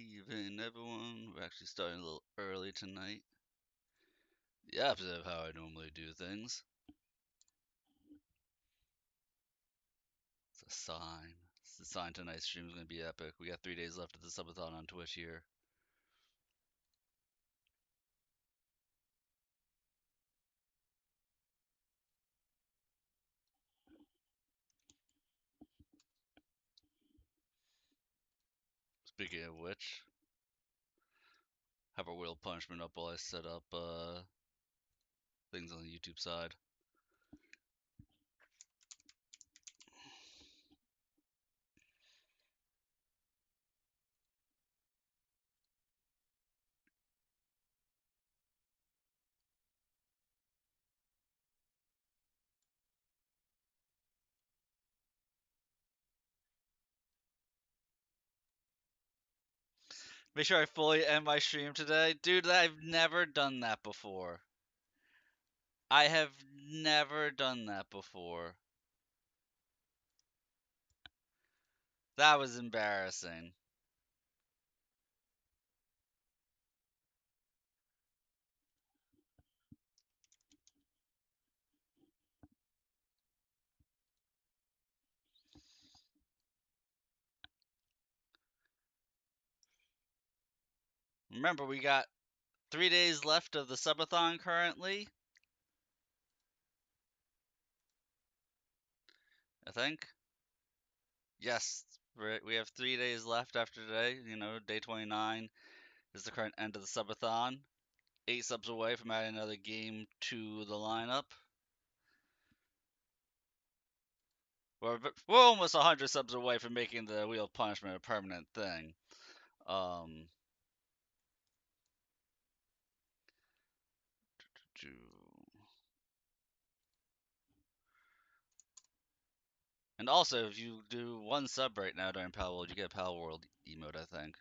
evening, everyone. We're actually starting a little early tonight. The opposite of how I normally do things. It's a sign. It's a sign tonight's stream is going to be epic. We got 3 days left of the Subathon on Twitch here. Speaking of which, have our wheel punishment up while I set up things on the YouTube side. Make sure I fully end my stream today. Dude, I've never done that before. I have never done that before. That was embarrassing. Remember, we got 3 days left of the Subathon currently. I think. Yes, we have 3 days left after today. You know, day 29 is the current end of the subathon. 8 subs away from adding another game to the lineup. We're almost 100 subs away from making the wheel punishment a permanent thing. And also, if you do 1 sub right now during Pal World, you get a Pal World emote, I think.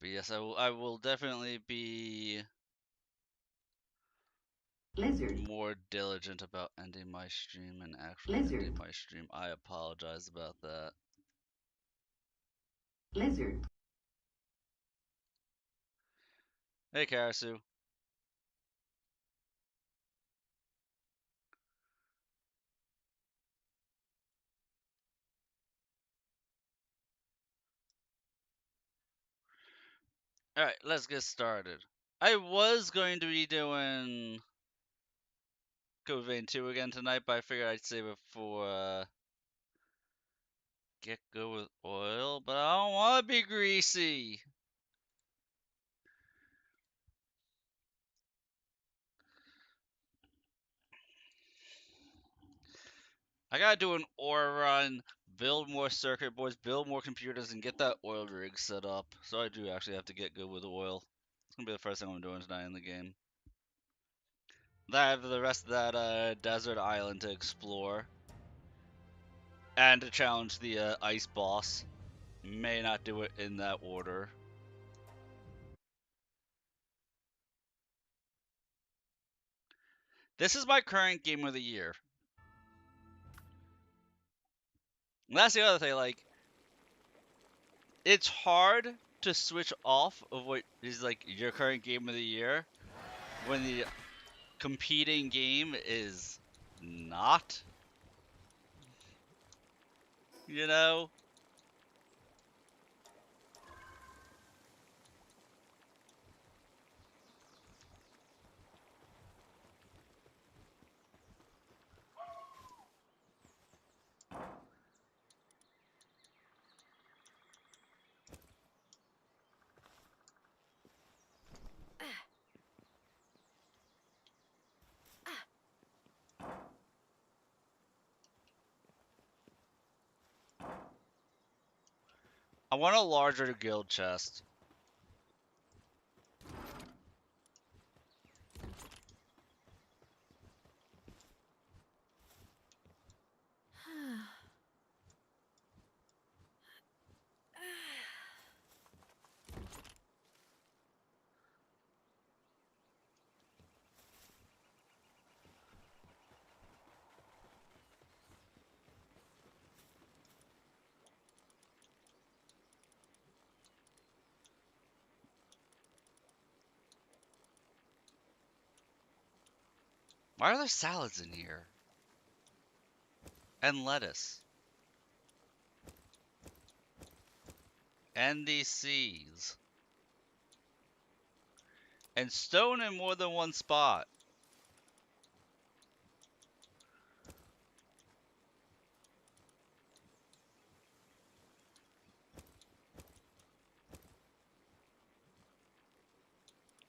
But yes, I will definitely be more diligent about ending my stream and actually ending my stream. I apologize about that. Hey, Karasu. Alright, let's get started. I was going to be doing Code Vein 2 again tonight, but I figured I'd save it for Get Good with Oil, but I don't want to be greasy. I gotta do an ore run, build more circuit boards, build more computers, and get that oil rig set up. So I do actually have to get good with oil. It's gonna be the first thing I'm doing tonight in the game. Then I have the rest of that desert island to explore. And to challenge the ice boss. May not do it in that order. This is my current game of the year. And that's the other thing, like, it's hard to switch off of what is like your current game of the year when the competing game is not. You know? I want a larger guild chest. Why are there salads in here? And lettuce. And these seeds. And stone in more than one spot.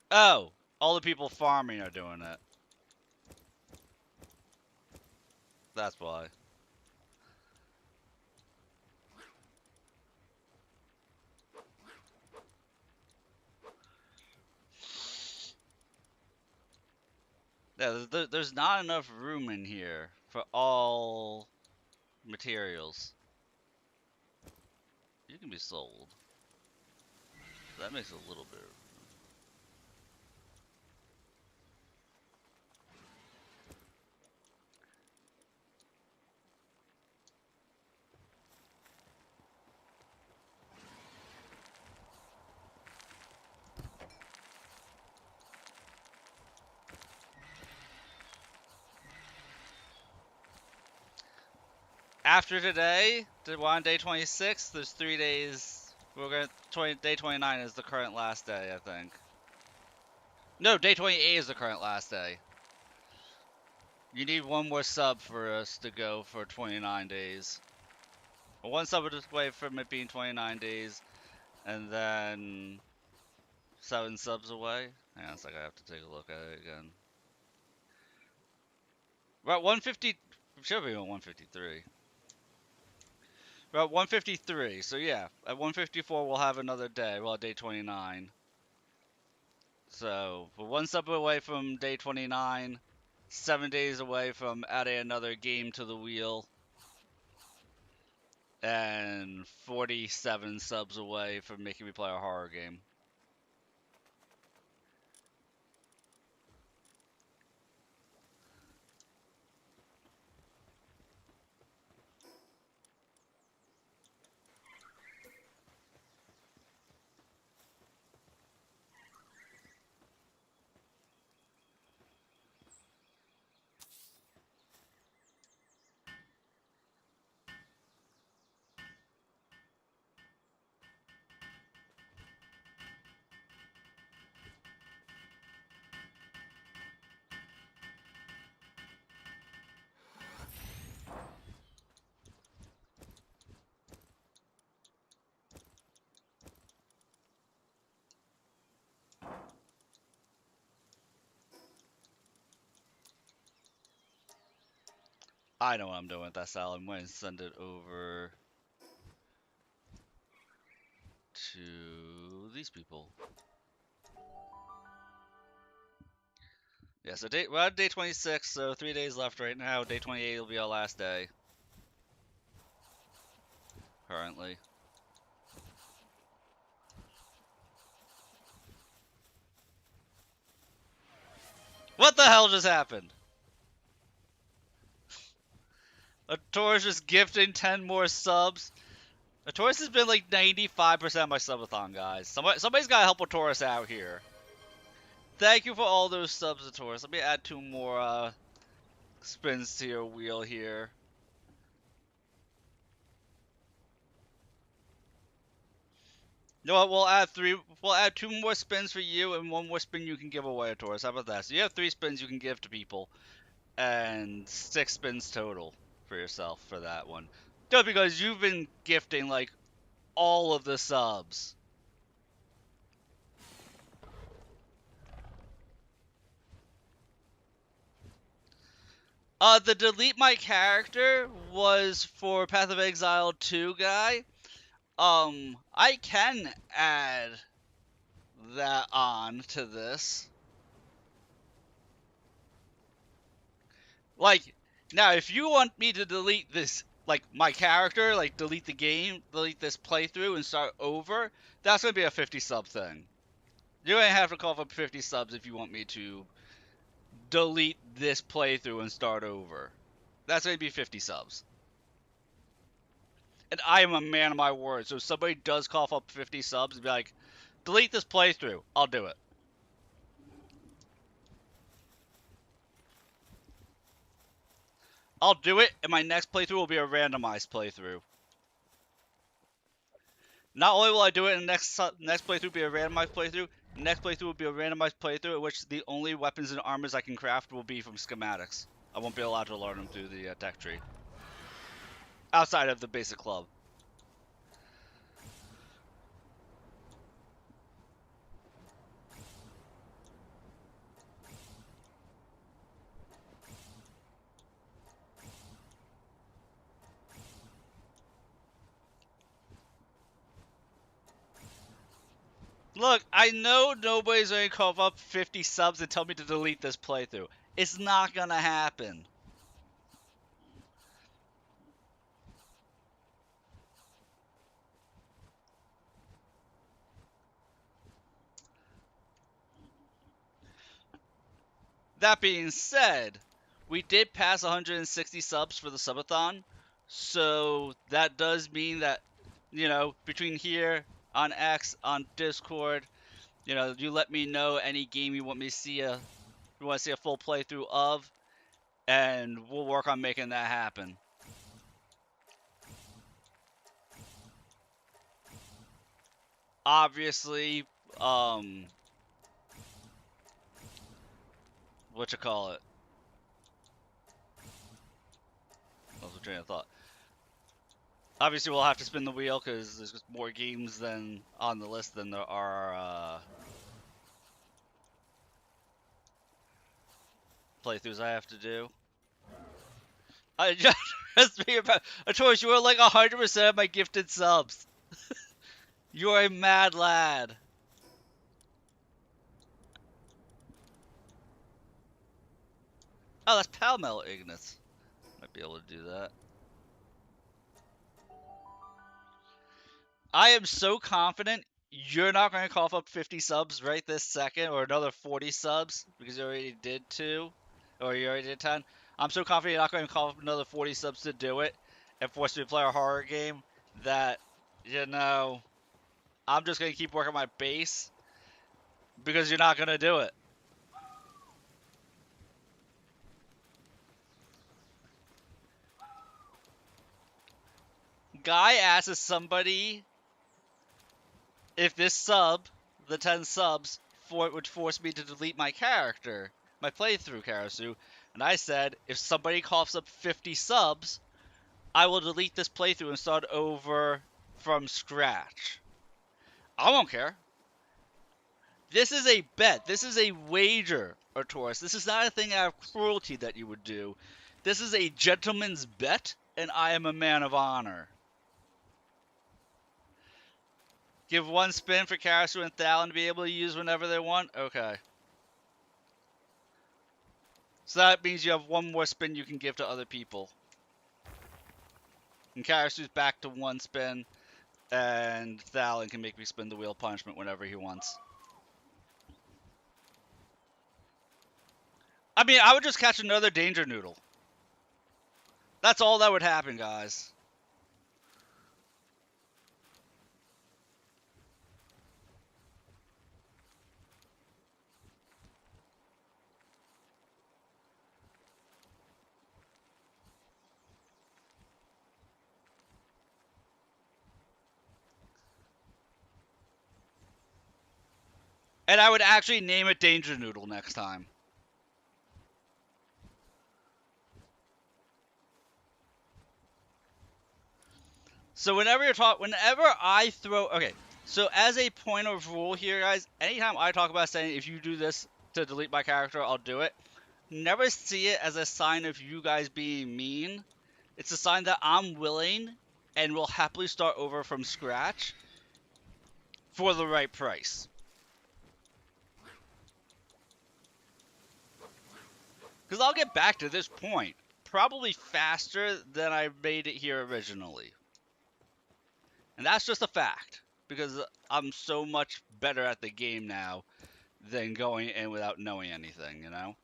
Oh, all the people farming are doing it. That's why. Yeah, there's not enough room in here for all materials. You can be sold. That makes a little bit. After today, we're on day 26. There's 3 days. Day 29 is the current last day, I think. No, day 28 is the current last day. You need one more sub for us to go for 29 days. One sub away from it being 29 days, and then 7 subs away. Hang on a second, I have to take a look at it again. We're at 150. Should be at 153. We're at 153. So yeah, at 154 we'll have another day. Well, day 29. So we're one sub away from day 29. 7 days away from adding another game to the wheel. And 47 subs away from making me play a horror game. I know what I'm doing with that salad. I'm going to send it over to these people. Yeah, so we're at day 26, so 3 days left right now. Day 28 will be our last day. Currently. What the hell just happened? A Taurus just gifting 10 more subs. A Taurus has been like 95% of my subathon, guys. Somebody's got to help a Taurus out here. Thank you for all those subs, a Taurus. Let me add 2 more spins to your wheel here. You know what? We'll add 3. We'll add 2 more spins for you, and 1 more spin you can give away, Taurus. How about that? So you have 3 spins you can give to people, and 6 spins total for yourself for that one. Just because you've been gifting like all of the subs. The delete my character was for Path of Exile 2 guy. I can add that on to this. Like, now, if you want me to delete this, like, my character, like, delete the game, delete this playthrough and start over, that's gonna be a 50 sub thing. You're gonna have to call for 50 subs if you want me to delete this playthrough and start over. That's gonna be 50 subs. And I am a man of my word, so if somebody does cough up 50 subs and be like, delete this playthrough, I'll do it. I'll do it, and my next playthrough will be a randomized playthrough. Not only will I do it in the next playthrough be a randomized playthrough, the next playthrough will be a randomized playthrough in which the only weapons and armors I can craft will be from schematics. I won't be allowed to learn them through the tech tree. Outside of the basic club. Look, I know nobody's going to cough up 50 subs and tell me to delete this playthrough. It's not going to happen. That being said, we did pass 160 subs for the Subathon, so that does mean that, you know, between here, on X, on Discord, you know, you let me know any game you want me to see you want to see a full playthrough of, and we'll work on making that happen. Obviously, what you call it? That was a train of thought. Obviously, we'll have to spin the wheel because there's just more games than on the list than there are playthroughs I have to do. I just me about a choice. You are like 100% of my gifted subs. You are a mad lad. Oh, that's Palmel Ignis. Might be able to do that. I am so confident you're not going to cough up 50 subs right this second, or another 40 subs, because you already did 2, or you already did 10. I'm so confident you're not going to cough up another 40 subs to do it, and force me to play a horror game, that, you know, I'm just going to keep working my base, because you're not going to do it. Guy asks somebody if this sub, the 10 subs, would force me to delete my character, my playthrough Karasu, and I said, if somebody coughs up 50 subs, I will delete this playthrough and start over from scratch. I won't care. This is a bet. This is a wager, Artoris. This is not a thing out of cruelty that you would do. This is a gentleman's bet, and I am a man of honor. Give one spin for Karasu and Thalen to be able to use whenever they want? Okay. So that means you have one more spin you can give to other people. And Karasu's back to one spin, and Thalen can make me spin the wheel punishment whenever he wants. I mean, I would just catch another Danger Noodle. That's all that would happen, guys. And I would actually name it Danger Noodle next time. So whenever I throw, okay, so as a point of rule here, guys, anytime I talk about saying if you do this to delete my character, I'll do it, never see it as a sign of you guys being mean. It's a sign that I'm willing and will happily start over from scratch for the right price. Because I'll get back to this point probably faster than I made it here originally. And that's just a fact. Because I'm so much better at the game now than going in without knowing anything, you know?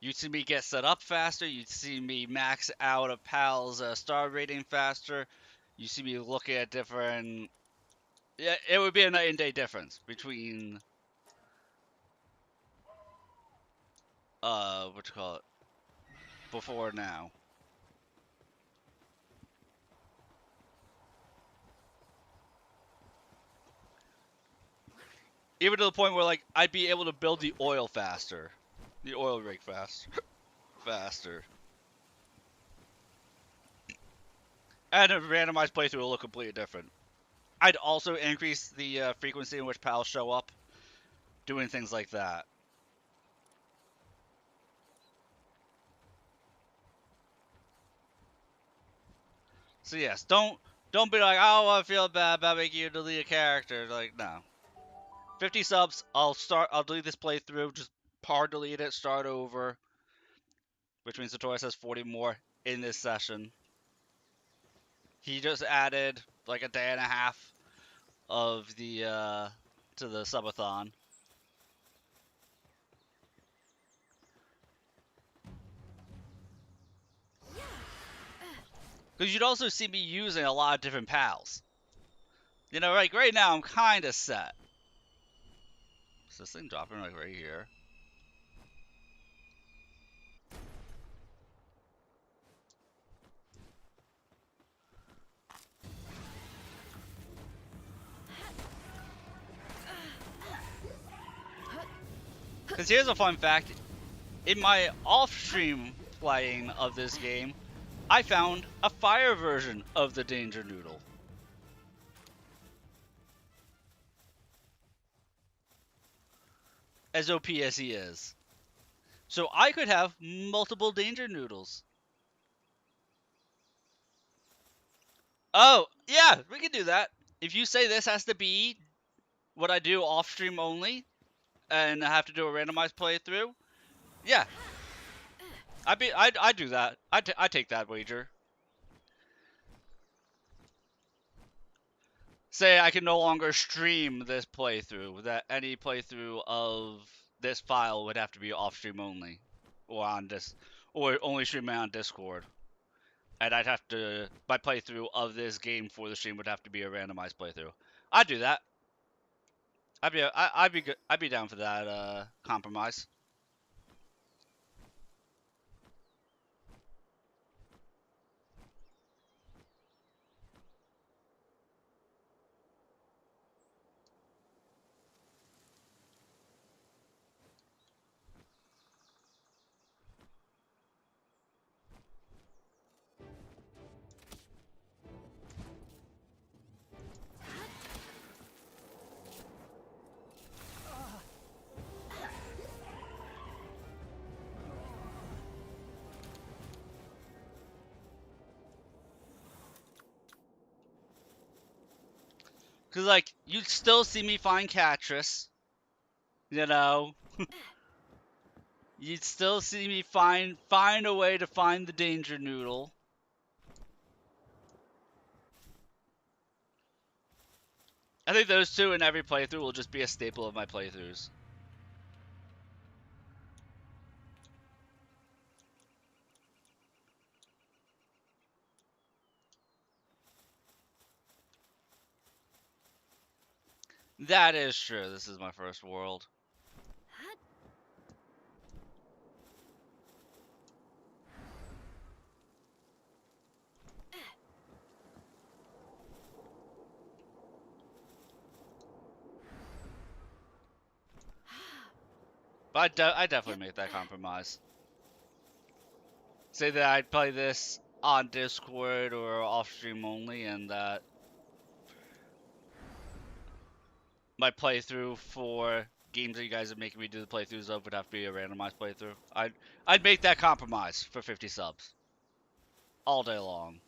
You'd see me get set up faster. You'd see me max out a pal's star rating faster. You see me looking at different. Yeah, it would be a night and day difference between what you call it, before now. Even to the point where like I'd be able to build the oil faster, the oil rig faster, and a randomized playthrough will look completely different. I'd also increase the frequency in which pals show up, doing things like that. So yes, don't be like, oh, I feel bad about making you delete a character. Like, no. 50 subs, I'll delete this playthrough, just hard delete it, start over. Which means Satori has 40 more in this session. He just added like a day and a half of the to the subathon. Because you'd also see me using a lot of different pals. You know, like right now I'm kind of set. Is this thing dropping like right here? Because here's a fun fact. In my off-stream playing of this game, I found a fire version of the Danger Noodle. As OP as he is. So I could have multiple Danger Noodles. Oh, yeah, we can do that. If you say this has to be what I do off stream only, and I have to do a randomized playthrough, yeah, I'd do that. I take that wager. Say I can no longer stream this playthrough. That any playthrough of this file would have to be off stream only, or on this, or only streaming on Discord. And I'd have to my playthrough of this game for the stream would have to be a randomized playthrough. I'd do that. I'd be good. I'd be down for that compromise. Cause like you'd still see me find Catress, you know. You'd still see me find a way to find the Danger Noodle. I think those two in every playthrough will just be a staple of my playthroughs. That is true. This is my first world. But I definitely make that compromise. Say that I'd play this on Discord or off stream only, and that my playthrough for games that you guys are making me do the playthroughs of would have to be a randomized playthrough. I'd make that compromise for 50 subs all day long.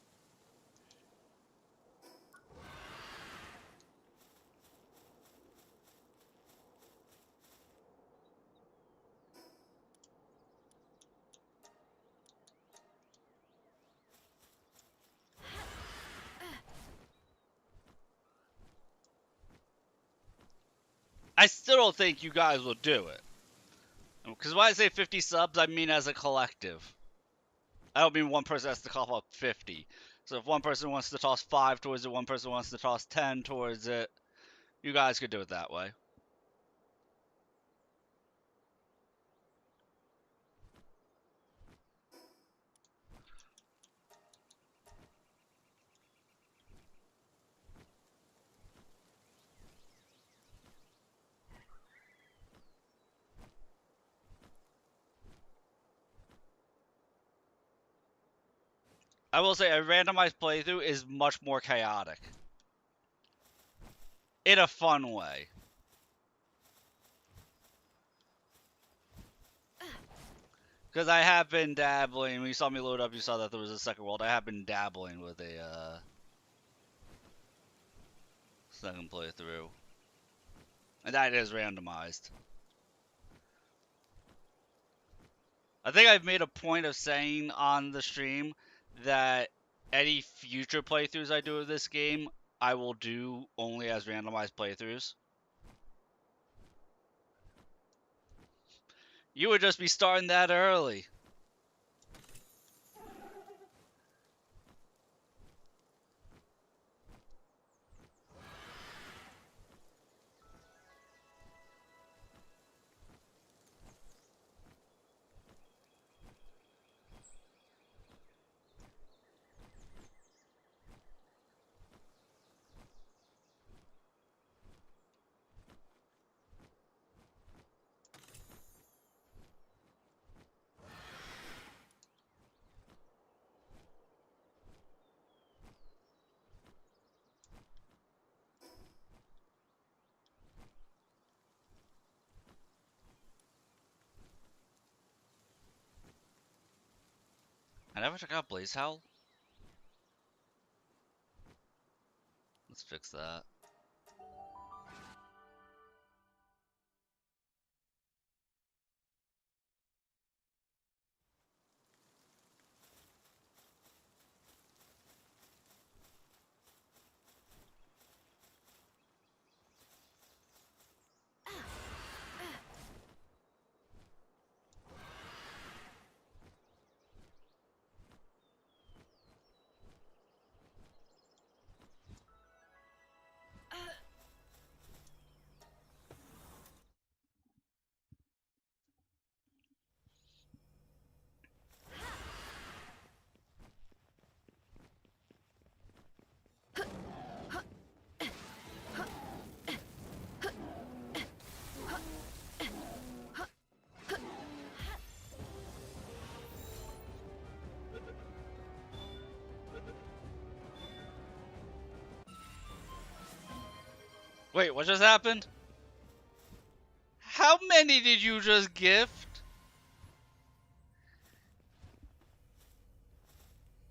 I still don't think you guys will do it. Because when I say 50 subs, I mean as a collective. I don't mean one person has to cough up 50. So if one person wants to toss 5 towards it, one person wants to toss 10 towards it, you guys could do it that way. I will say a randomized playthrough is much more chaotic. In a fun way. Because I have been dabbling. When you saw me load up, you saw that there was a second world. I have been dabbling with a second playthrough. And that is randomized. I think I've made a point of saying on the stream that any future playthroughs I do of this game, I will do only as randomized playthroughs. You would just be starting that early. I never took out Blaze Howl. Let's fix that. Wait, what just happened? How many did you just gift?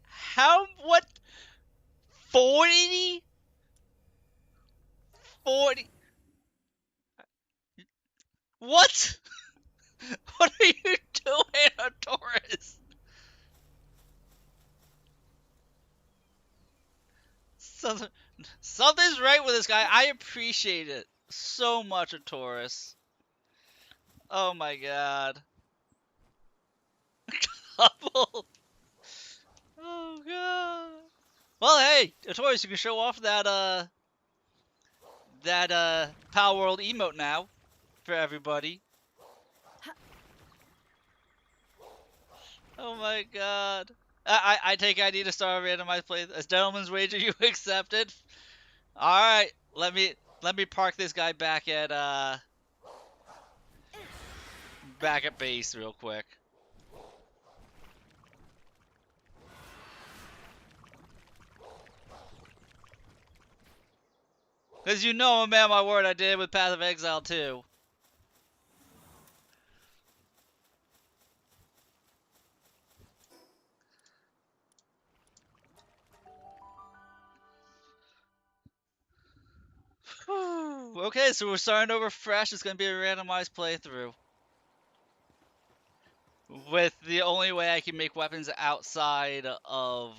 How, what? 40? 40? What? What are you doing, Taurus? Something's right with this guy. I appreciate it so much, Taurus. Oh my god. Couple. Oh god. Well, hey, Taurus, you can show off that Power World emote now for everybody. Oh my god. I take I need to start a randomized play. As gentleman's wager, you accepted. All right, let me park this guy back at base real quick. Cause you know, man, my word, I did it with Path of Exile too. Okay, so we're starting over fresh. It's gonna be a randomized playthrough. With the only way I can make weapons outside of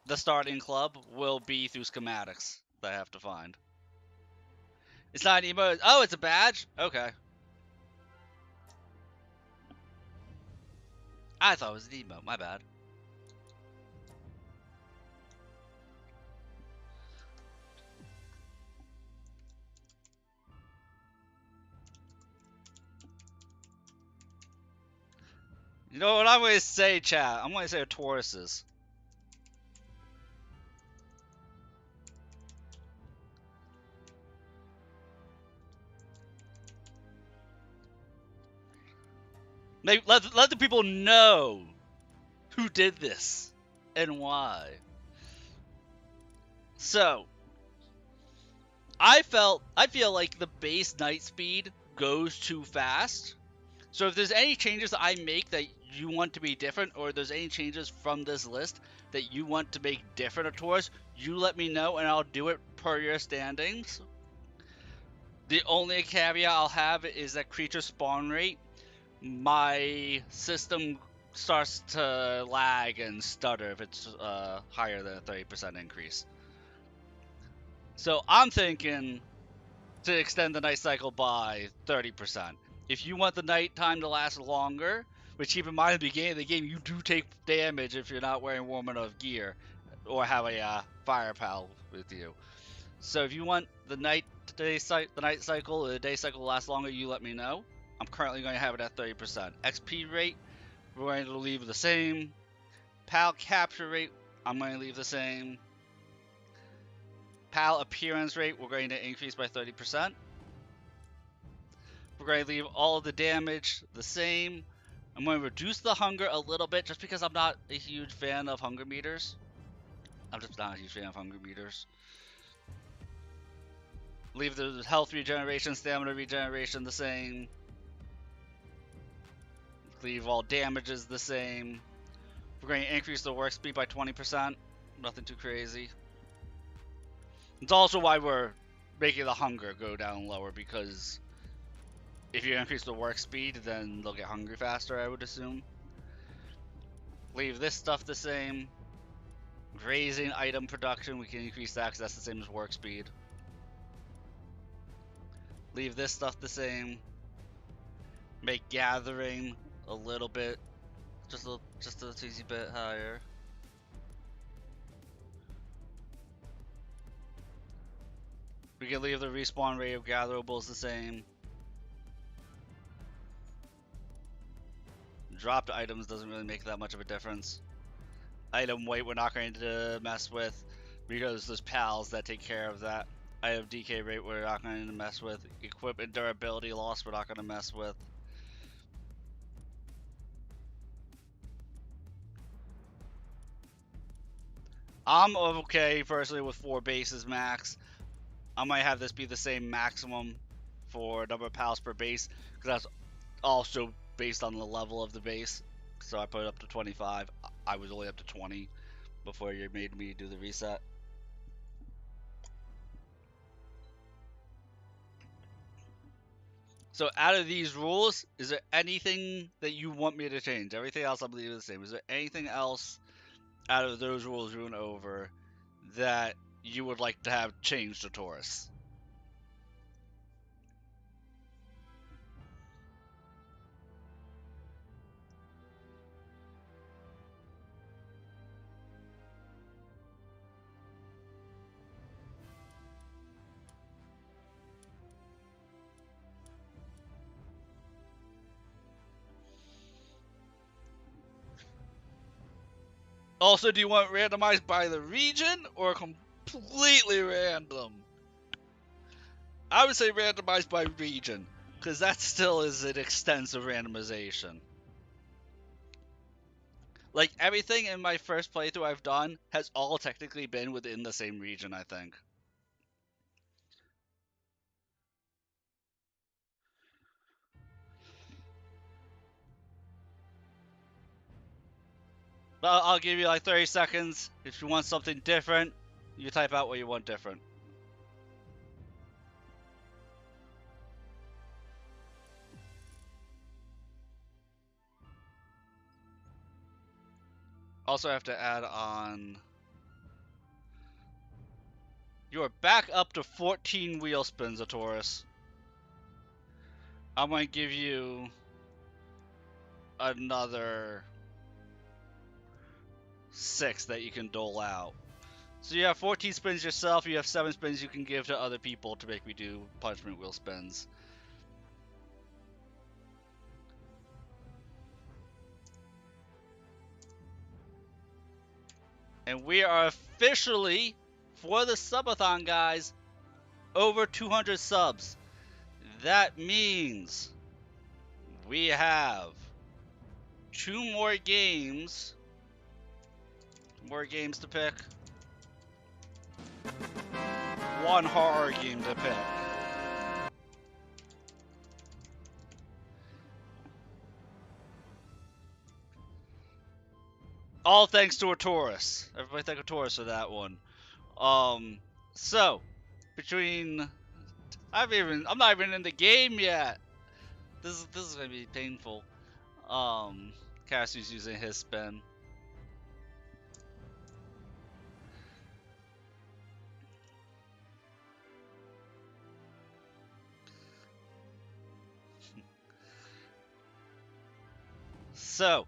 the starting club will be through schematics that I have to find. It's not an emote. Oh, it's a badge? Okay. I thought it was an emote. My bad. You know what I'm going to say, chat? I'm going to say Tauruses. Let the people know who did this and why. So, I feel like the base night speed goes too fast. So if there's any changes that I make that you want to be different, or there's any changes from this list that you want to make different of Taurus, you let me know and I'll do it per your standings. The only caveat I'll have is that creature spawn rate. My system starts to lag and stutter if it's higher than a 30% increase. So I'm thinking to extend the night cycle by 30%. If you want the night time to last longer, which keep in mind at the beginning of the game, you do take damage if you're not wearing warm enough gear or have a fire pal with you. So if you want the night cycle or the day cycle to last longer, you let me know. I'm currently going to have it at 30%. XP rate, we're going to leave the same. Pal capture rate, I'm going to leave the same. Pal appearance rate, we're going to increase by 30%. We're going to leave all of the damage the same. I'm going to reduce the hunger a little bit just because I'm not a huge fan of hunger meters. I'm just not a huge fan of hunger meters. Leave the health regeneration, stamina regeneration the same. Leave all damages the same. We're going to increase the work speed by 20%. Nothing too crazy. It's also why we're making the hunger go down lower, because if you increase the work speed, then they'll get hungry faster, I would assume. Leave this stuff the same. Raising item production, we can increase that because that's the same as work speed. Leave this stuff the same. Make gathering a little bit, just a teensy bit higher. We can leave the respawn rate of gatherables the same. Dropped items doesn't really make that much of a difference. Item weight we're not going to mess with because there's pals that take care of that. Item decay rate we're not going to mess with. Equipment durability loss we're not going to mess with. I'm okay personally with 4 bases max. I might have this be the same maximum for number of pals per base, because that's also based on the level of the base. So I put it up to 25. I was only up to 20 before you made me do the reset. So out of these rules, is there anything that you want me to change? Everything else I'm leaving the same. Is there anything else out of those rules we went over that you would like to have changed to Taurus? Also, do you want randomized by the region or completely random? I would say randomized by region, because that still is an extensive randomization. Like, everything in my first playthrough I've done has all technically been within the same region, I think. But I'll give you like 30 seconds. If you want something different, you type out what you want different. Also have to add on. You are back up to 14 wheel spins, a Taurus. I'm going to give you another 6 that you can dole out. So you have 14 spins yourself, you have 7 spins you can give to other people to make me do punishment wheel spins. And we are officially, for the subathon, guys, over 200 subs. That means we have 2 more games. More games to pick. 1 horror game to pick. All thanks to a Taurus. Everybody thank a Taurus for that one. So between I'm not even in the game yet. This is gonna be painful. Cassie's using his spin. So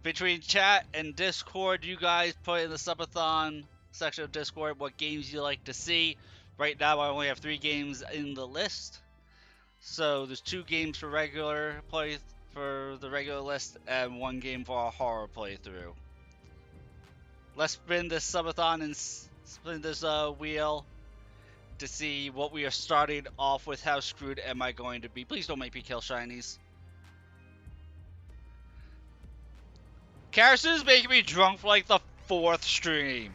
between chat and Discord, you guys put in the subathon section of Discord what games you like to see. Right now, I only have 3 games in the list. So there's 2 games for regular play for the regular list and 1 game for a horror playthrough. Let's spin this subathon and spin this wheel to see what we are starting off with. How screwed am I going to be? Please don't make me kill shinies. Karasu's making me drunk for like the 4th stream.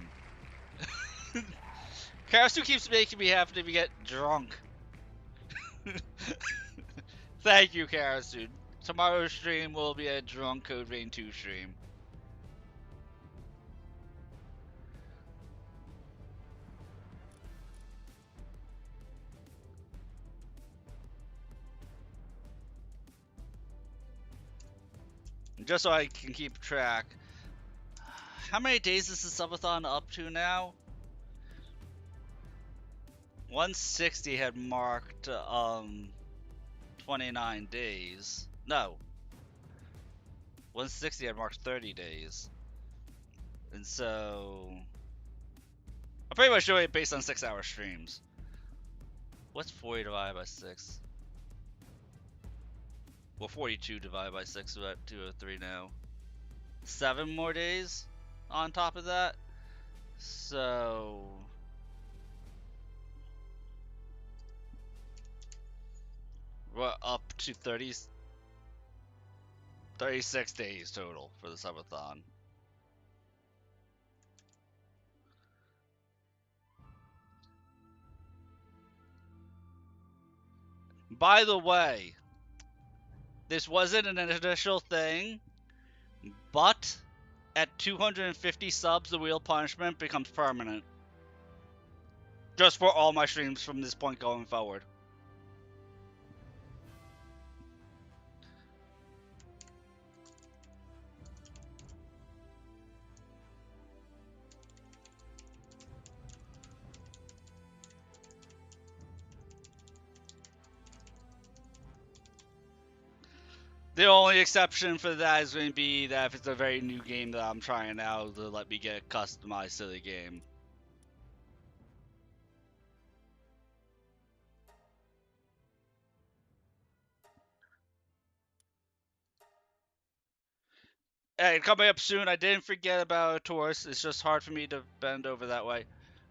Karasu keeps making me have to get drunk. Thank you, Karasu. Tomorrow's stream will be a drunk Code Vein 2 stream. Just so I can keep track. How many days is the subathon up to now? 160 had marked 29 days. No. 160 had marked 30 days. And so I'm pretty much doing it based on 6-hour streams. What's 40 divided by 6? Well, 42 divided by 6, we're at 203 now. 7 more days on top of that. So we're up to 36 days total for the subathon. By the way, this wasn't an initial thing, but at 250 subs, the wheel punishment becomes permanent. Just for all my streams from this point going forward. The only exception for that is going to be that if it's a very new game that I'm trying out, to let me get customized to the game. Hey, coming up soon, I didn't forget about a Taurus. It's just hard for me to bend over that way.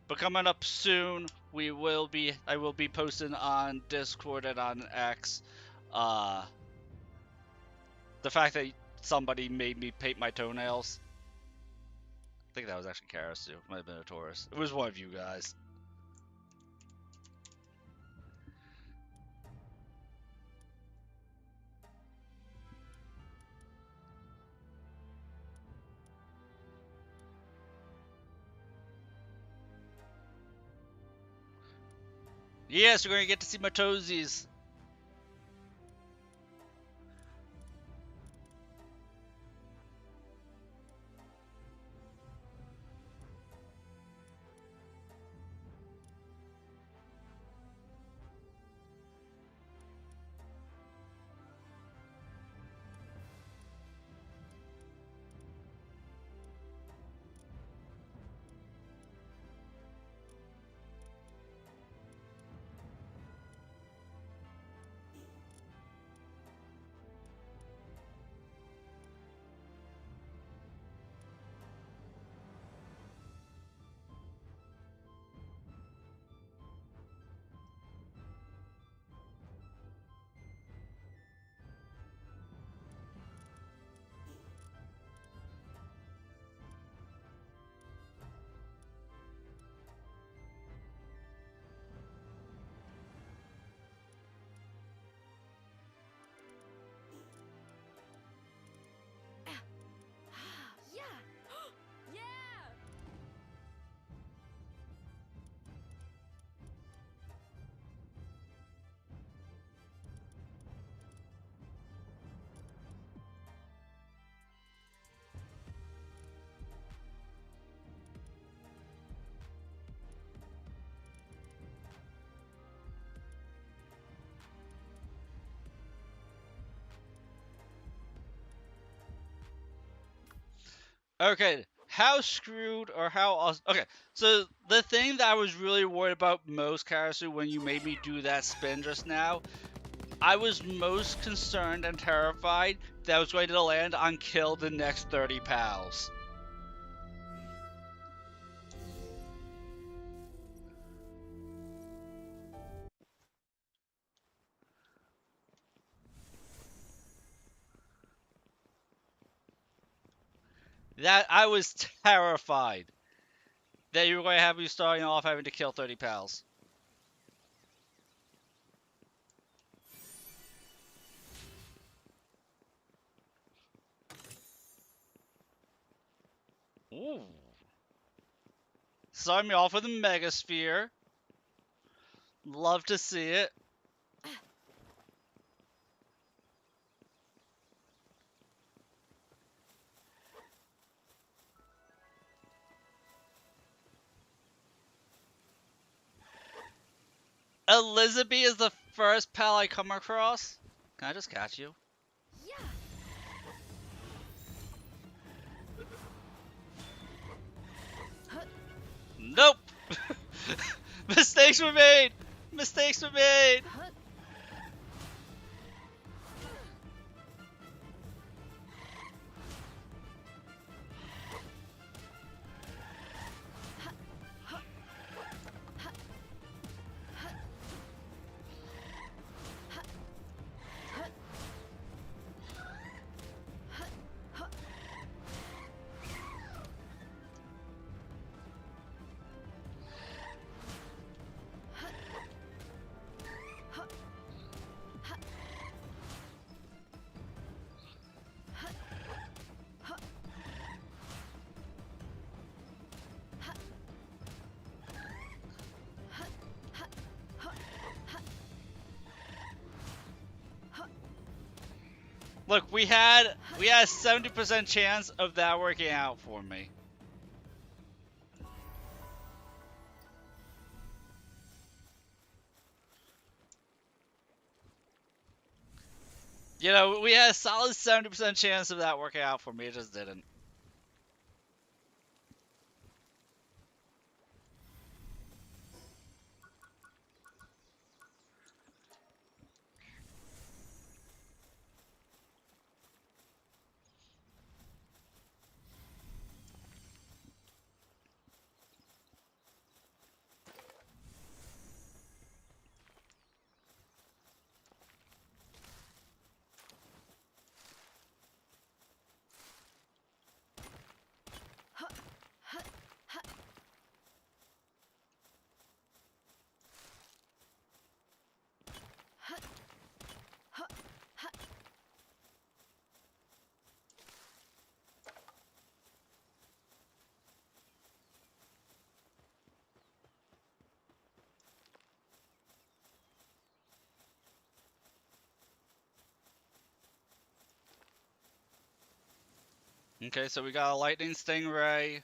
But coming up soon, I will be posting on Discord and on X, the fact that somebody made me paint my toenails. I think that was actually Karasu. Might have been a Taurus. It was one of you guys. Yes, you're gonna get to see my toesies. Okay, how screwed or how awesome. Okay, so the thing that I was really worried about most, Karasu, when you made me do that spin just now, I was most concerned and terrified that I was going to land on kill the next 30 pals. That I was terrified that you were going to have me starting off having to kill 30 pals. Ooh. Starting me off with a Mega Sphere. Love to see it. Elizabeth is the first pal I come across. Can I just catch you? Nope! Mistakes were made! Mistakes were made! Look, we had a 70% chance of that working out for me. You know, we had a solid 70% chance of that working out for me. It just didn't. Okay, so we got a Lightning Stingray.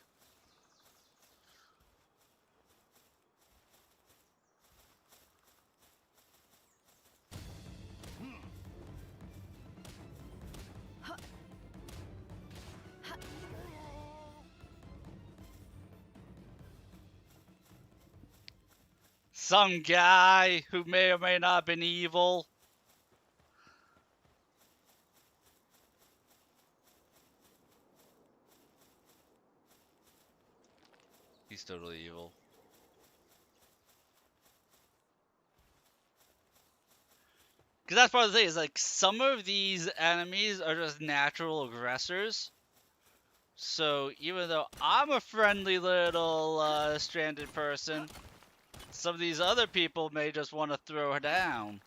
Some guy who may or may not have been evil. He's totally evil. Because that's part of the thing, is like some of these enemies are just natural aggressors. So even though I'm a friendly little stranded person, some of these other people may just want to throw her down.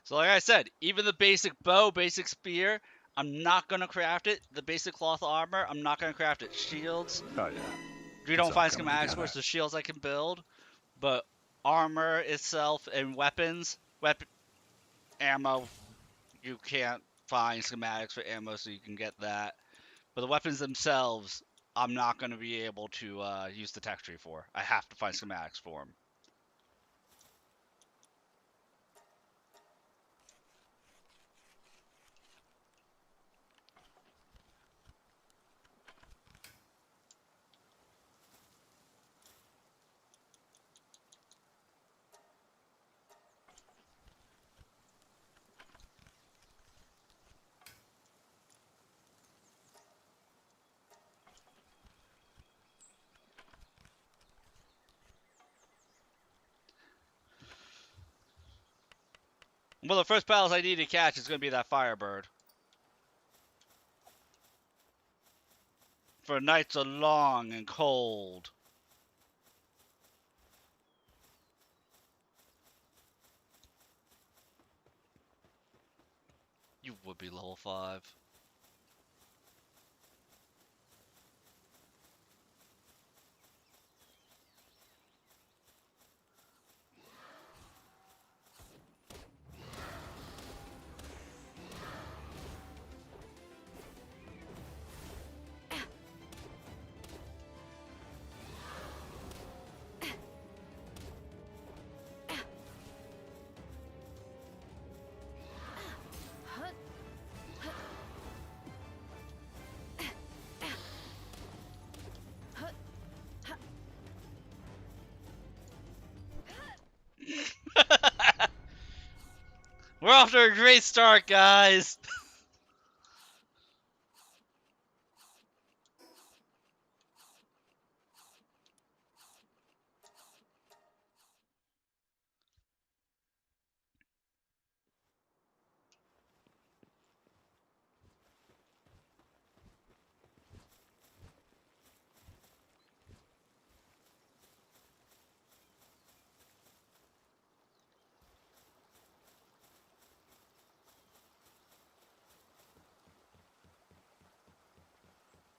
So like I said, even the basic bow, basic spear, I'm not gonna craft it. The basic cloth armor, I'm not gonna craft it. Shields, Oh yeah. we It's don't all find coming schematics for, together. so shields I can build. But armor itself and weapons, weapon ammo, you can't find schematics for ammo, so you can get that. But the weapons themselves, I'm not going to be able to use the tech tree for. I have to find schematics for them. Well, the first battles I need to catch is going to be that Firebird. For nights are long and cold. You would be level 5. We're off to a great start, guys.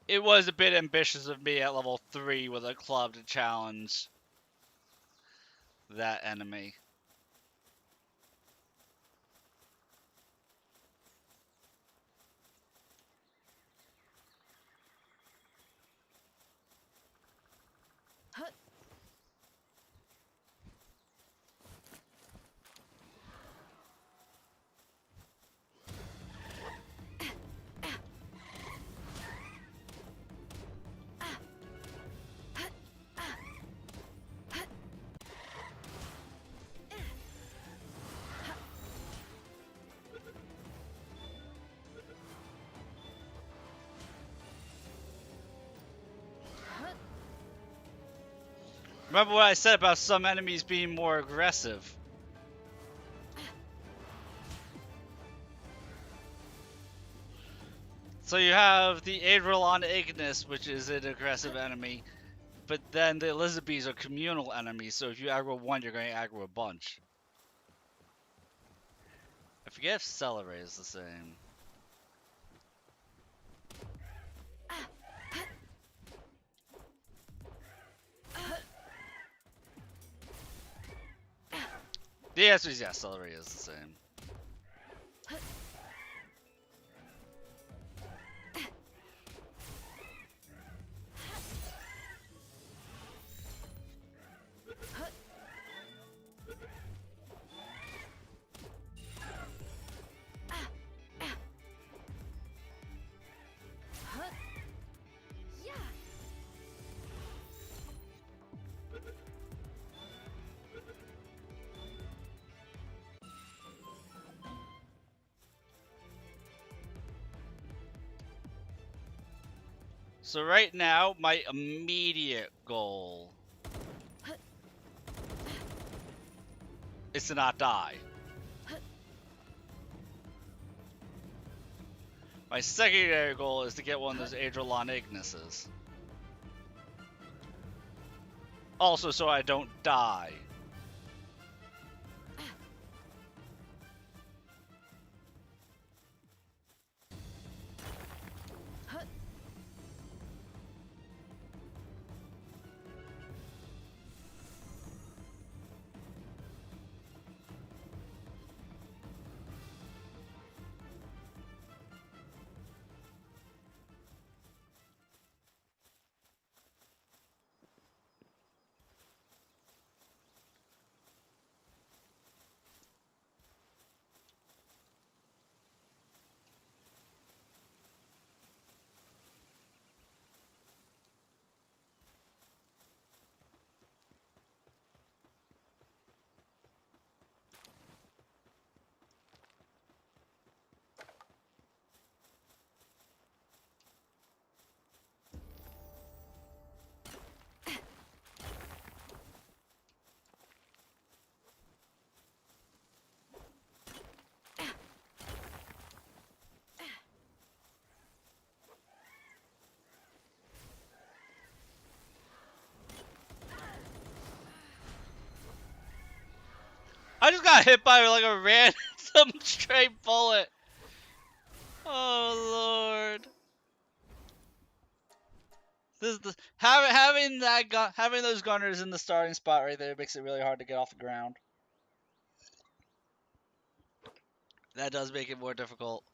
It was a bit ambitious of me at level 3 with a club to challenge that enemy. Remember what I said about some enemies being more aggressive? So you have the Adrolon Ignis, which is an aggressive enemy, but then the Elizabeths are communal enemies, so if you aggro one, you're going to aggro a bunch. I forget if Celery is the same. The answer is yes, Celery is the same. So right now, my immediate goal is to not die. My secondary goal is to get one of those Adrolon Ignises. Also, so I don't die. I just got hit by like a random straight bullet. Oh lord. Having those gunners in the starting spot right there makes it really hard to get off the ground. That does make it more difficult.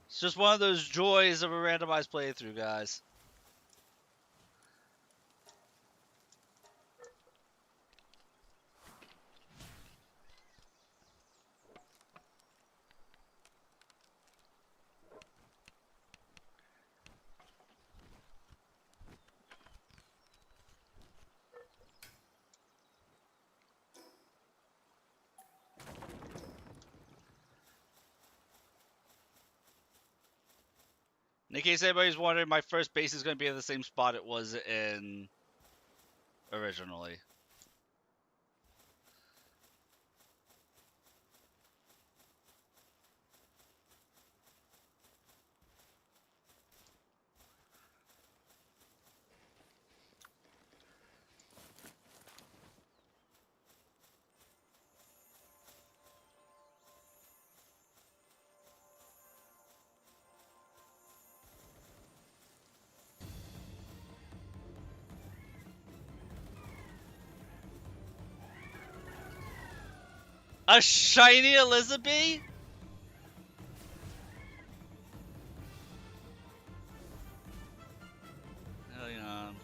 It's just one of those joys of a randomized playthrough, guys. In case anybody's wondering, my first base is going to be in the same spot it was in originally. A shiny Elizabeth? Hang on.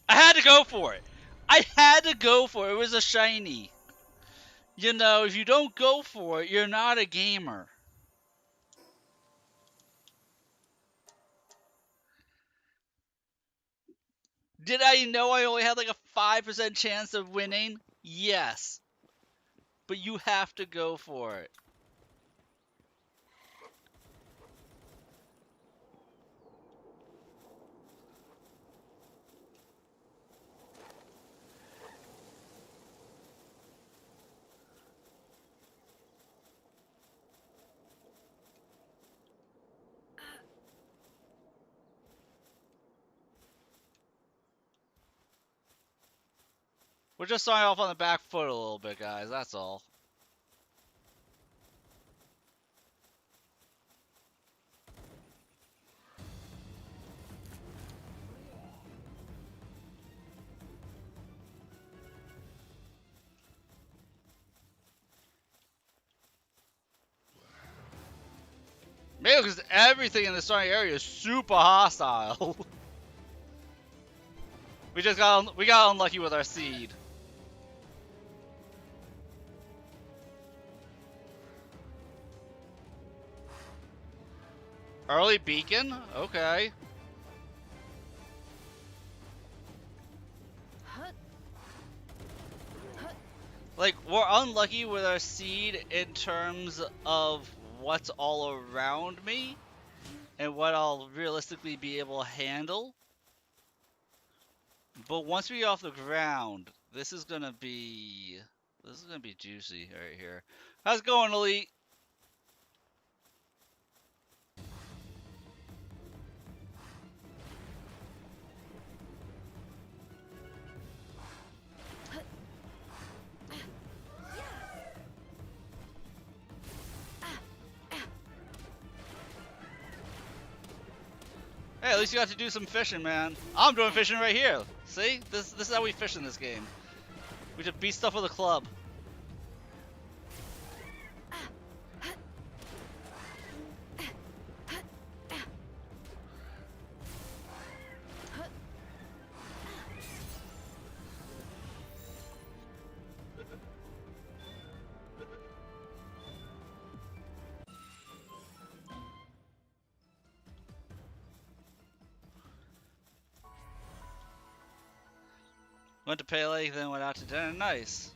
I had to go for it. I had to go for it. It was a shiny. You know, if you don't go for it, you're not a gamer. Did I know I only had like a 5% chance of winning? Yes. But you have to go for it. We're just starting off on the back foot a little bit, guys. That's all. Maybe because everything in the starting area is super hostile. we got unlucky with our seed. Early beacon? Okay. Like, we're unlucky with our seed in terms of what's all around me and what I'll realistically be able to handle. But once we get off the ground, this is gonna be juicy right here. How's it going, Elite? Hey, at least you got to do some fishing, man. I'm doing fishing right here. See? This is how we fish in this game. We just beat stuff with a club. Went to Pele, then went out to dinner. Nice.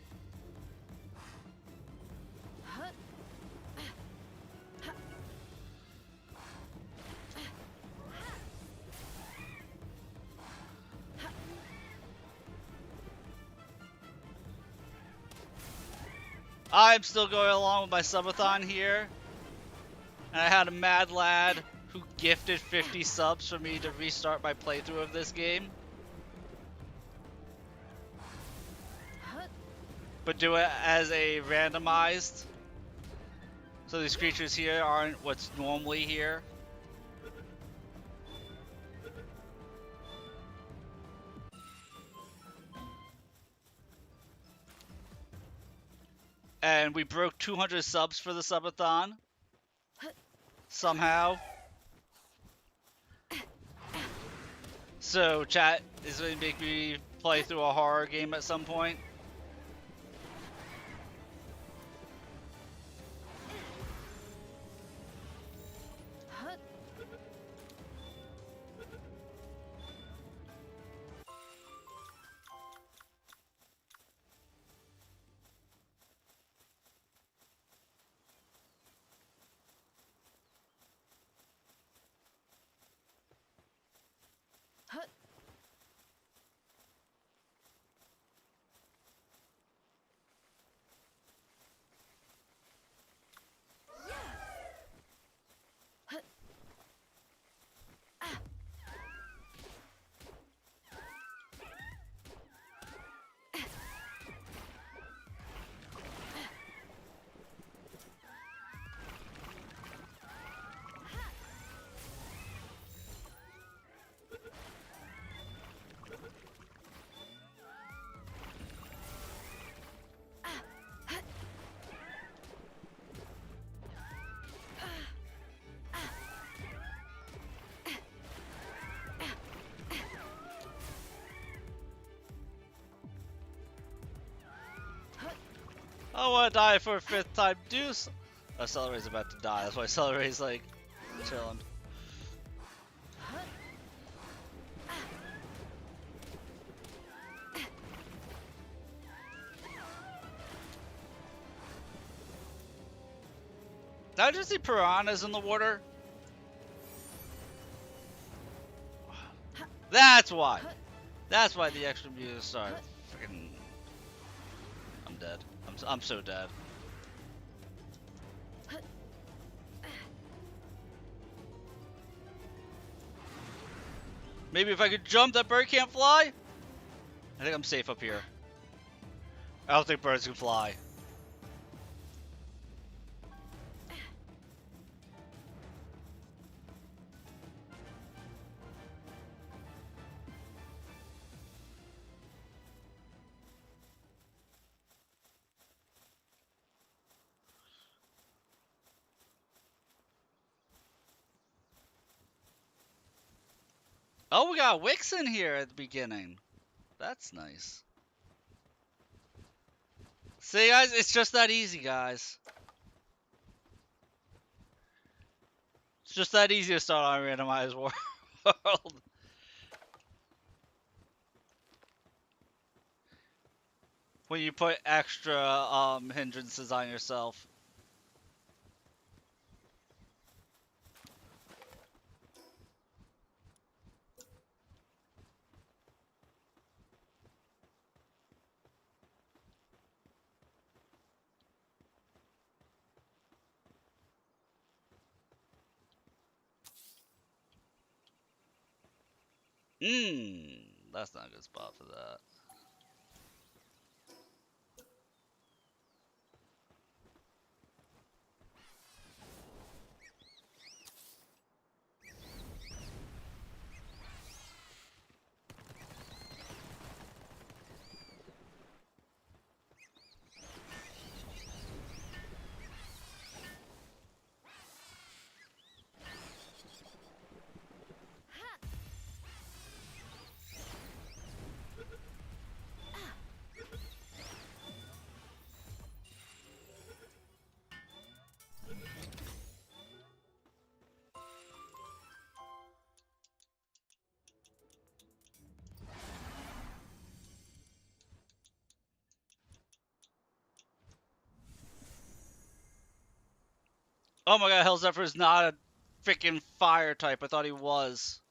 I'm still going along with my subathon here. And I had a mad lad who gifted 50 subs for me to restart my playthrough of this game. But do it as a randomized. So these creatures here aren't what's normally here. And we broke 200 subs for the subathon. Somehow. So chat is going to make me play through a horror game at some point. I want to die for a 5th time. Deuce. Oh, Celery's about to die. That's why Celery's like chilling. Did I just see piranhas in the water? That's why. That's why the extra music started. Freaking. I'm dead. I'm so dead. Maybe if I could jump, that bird can't fly? I think I'm safe up here. I don't think birds can fly. Oh, we got Wix in here at the beginning. That's nice. See, guys, it's just that easy, guys. It's just that easy to start on a randomized world. When you put extra hindrances on yourself. That's not a good spot for that. Oh my god, Hell Zephyr is not a freaking fire type. I thought he was.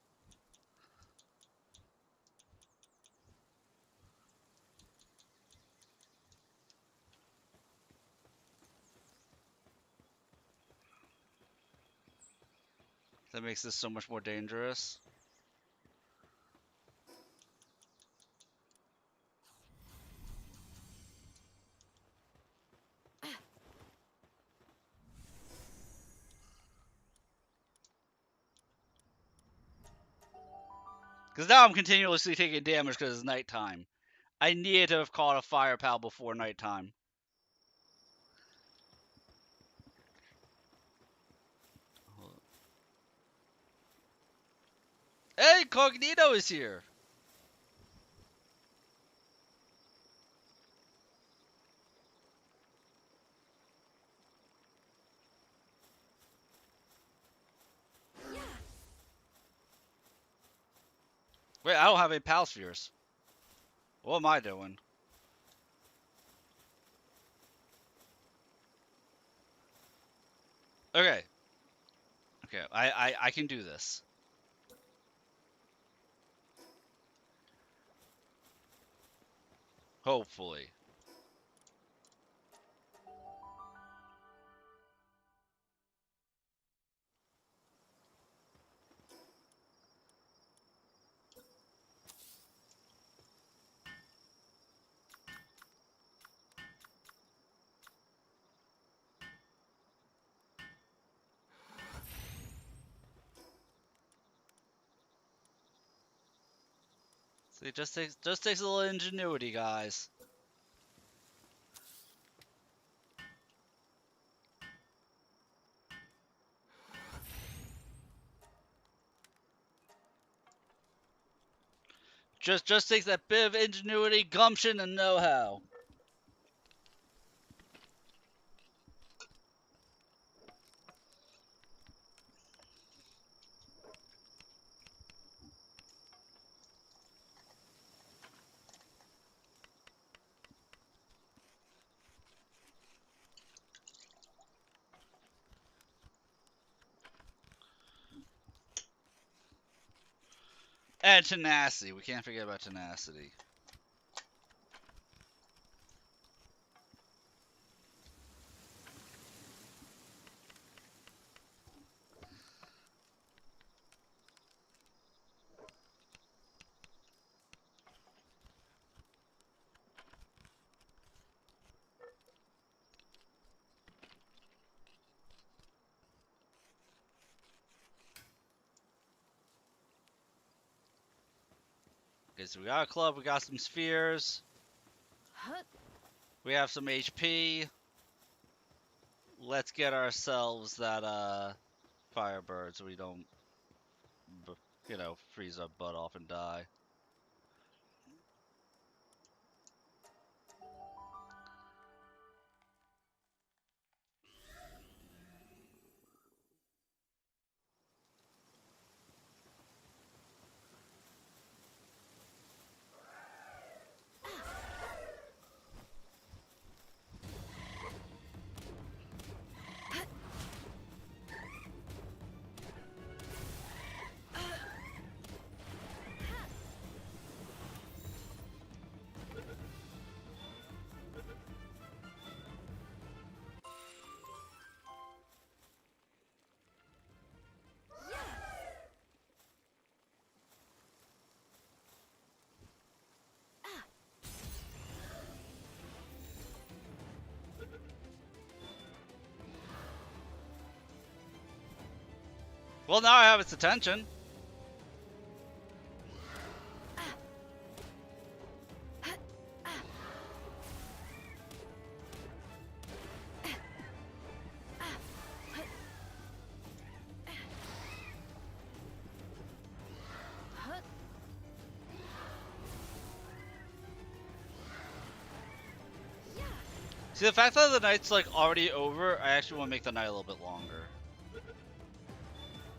That makes this so much more dangerous. Because now I'm continuously taking damage because it's nighttime. I needed to have caught a fire pal before nighttime. Hey, Cognito is here! Wait, I don't have any pal spheres. What am I doing? Okay. Okay, I can do this. Hopefully. See, it just takes a little ingenuity, guys. Just takes that bit of ingenuity, gumption, and know-how. And tenacity. We can't forget about tenacity. Okay, so we got a club, we got some spheres. We have some HP. Let's get ourselves that Firebird so we don't, freeze our butt off and die. Well, now I have its attention. See, the fact that the night's like already over, I actually want to make the night a little bit longer.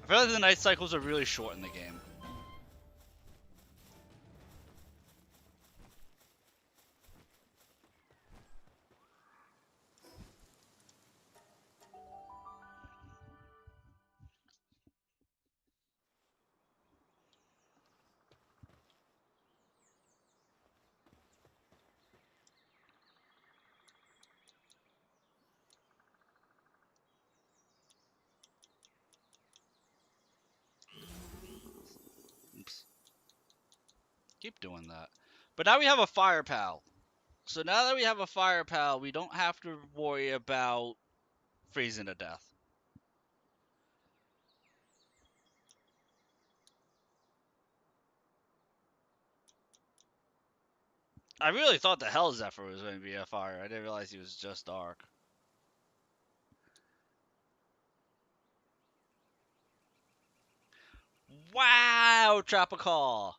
I feel like the night cycles are really short in the game. Oops. Keep doing that. But now we have a fire pal. So now that we have a fire pal, we don't have to worry about freezing to death. I really thought the Hell Zephyr was going to be a fire. I didn't realize he was just dark. Wow, Tropical!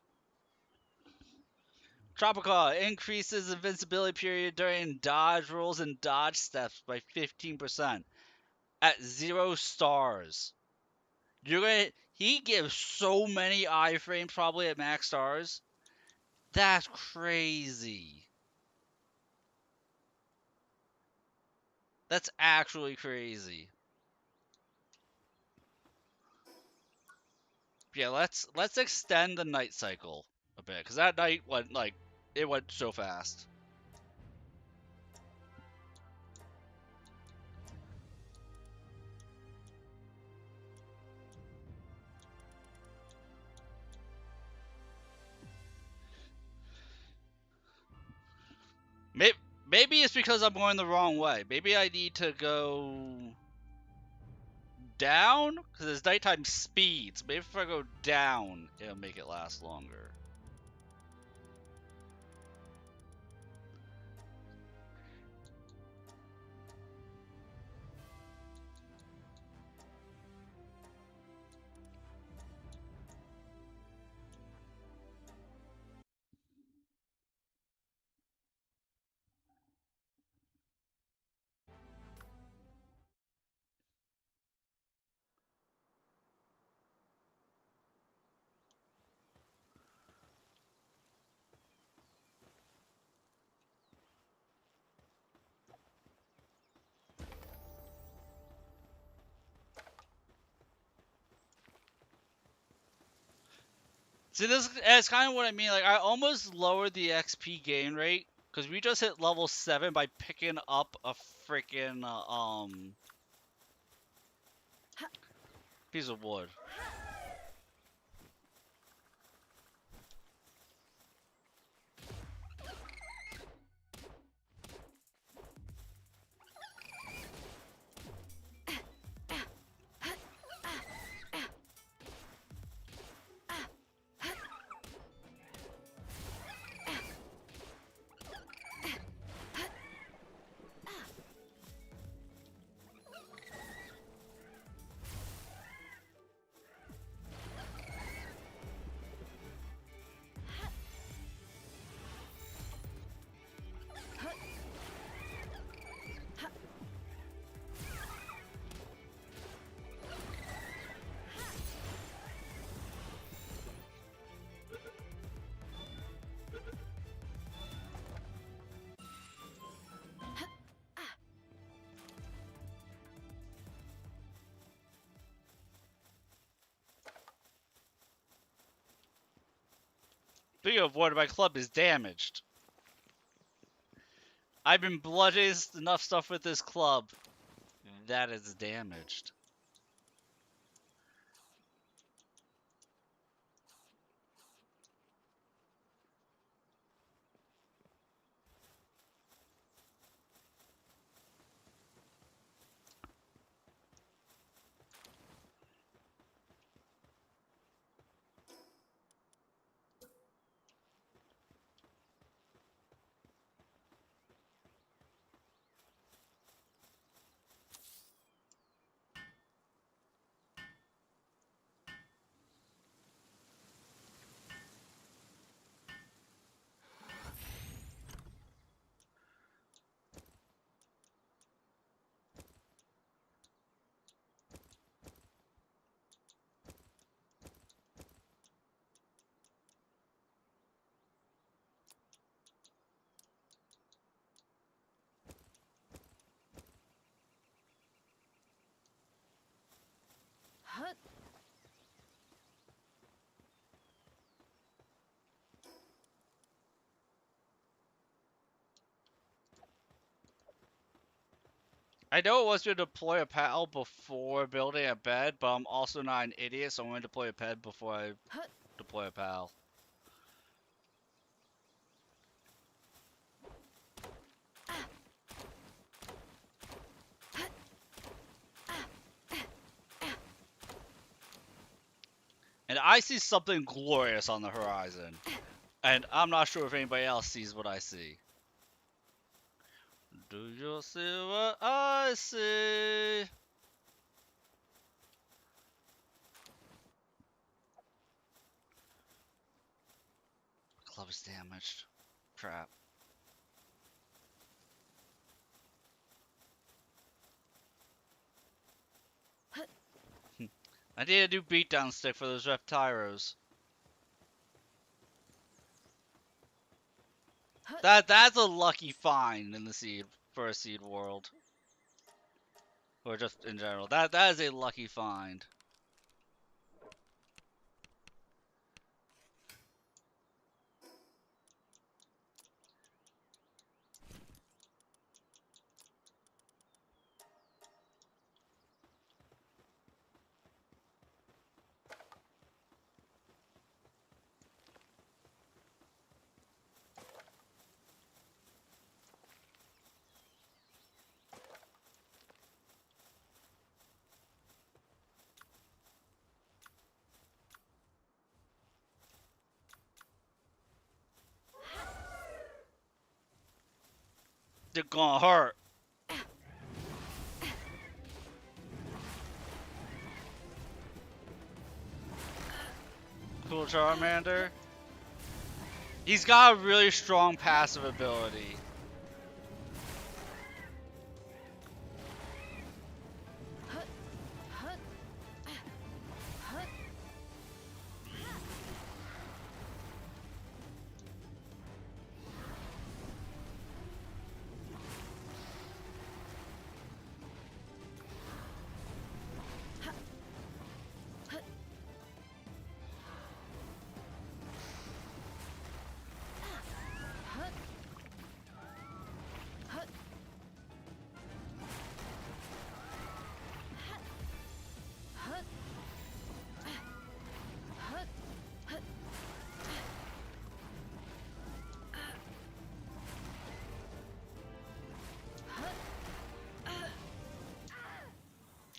Tropical increases invincibility period during dodge rolls and dodge steps by 15% at 0 stars. He gives so many iframes probably at max stars. That's crazy. That's actually crazy. Yeah, let's extend the night cycle a bit, because that night went like it went so fast. Maybe it's because I'm going the wrong way. Maybe I need to go down, because it's nighttime speeds. Maybe if I go down, it'll make it last longer. See, this is kind of what I mean. Like, I almost lowered the XP gain rate because we just hit level 7 by picking up a freaking piece of wood. Speaking of wood, my club is damaged. I've been bludgeoning enough stuff with this club that it's damaged. I know it wants you to deploy a PAL before building a bed, but I'm also not an idiot, so I'm going to deploy a bed before I deploy a PAL. And I see something glorious on the horizon. And I'm not sure if anybody else sees what I see. Do you see what I see? Club is damaged. Crap. I need a new beatdown stick for those Reptyros. That's a lucky find in the seed for a seed world. Or just in general. That is a lucky find. They're gonna hurt. Cool Charmander. He's got a really strong passive ability.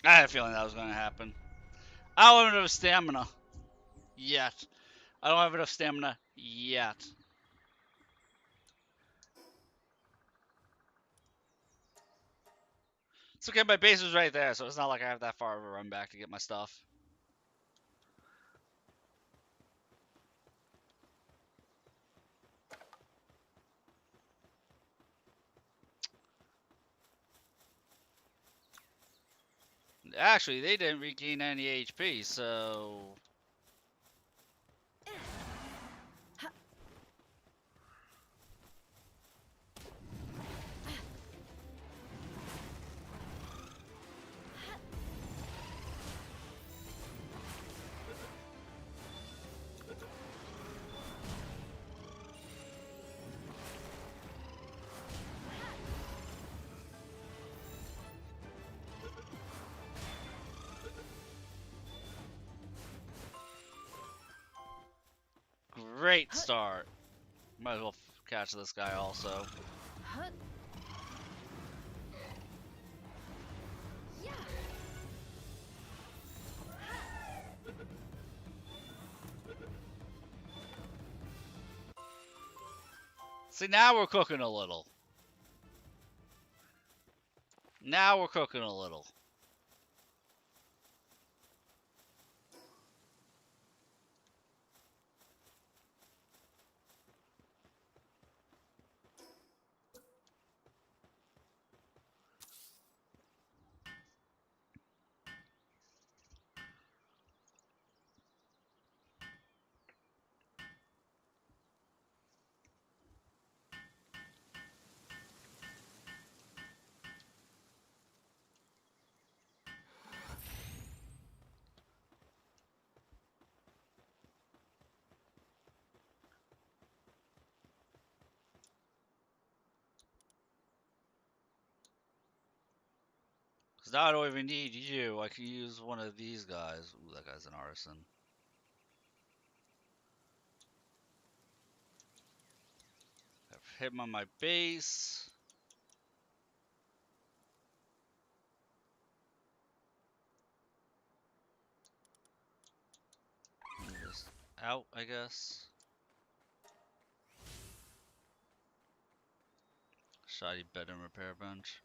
I had a feeling that was gonna happen. I don't have enough stamina. Yet. I don't have enough stamina yet. It's okay, my base is right there, so it's not like I have that far of a run back to get my stuff. Actually, they didn't regain any HP, so... Great start. Might as well catch this guy also. See, now we're cooking a little. Now we're cooking a little. now I don't even need you. I can use one of these guys. Ooh, that guy's an artisan. I've hit him on my base. Just out, I guess. Shoddy bed and repair bench.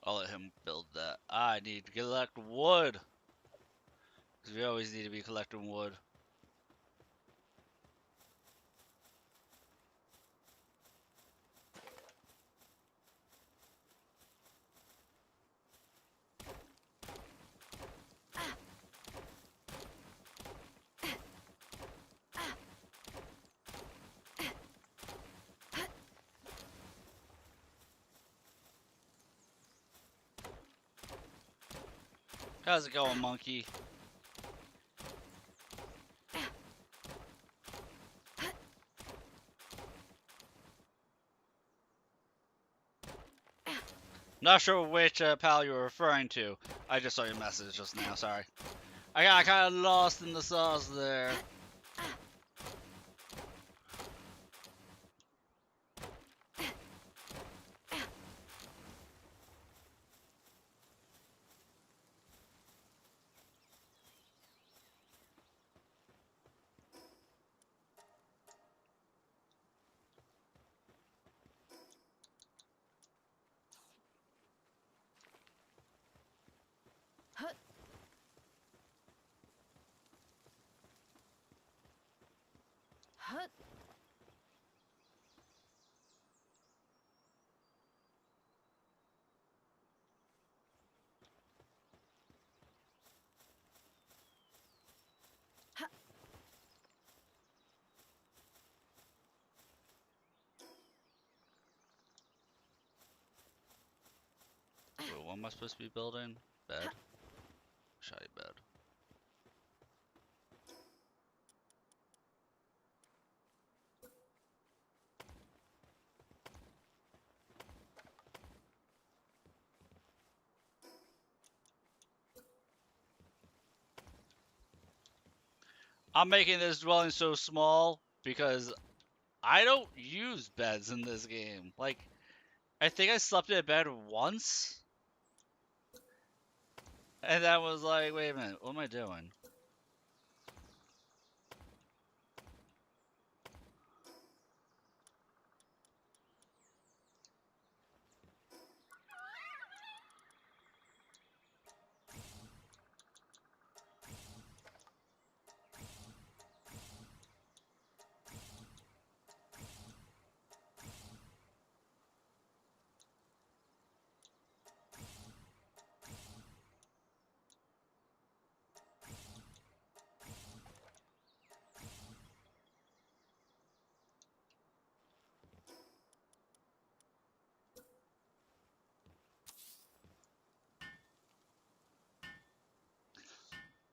I'll let him build that. I need to collect wood. Because we always need to be collecting wood. How's it going, monkey? Not sure which pal you were referring to. I just saw your message just now, sorry. I got kind of lost in the sauce there. Wait, what am I supposed to be building? Bed? Shoddy bed. I'm making this dwelling so small because I don't use beds in this game. Like, I think I slept in a bed once. And that was like, wait a minute, what am I doing?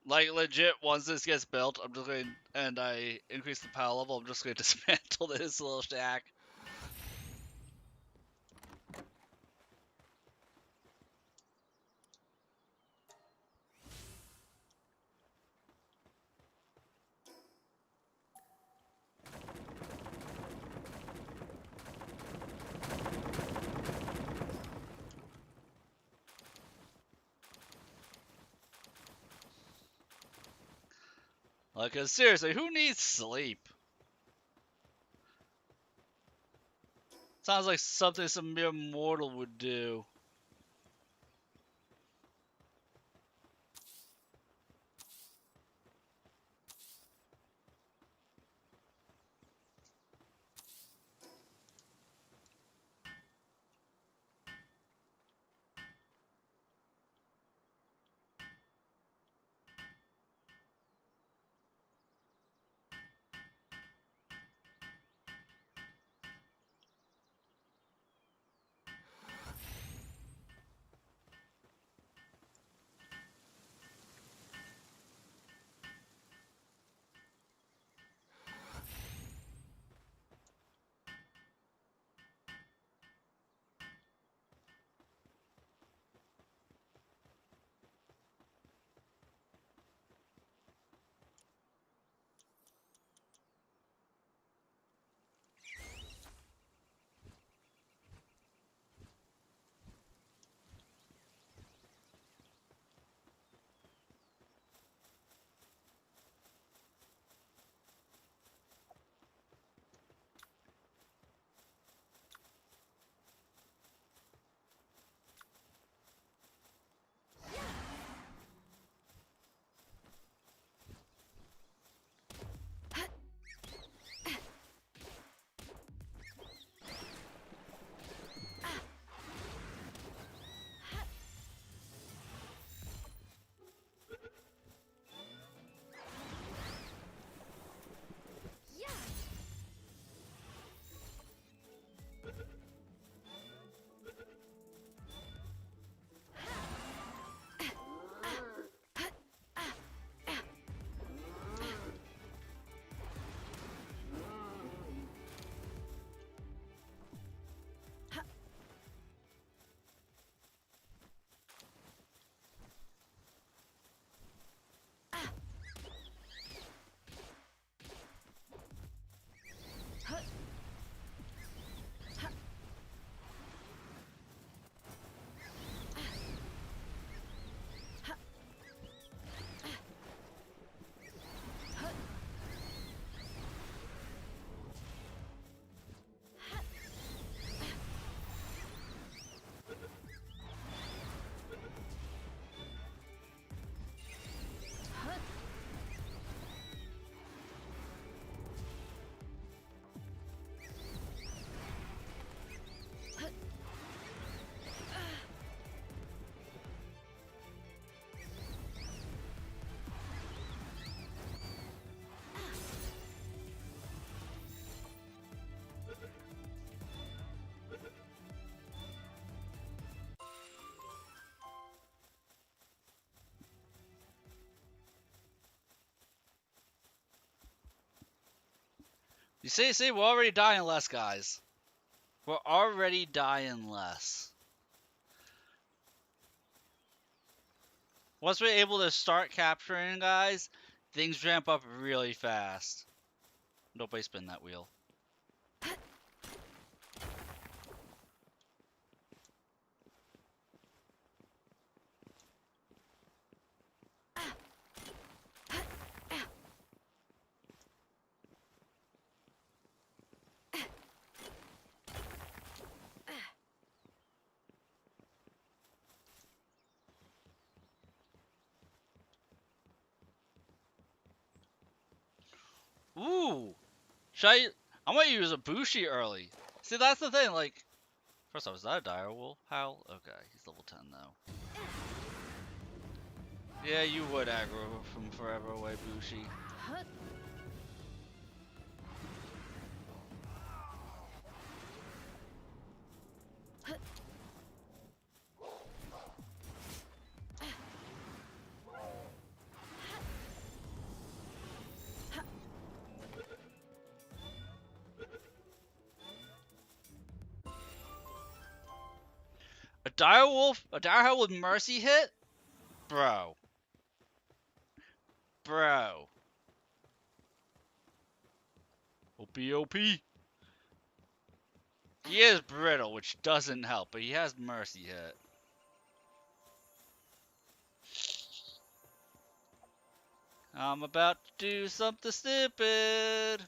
Like, legit, once this gets built, I'm just going and I increase the power level, I'm just going to dismantle this little shack. Like, 'cause seriously, who needs sleep? Sounds like something some mere mortal would do. You see, we're already dying less, guys. We're already dying less. Once we're able to start capturing guys, things ramp up really fast. Nobody spin that wheel. Ooh! Should I might use a Bushi early. See, that's the thing, like... First off, is that a dire wolf howl? Okay, he's level 10 though. Yeah, you would aggro from forever away, Bushi. A dire wolf? A dire howl with mercy hit? Bro. Bro. OP. He is brittle, which doesn't help, but he has mercy hit. I'm about to do something stupid.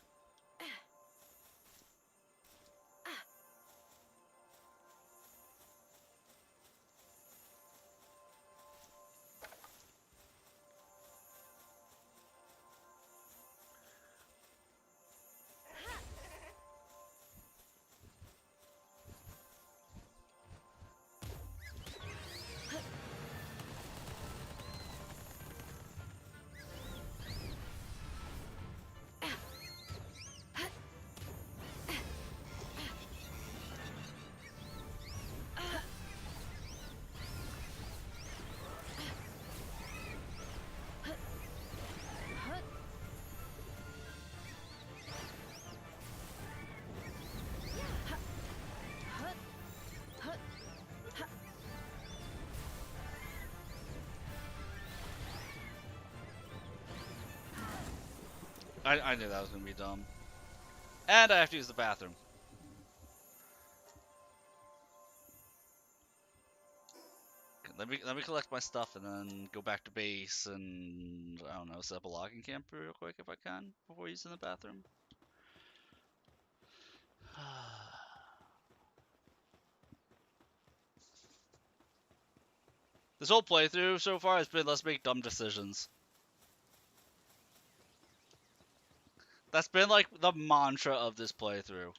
I knew that was gonna be dumb. And I have to use the bathroom. Let me collect my stuff and then go back to base and I don't know, set up a logging camp real quick if I can before using the bathroom. This whole playthrough so far has been let's make dumb decisions. That's been like the mantra of this playthrough.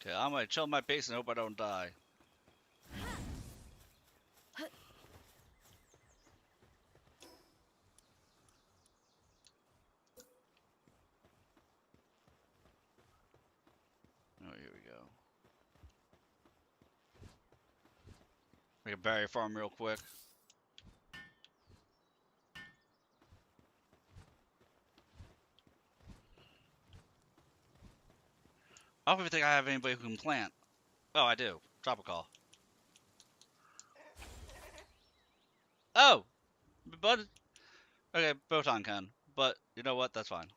Okay, I'm gonna chill my base and hope I don't die. Oh, here we go. Make a berry farm real quick. I don't even think I have anybody who can plant. Oh, I do. Drop a call. Oh! But, okay, Botan can. But, you know what? That's fine.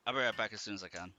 I'll be right back as soon as I can.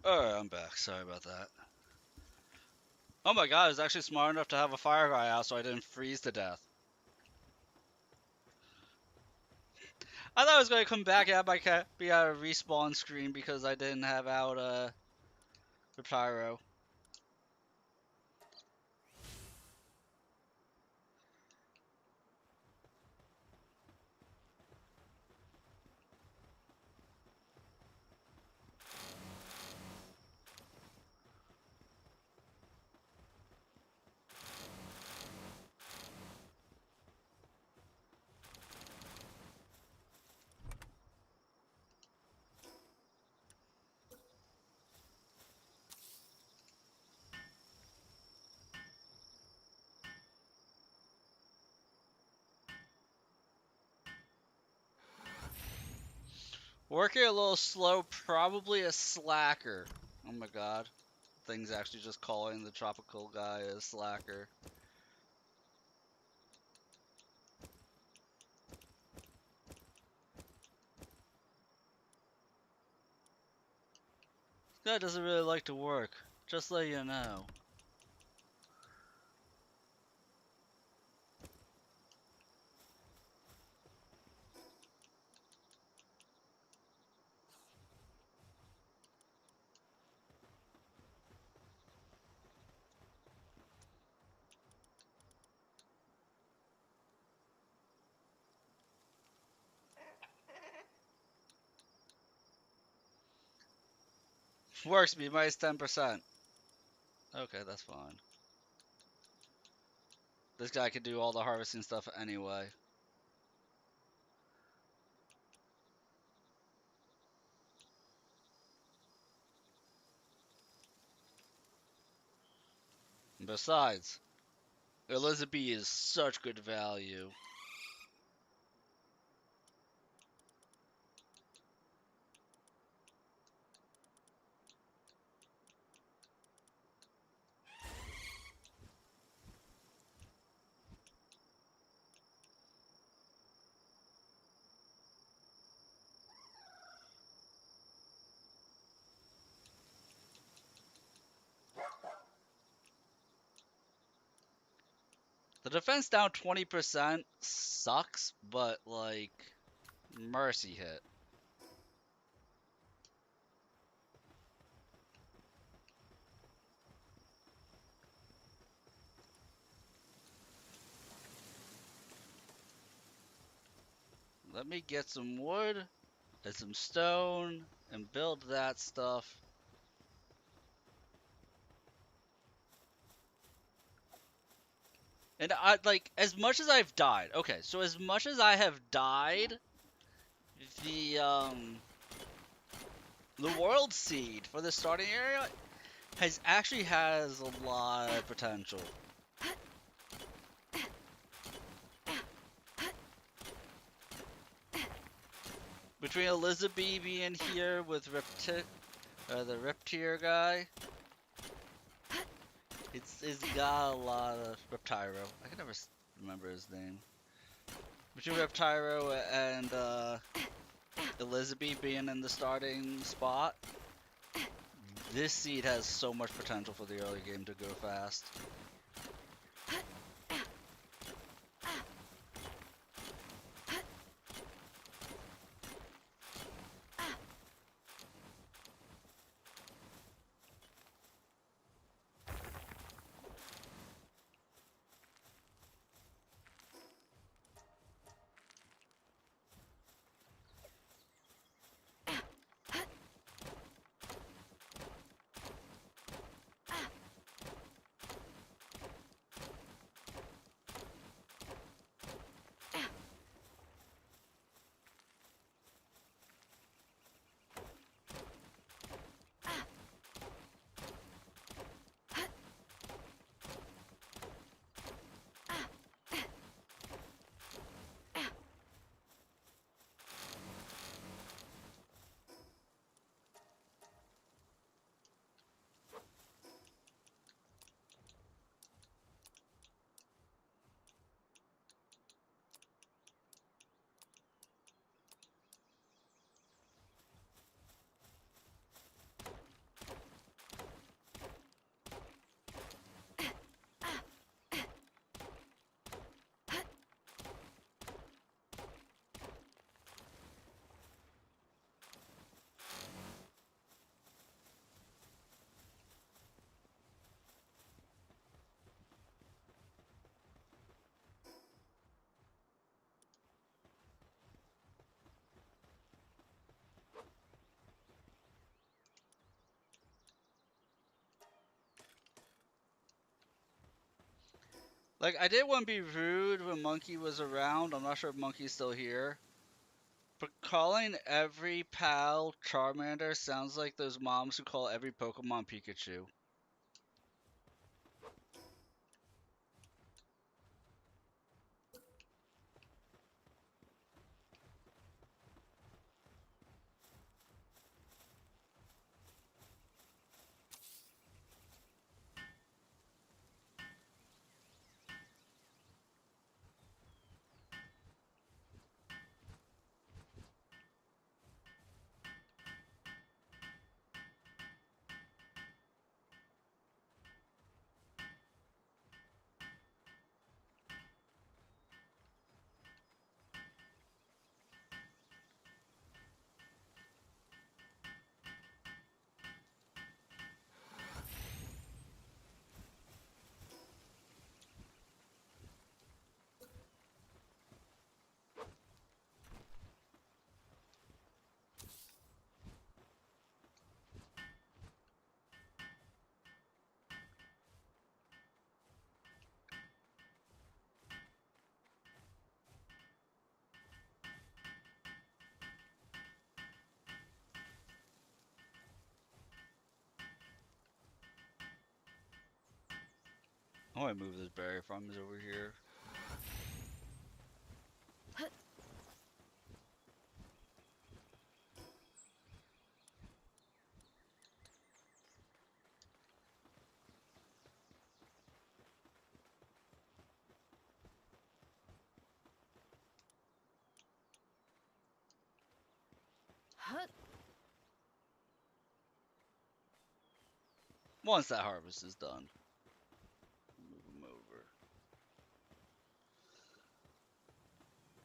Alright, I'm back. Sorry about that. Oh my god, I was actually smart enough to have a fire guy out so I didn't freeze to death. I thought I was going to come back and have my cat be out of respawn screen because I didn't have out the pyro. Working a little slow, probably a slacker. Oh my god. Thing's actually just calling the tropical guy a slacker. This guy doesn't really like to work, just so you know. Work speed minus 10%. Okay, that's fine. This guy can do all the harvesting stuff anyway. And besides, Elizabeth is such good value. The defense down 20% sucks, but like, mercy hit. Let me get some wood and some stone and build that stuff. And I like as much as I've died. Okay, so as much as I have died, the the world seed for the starting area has a lot of potential. Between Elizabeth being here with the Reptier guy, it's got a lot of Reptyro. I can never remember his name. Between Reptyro and Elizabeth being in the starting spot, this seed has so much potential for the early game to go fast. Like, I didn't want to be rude when Monkey was around. I'm not sure if Monkey's still here. But calling every pal Charmander sounds like those moms who call every Pokemon Pikachu. I want to move those berry farms over here. Once that harvest is done, move them over.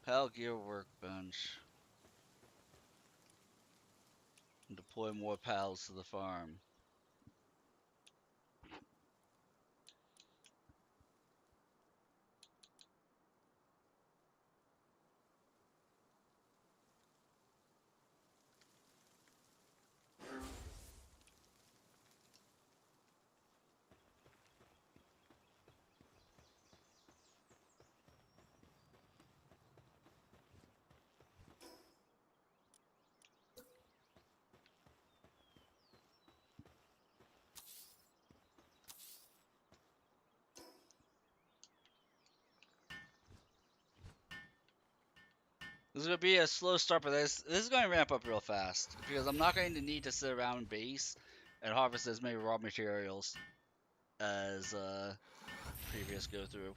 Pal Gear Workbench. And deploy more pals to the farm. This is going to be a slow start, but this is going to ramp up real fast. Because I'm not going to need to sit around base and harvest as many raw materials as previous go through.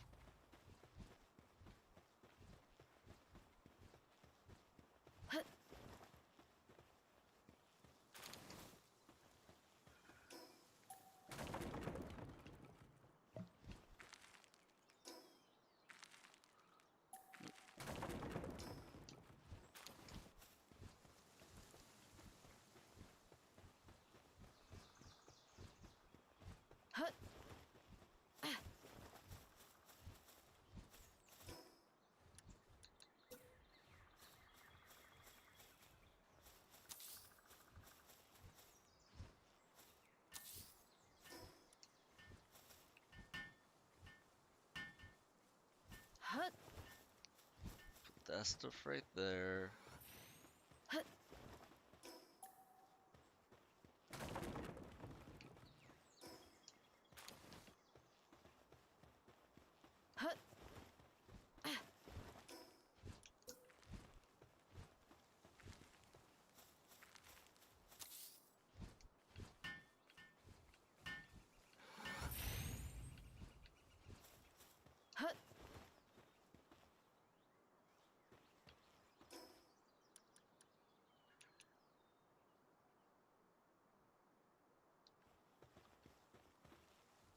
Put that stuff right there.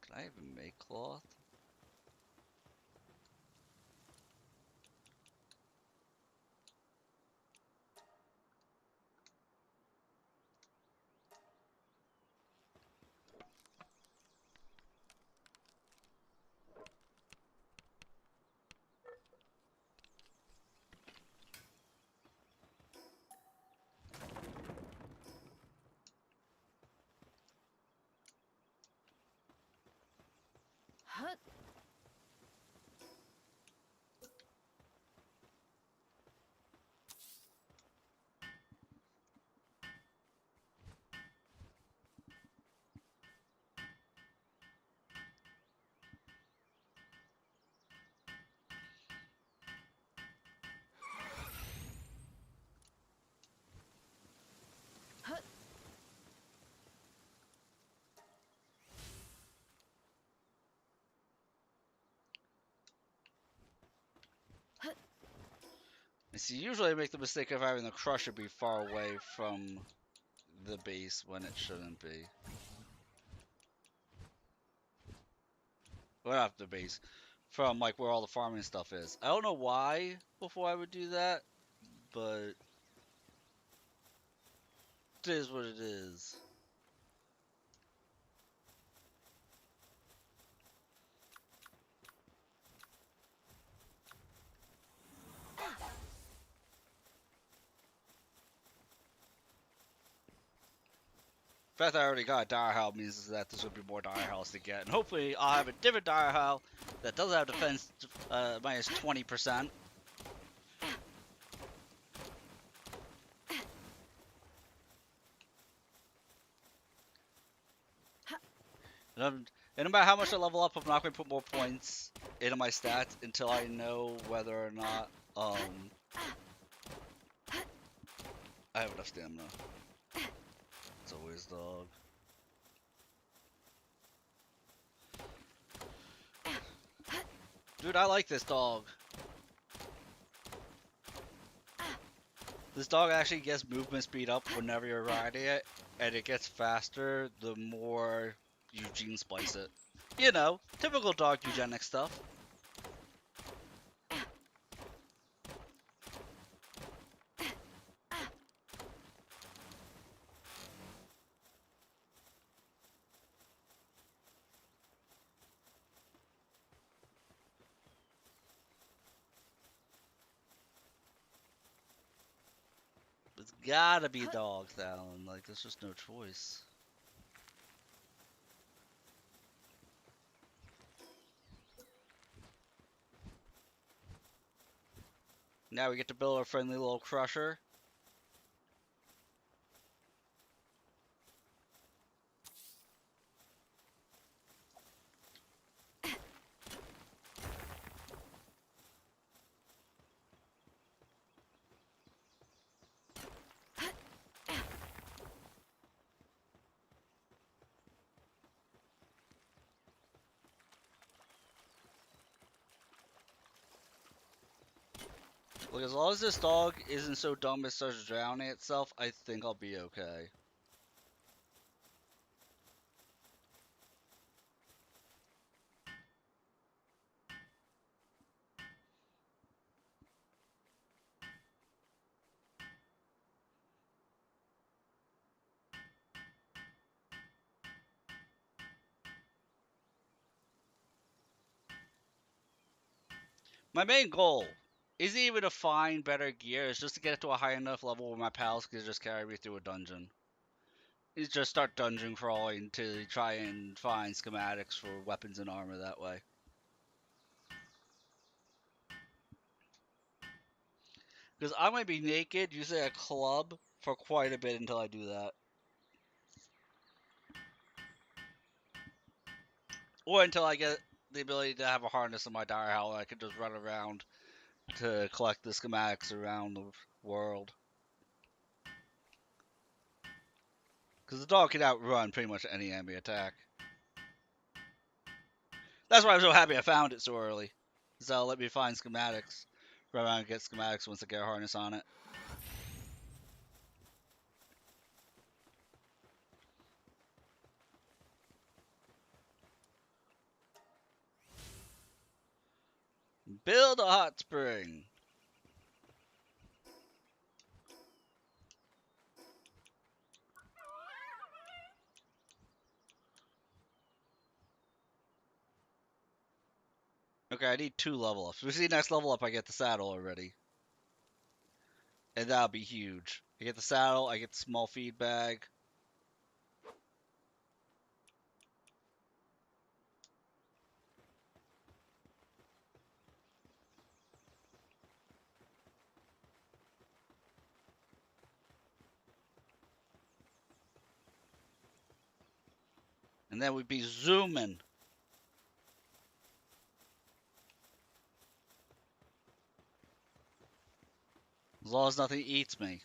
Can I even make cloth? And see, usually I make the mistake of having the crusher be far away from the base when it shouldn't be. Well, not the base. From like where all the farming stuff is. I don't know why before I would do that, but it is what it is. The fact that I already got a dire howl means that there's going to be more dire howls to get. And hopefully I'll have a different dire howl that doesn't have defense minus 20%. And no matter how much I level up, I'm not going to put more points into my stats until I know whether or not I have enough stamina. It's always dog. Dude, I like this dog. This dog actually gets movement speed up whenever you're riding it, and it gets faster the more you gene splice it. You know, typical dog eugenic stuff. It's gotta be dog, Talon. Like, there's just no choice. Now we get to build our friendly little crusher. Look, as long as this dog isn't so dumb it starts drowning itself, I think I'll be okay. My main goal isn't even to find better gear, it's just to get it to a high enough level where my pals can just carry me through a dungeon. Is just start dungeon crawling to try and find schematics for weapons and armor that way. Because I might be naked using a club for quite a bit until I do that. Or until I get the ability to have a harness in my dire howl and I can just run around to collect the schematics around the world. Because the dog can outrun pretty much any enemy attack. That's why I'm so happy I found it so early. Because that'll let me find schematics. Run around and get schematics once I get a harness on it. Build a hot spring. Okay, I need 2 level ups. We see next level up, I get the saddle already. And that'll be huge. I get the saddle, I get the small feed bag. And then we'd be zooming. As long as nothing eats me.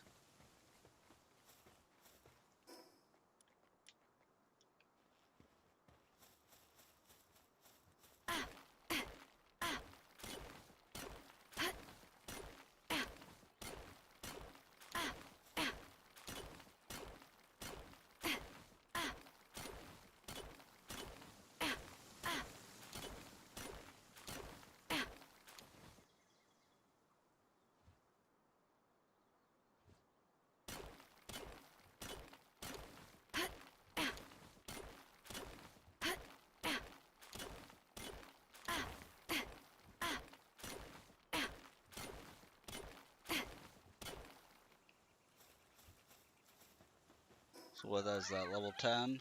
So what is that? Level 10?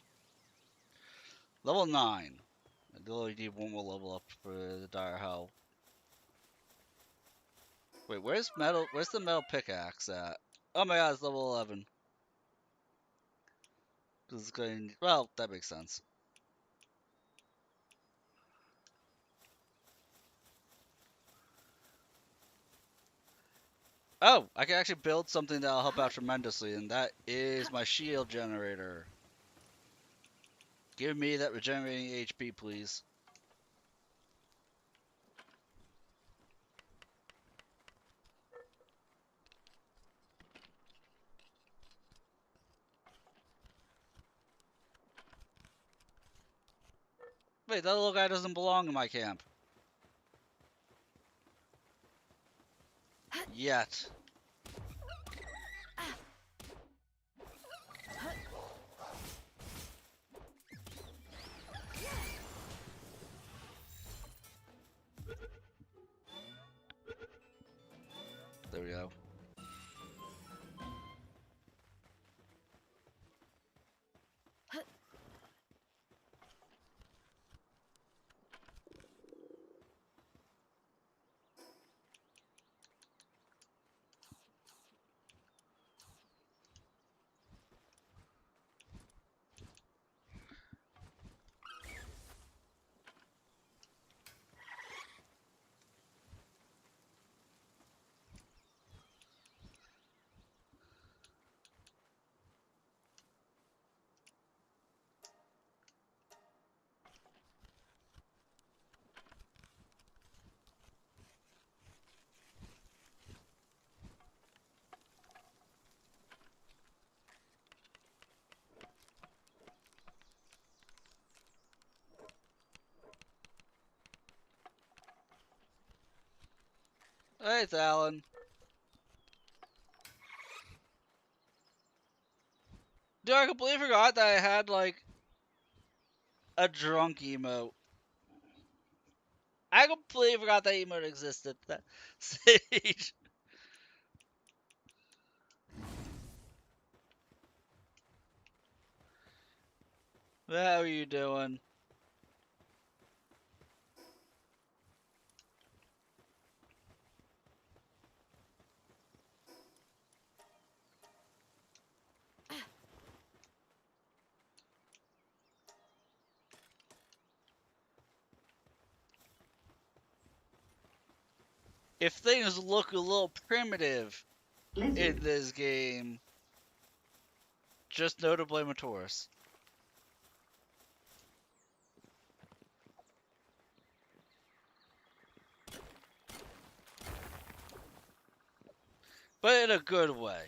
Level 9. I only need one more level up for the dire hell. Wait, where's metal? Where's the metal pickaxe at? Oh my god, it's level 11. Because it's going. Well, that makes sense. Oh, I can actually build something that'll help out tremendously, and that is my shield generator. Give me that regenerating HP, please. Wait, that little guy doesn't belong in my camp. Yet. There we go. Hey, it's Alan. Dude, I completely forgot that I had, like, a drunk emote. I completely forgot that emote existed. That stage. How are you doing? If things look a little primitive in this game, just know to blame a Taurus. But in a good way.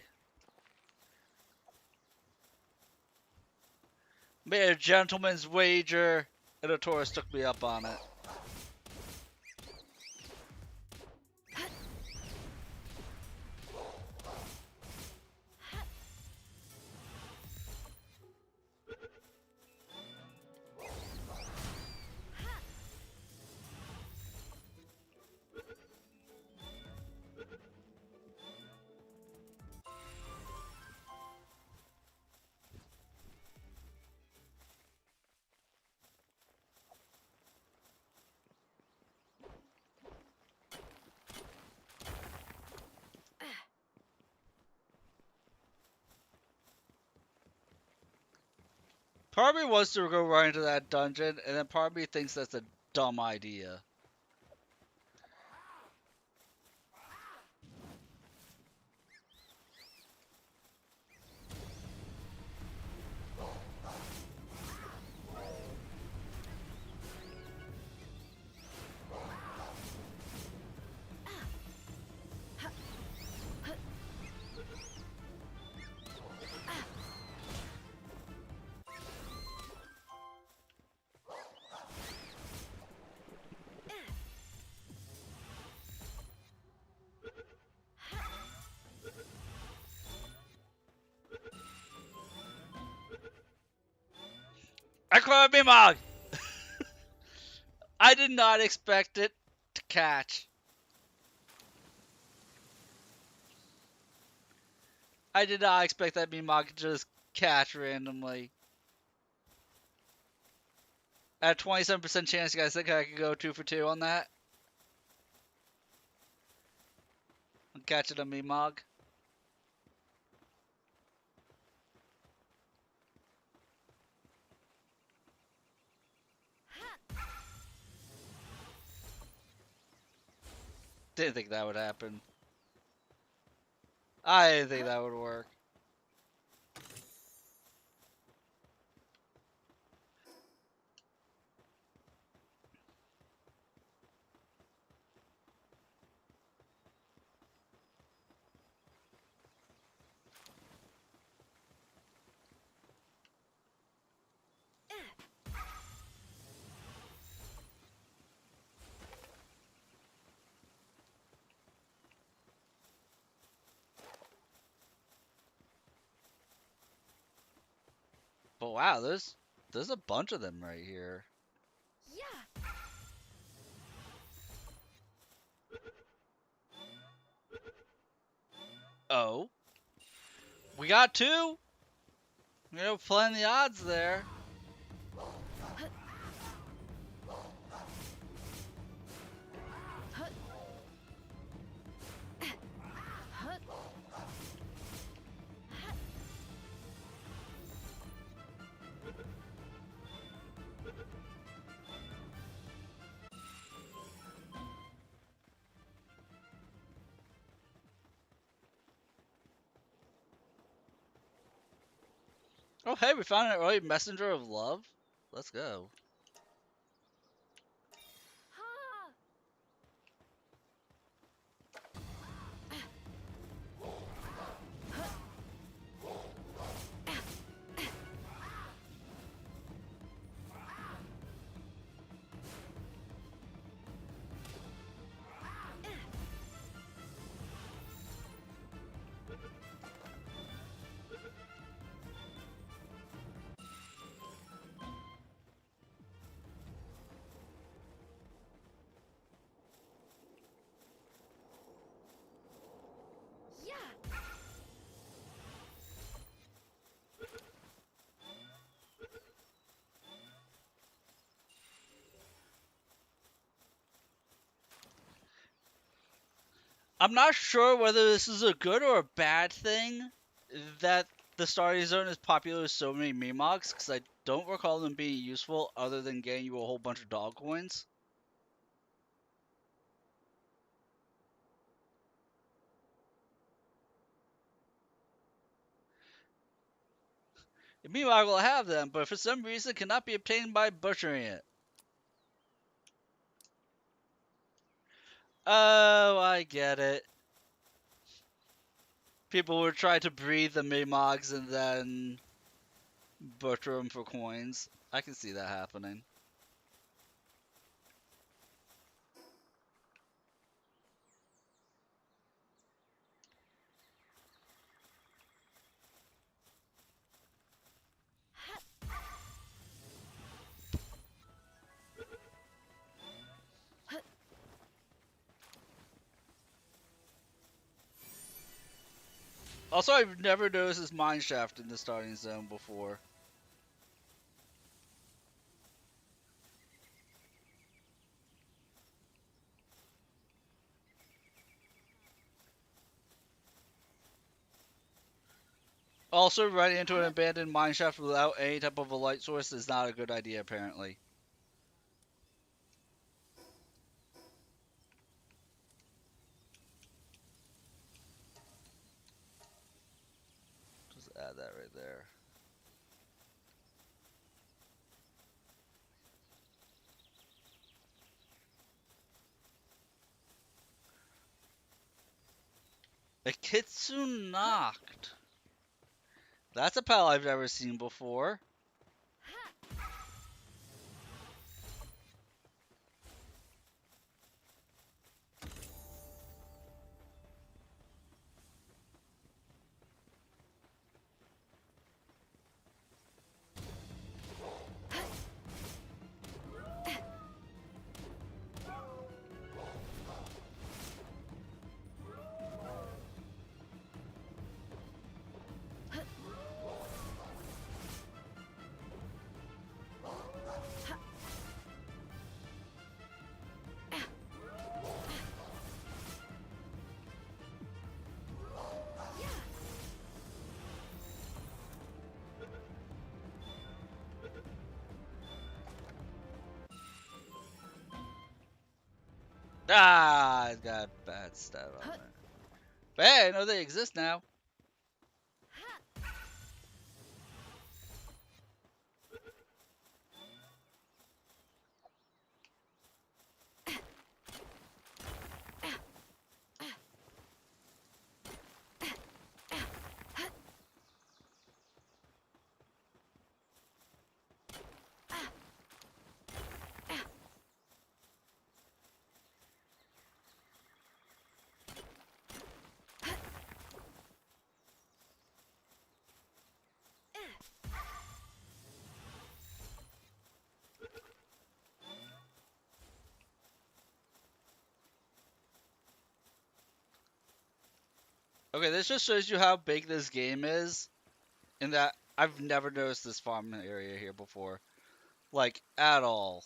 Made a gentleman's wager, and a Taurus took me up on it. Part of me wants to go right into that dungeon, and then part of me thinks that's a dumb idea. I caught me mog! I did not expect it to catch. I did not expect that Mimog to just catch randomly. At 27% chance, you guys think I could go 2 for 2 on that? I'm catching a Meemog. Didn't think that would happen. I didn't think that would work. But wow, there's a bunch of them right here. Yeah. Oh, we got 2. You know, playing the odds there. Oh, hey, we found an early messenger of love. Let's go. Yeah. I'm not sure whether this is a good or a bad thing that the starting zone is popular with so many Memogs, because I don't recall them being useful other than getting you a whole bunch of dog coins. The Memog will have them, but for some reason cannot be obtained by butchering it. Oh, I get it. People would try to breed the Memogs and then butcher them for coins. I can see that happening. Also, I've never noticed this mine shaft in the starting zone before. Also, running into an abandoned mine shaft without any type of a light source is not a good idea, apparently. Just add that right there. A Kitsu knocked. That's a pal I've never seen before. Ah, it's got bad stat on it. But hey, I know they exist now. Okay, this just shows you how big this game is, in that I've never noticed this farm area here before. Like, at all.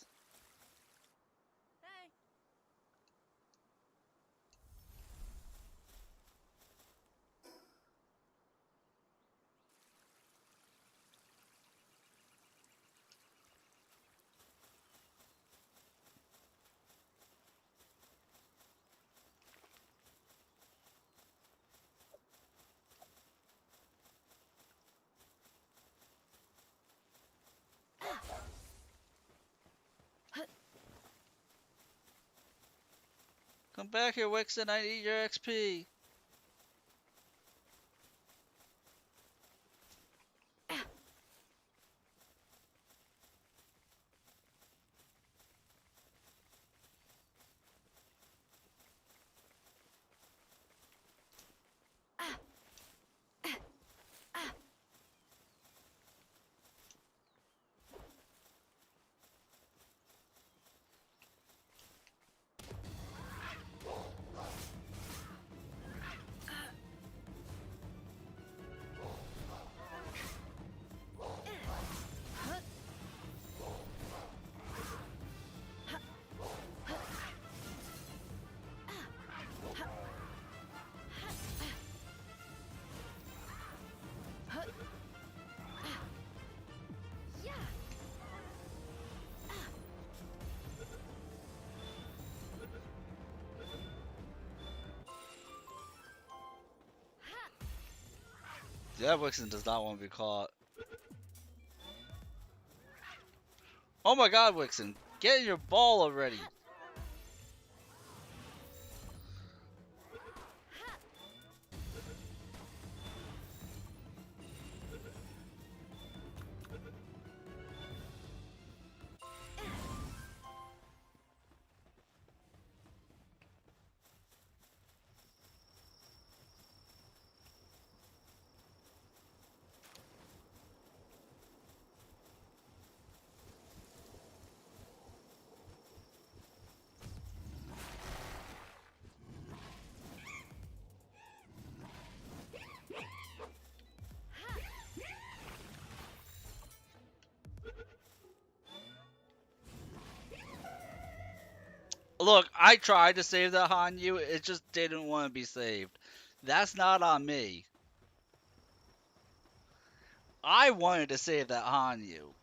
Come back here, Wixen, I need your XP. Yeah, Wixen does not want to be caught. Oh my god, Wixen, get in your ball already. Look, I tried to save that Hanyu, it just didn't want to be saved. That's not on me. I wanted to save that Hanyu.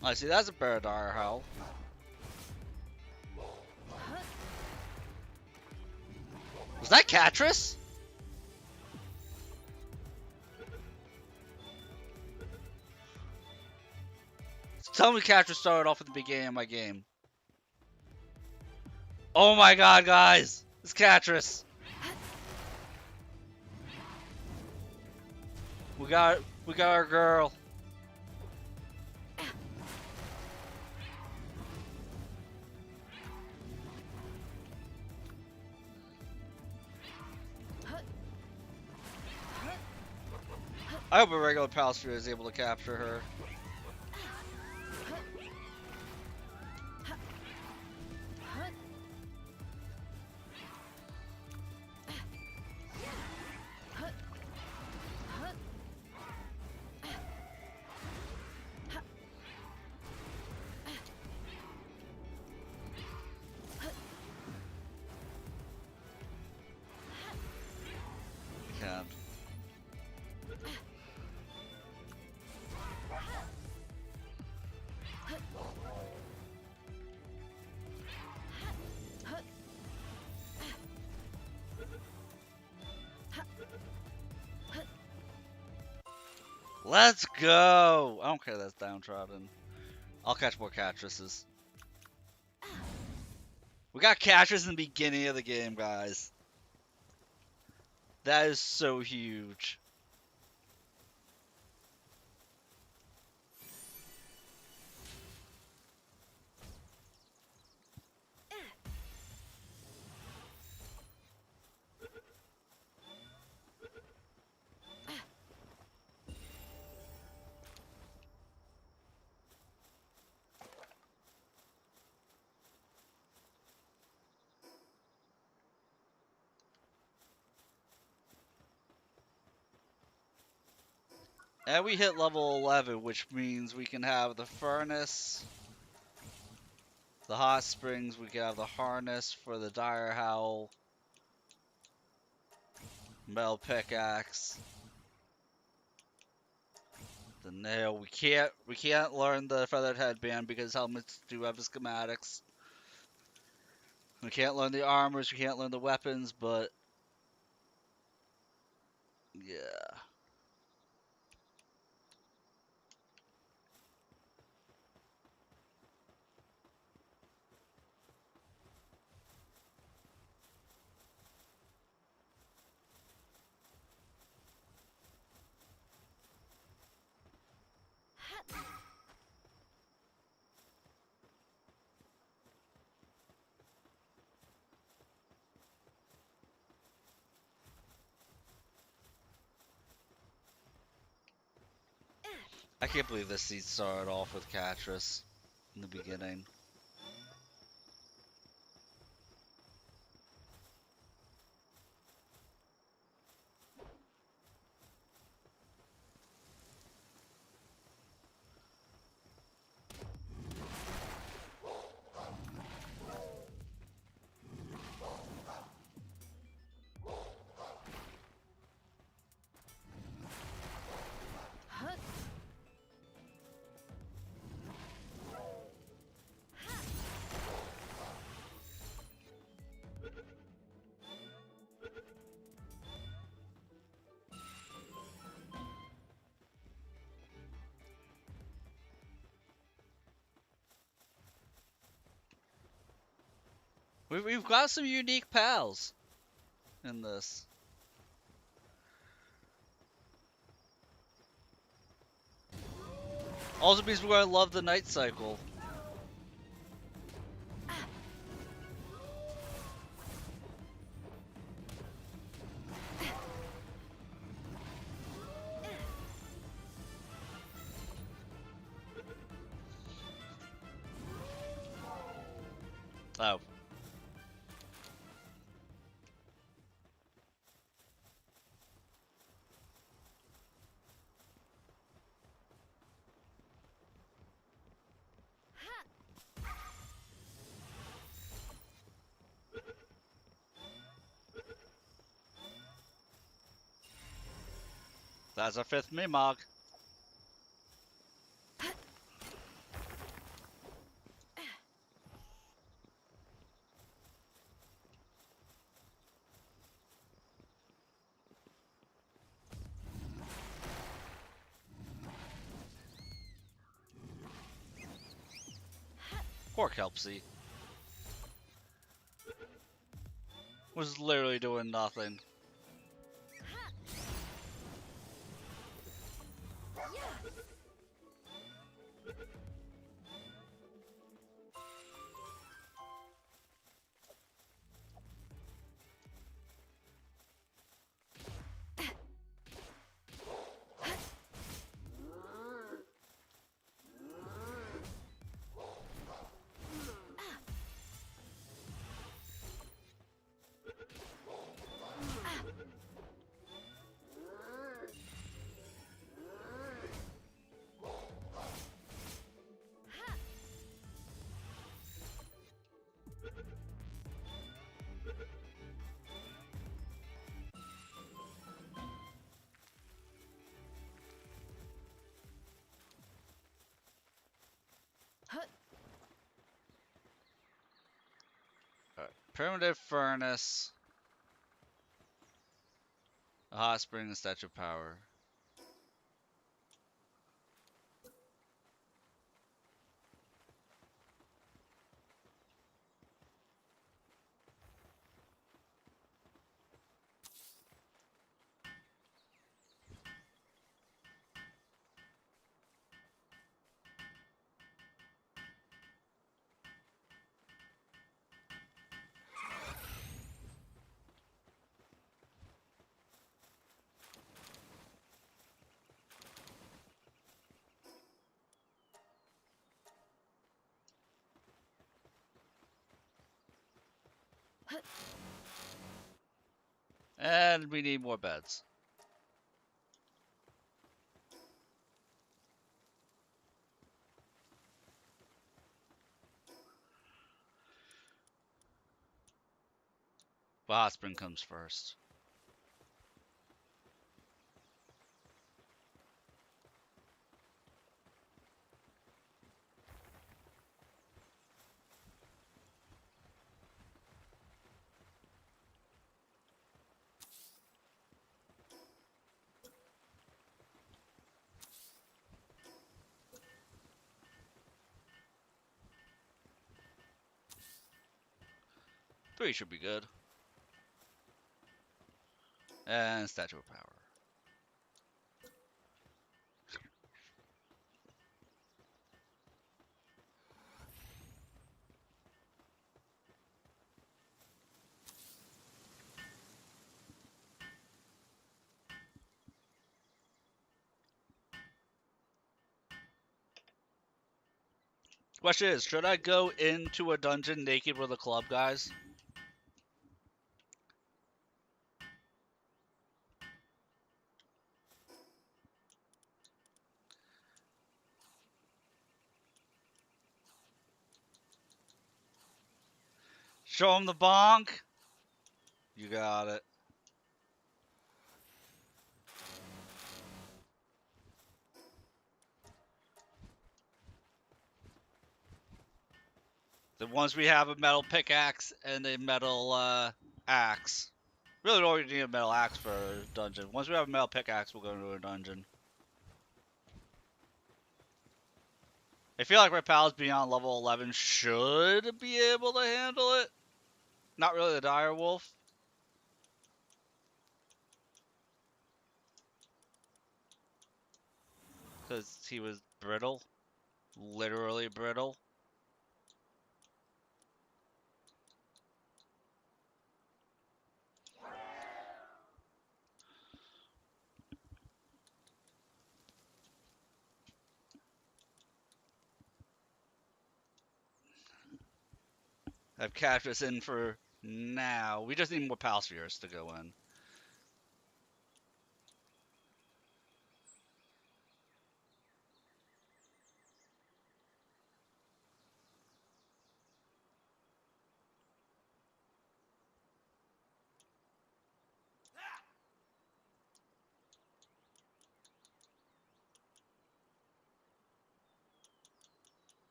I see, that's a Paradar Hell. Was that Catrus? Tell me Catcher started off at the beginning of my game. Oh my god, guys! It's Catress! We got our girl. I hope a regular Palstria is able to capture her. Can't. Let's go! I don't care that's downtrodden. I'll catch more Catresses. We got Catchers in the beginning of the game, guys. That is so huge. And we hit level 11, which means we can have the furnace, the hot springs, we can have the harness for the dire howl, metal pickaxe, the nail. We can't learn the feathered headband because helmets do have the schematics. We can't learn the armors, we can't learn the weapons, but yeah. I can't believe this seed started off with Catras in the beginning. We've got some unique pals in this. Also means we're gonna love the night cycle. Oh. That's our 5th Mimog. Poor Kelpsy. Was literally doing nothing. Alright. Primitive Furnace. A hot spring and statue of power. And we need more beds. But hot spring comes first. Three should be good. And statue of power. Question is, should I go into a dungeon naked with a club, guys? Show him the bonk. You got it. Then once we have a metal pickaxe and a metal axe. Really don't need a metal axe for a dungeon. Once we have a metal pickaxe, we'll go into a dungeon. I feel like my pals beyond level 11 should be able to handle it. Not really the dire wolf. Because he was brittle. Literally brittle. I've cashed us in for now. We just need more pal spheres to go in.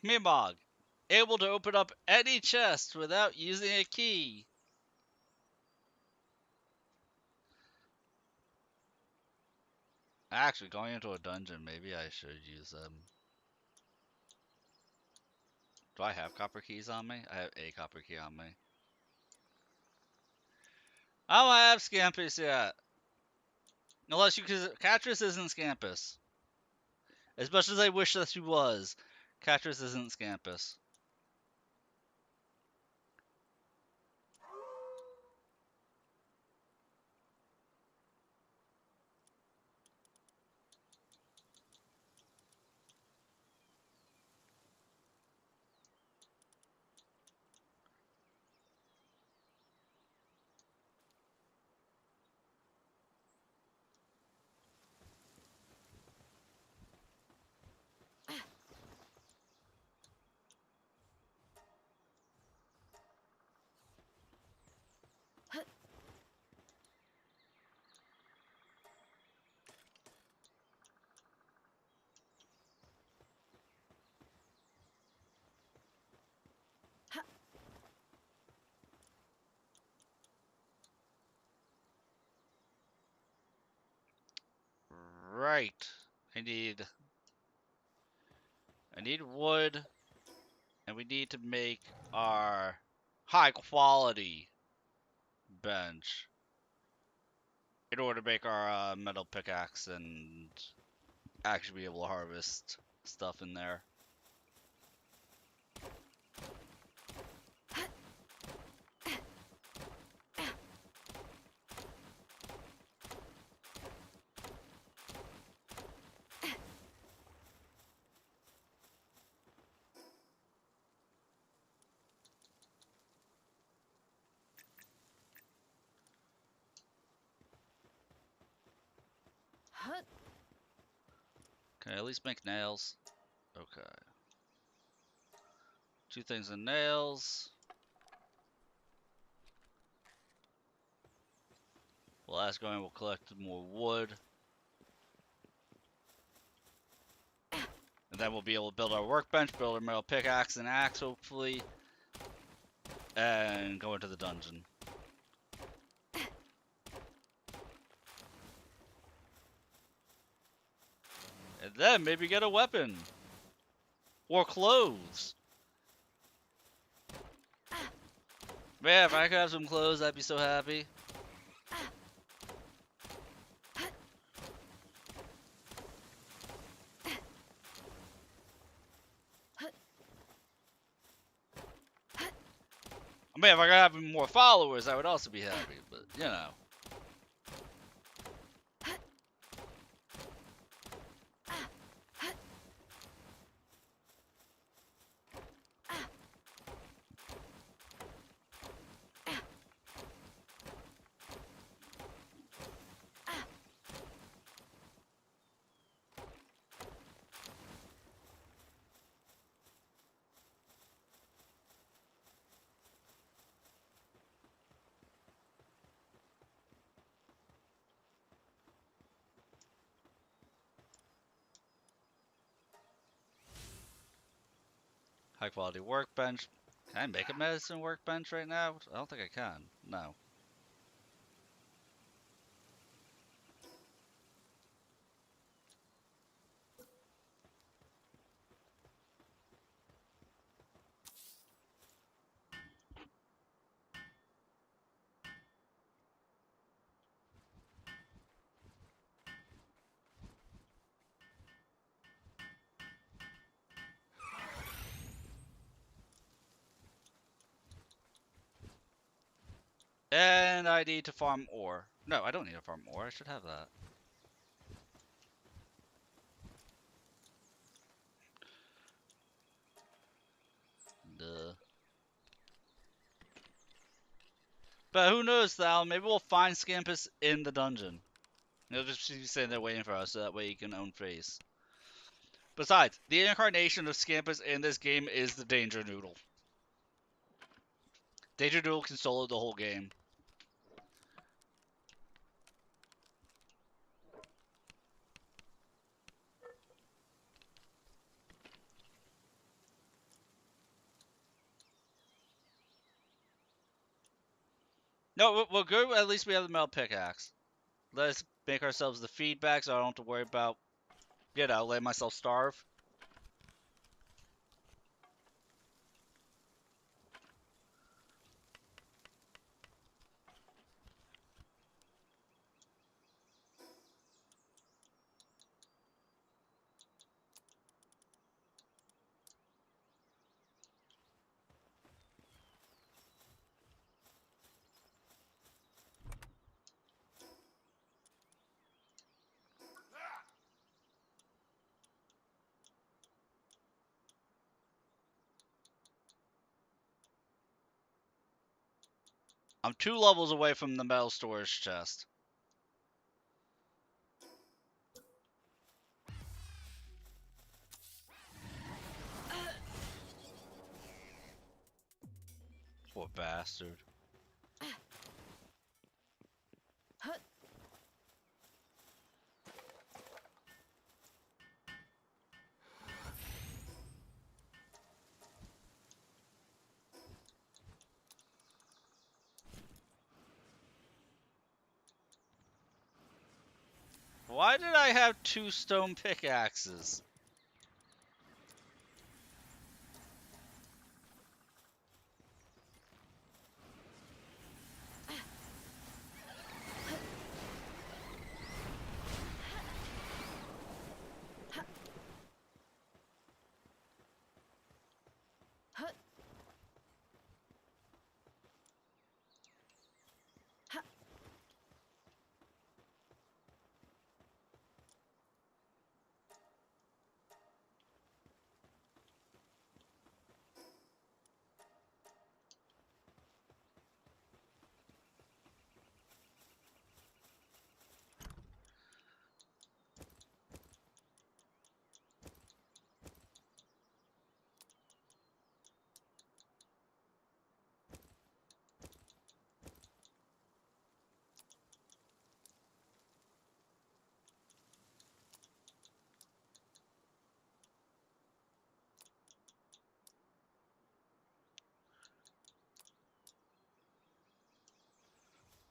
Mimog. Able to open up any chest without using a key. Actually, going into a dungeon, maybe I should use them. Do I have copper keys on me? I have a copper key on me. I don't have Scampus yet. Unless you can. Catrice isn't Scampus. As much as I wish that she was, Catrice isn't Scampus. Right. I need wood, and we need to make our high quality bench in order to make our metal pickaxe and actually be able to harvest stuff in there. Can I at least make nails? Okay. 2 things in nails. Well, that's going, we'll collect more wood. And then we'll be able to build our workbench, build our metal pickaxe and axe, hopefully. And go into the dungeon. And then maybe get a weapon. Or clothes. Man, if I could have some clothes, I'd be so happy. I mean, if I could have more followers, I would also be happy. But, you know. High quality workbench. Can I make a medicine workbench right now? I don't think I can. No. And I need to farm ore. No, I don't need to farm ore. I should have that. Duh. But who knows, Thal? Maybe we'll find Scampus in the dungeon. He'll just be sitting there waiting for us, so that way he can own face. Besides, the incarnation of Scampus in this game is the Danger Noodle. Danger Noodle can solo the whole game. No, we're good. At least we have the metal pickaxe. Let's make ourselves the feedback so I don't have to worry about, letting myself starve. I'm 2 levels away from the metal storage chest. Poor bastard. Why did I have 2 stone pickaxes?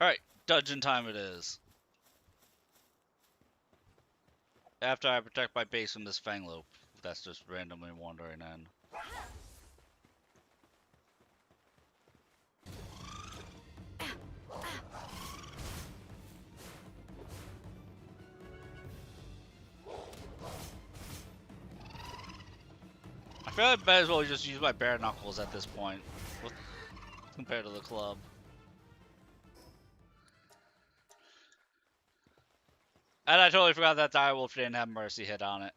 Alright, dungeon time it is. After I protect my base from this Fanglope, that's just randomly wandering in. I feel like I might as well just use my bare knuckles at this point, compared to the club. And I totally forgot that direwolf didn't have mercy hit on it.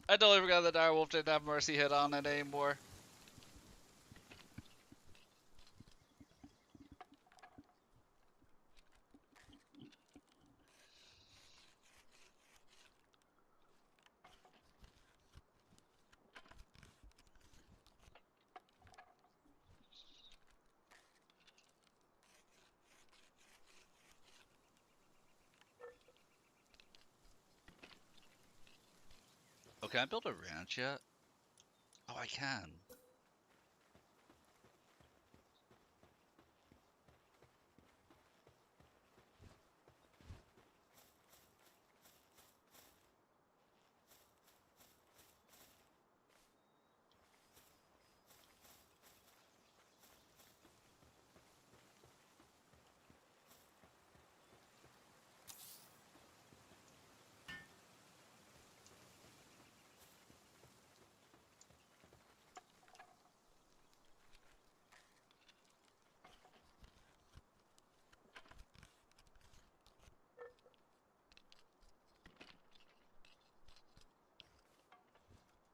I totally forgot that direwolf didn't have mercy hit on it anymore. Oh, can I build a ranch yet? Oh, I can.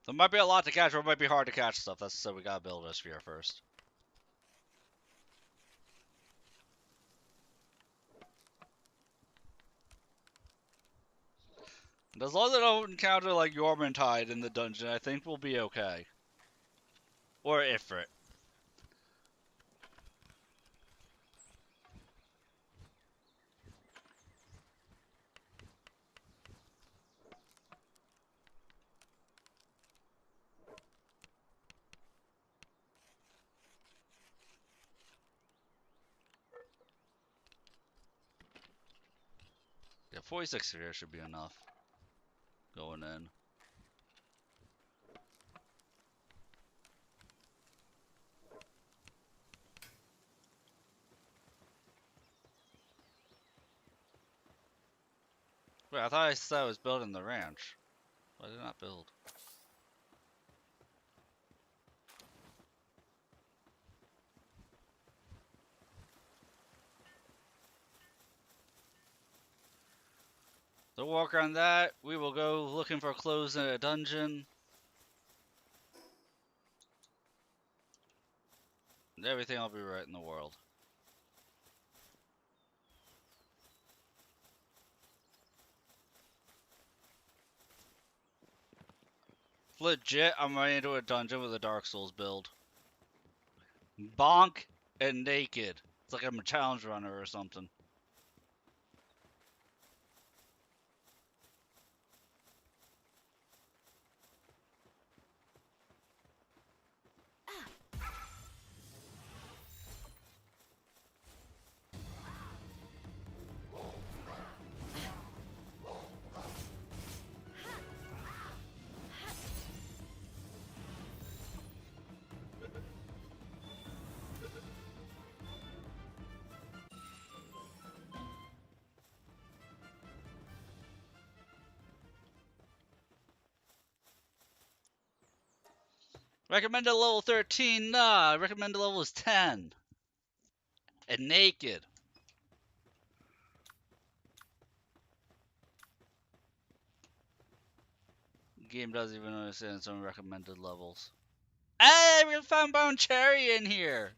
There might be a lot to catch, or it might be hard to catch stuff. That's so we gotta build a sphere first. And as long as I don't encounter like Yormantide in the dungeon, I think we'll be okay. Or Ifrit. Yeah, 46 here should be enough. Going in. Wait, I thought I said I was building the ranch. Why did I not build? So walk around that. We will go looking for clothes in a dungeon. And everything will be right in the world. Legit, I'm running into a dungeon with a Dark Souls build. Bonk and naked. It's like I'm a challenge runner or something. Recommended level 13, nah. Recommended level is 10. And naked. Game doesn't even understand its own recommended levels. Hey, we found Bone Cherry in here.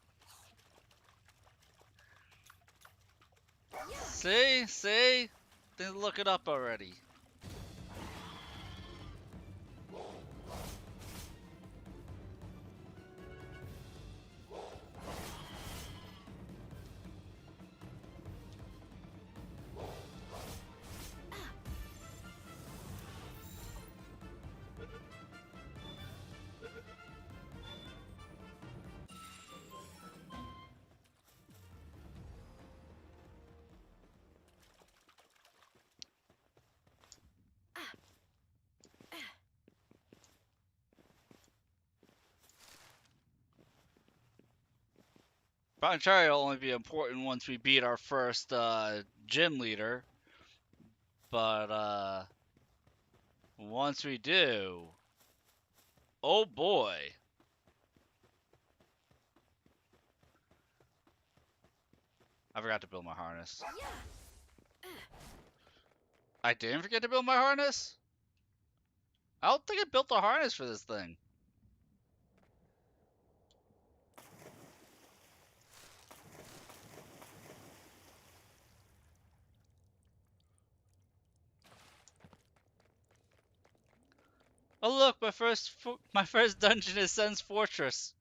See? See? They look it up already. Bone Cherry will only be important once we beat our first gym leader. But once we do, oh boy. I forgot to build my harness. I didn't forget to build my harness? I don't think I built a harness for this thing. Oh look, my first dungeon is Sen's Fortress.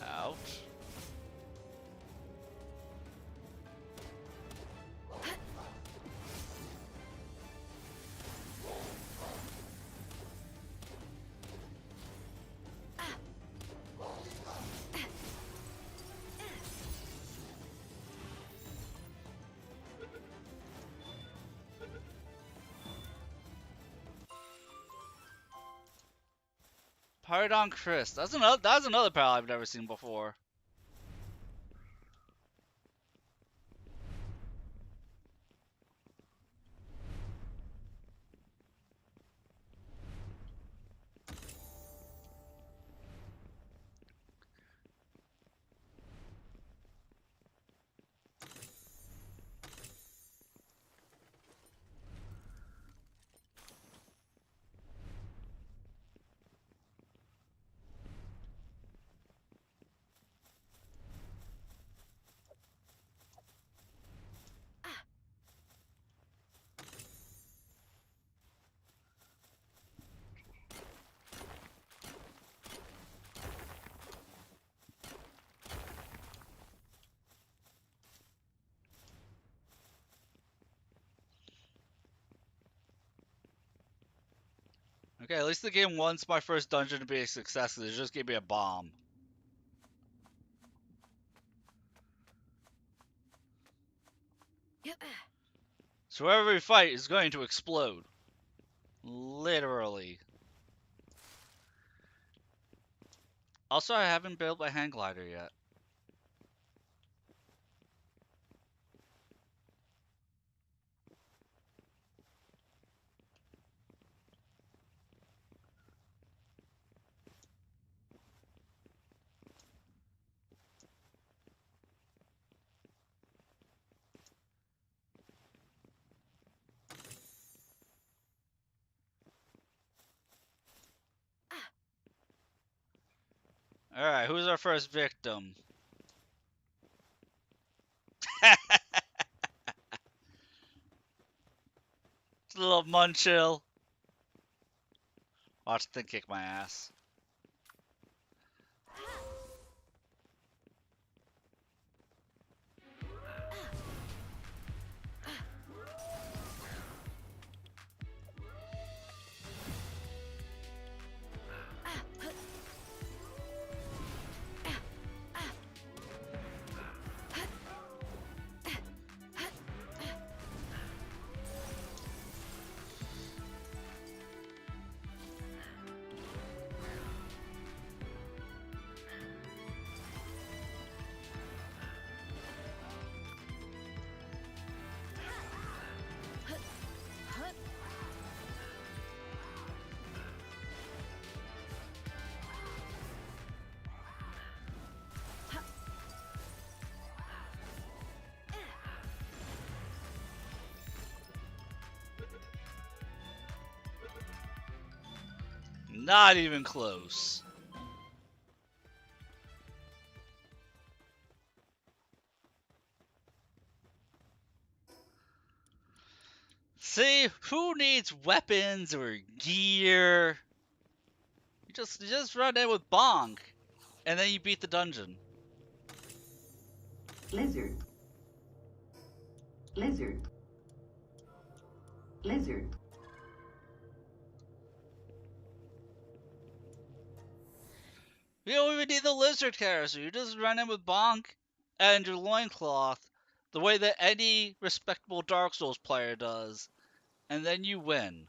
Ouch. Pyrodon Chris. That's another pal I've never seen before. Okay, at least the game wants my first dungeon to be a success. It just gave me a bomb. So wherever we fight is going to explode. Literally. Also, I haven't built my hang glider yet. Alright, who's our first victim? It's a little Munchill. Watch the thing kick my ass. Not even close. See, who needs weapons or gear? You just run in with bonk, and then you beat the dungeon. Lizard. Lizard. Lizard. You don't even need the lizard character. You just run in with bonk and your loincloth, the way that any respectable Dark Souls player does, and then you win.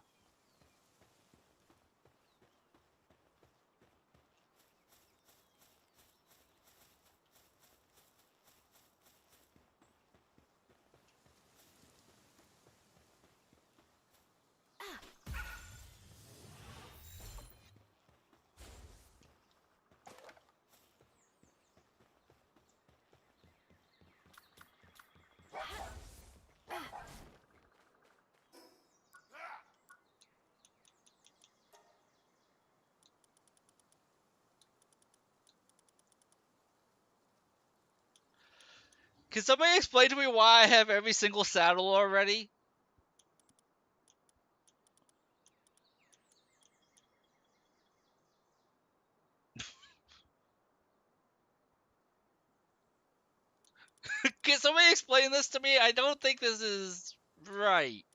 Can somebody explain to me why I have every single saddle already? Can somebody explain this to me? I don't think this is right.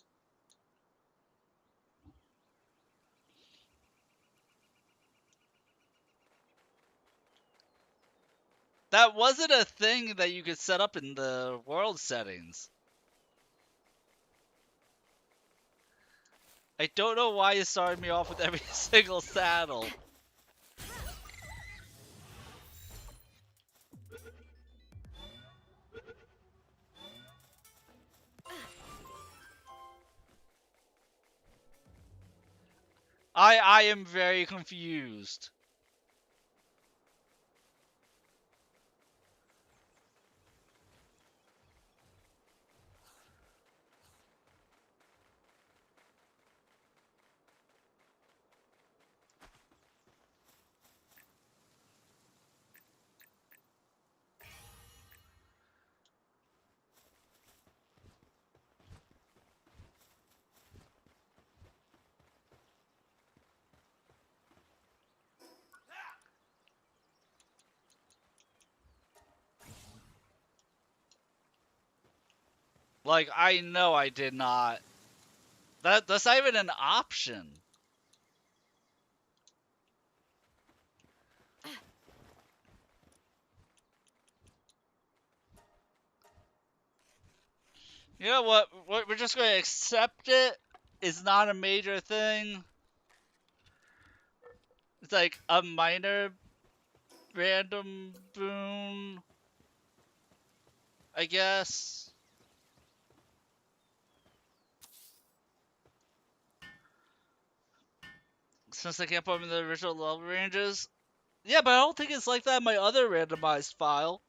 That wasn't a thing that you could set up in the world settings. I don't know why you started me off with every single saddle. I am very confused. Like, I know I did not. That's not even an option. You know what? We're just going to accept it. It's not a major thing. It's like a minor random boon, I guess. Since I can't put them in the original level ranges. Yeah, but I don't think it's like that in my other randomized file.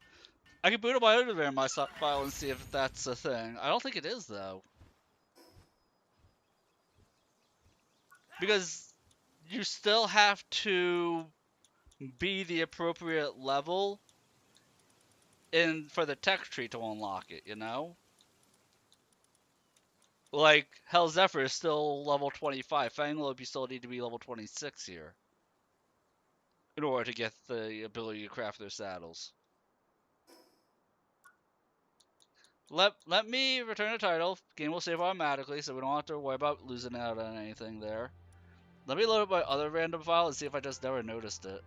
I can boot up my other randomized file and see if that's a thing. I don't think it is, though. Because you still have to be the appropriate level for the tech tree to unlock it, you know? Like, Hell Zephyr is still level 25. Fanglobe, you still need to be level 26 here in order to get the ability to craft their saddles. Let me return the title. Game will save automatically, so we don't have to worry about losing out on anything there. Let me load up my other random file and see if I just never noticed it.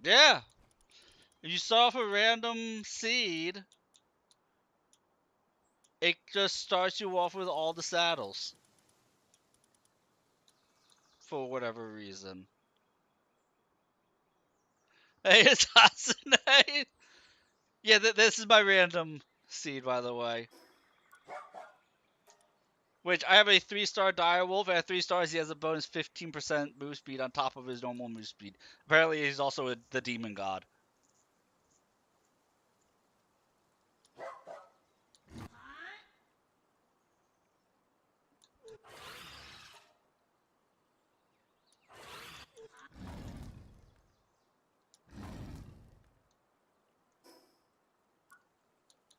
Yeah! If you start off a random seed, it just starts you off with all the saddles. For whatever reason. Hey, it's Hasane! Yeah, this is my random seed, by the way. Which, I have a 3-star Direwolf, and at 3 stars he has a bonus 15% move speed on top of his normal move speed. Apparently he's also the Demon God.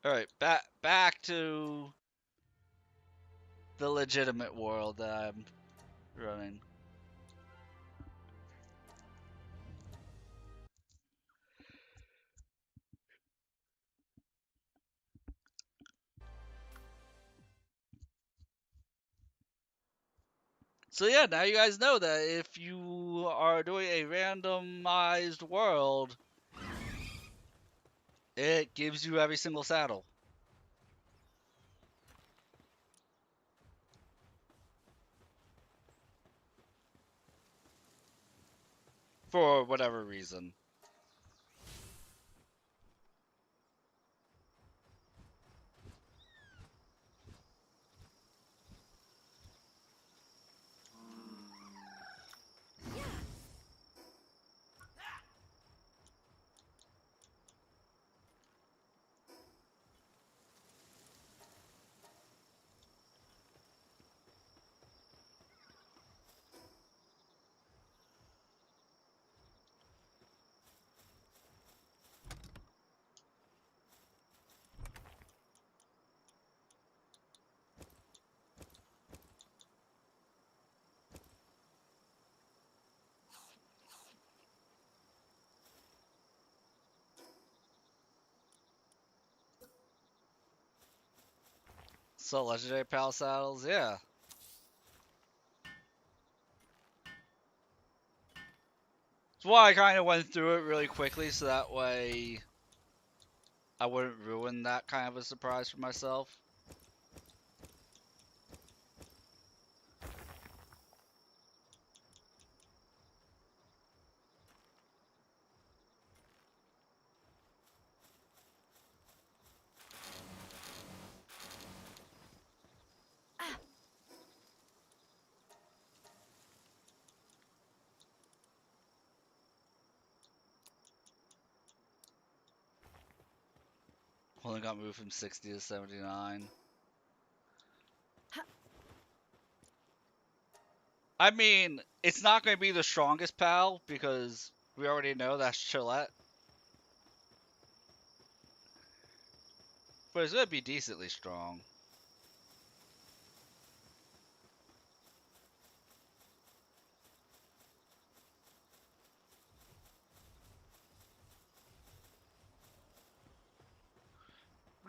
Alright, back to the legitimate world that I'm running. So yeah, now you guys know that if you are doing a randomized world, it gives you every single saddle. For whatever reason. So legendary pal saddles, yeah. That's why I kind of went through it really quickly, so that way I wouldn't ruin that kind of a surprise for myself. Only got moved from 60 to 79. I mean, it's not going to be the strongest pal, because we already know that's Chillette. But it's going to be decently strong.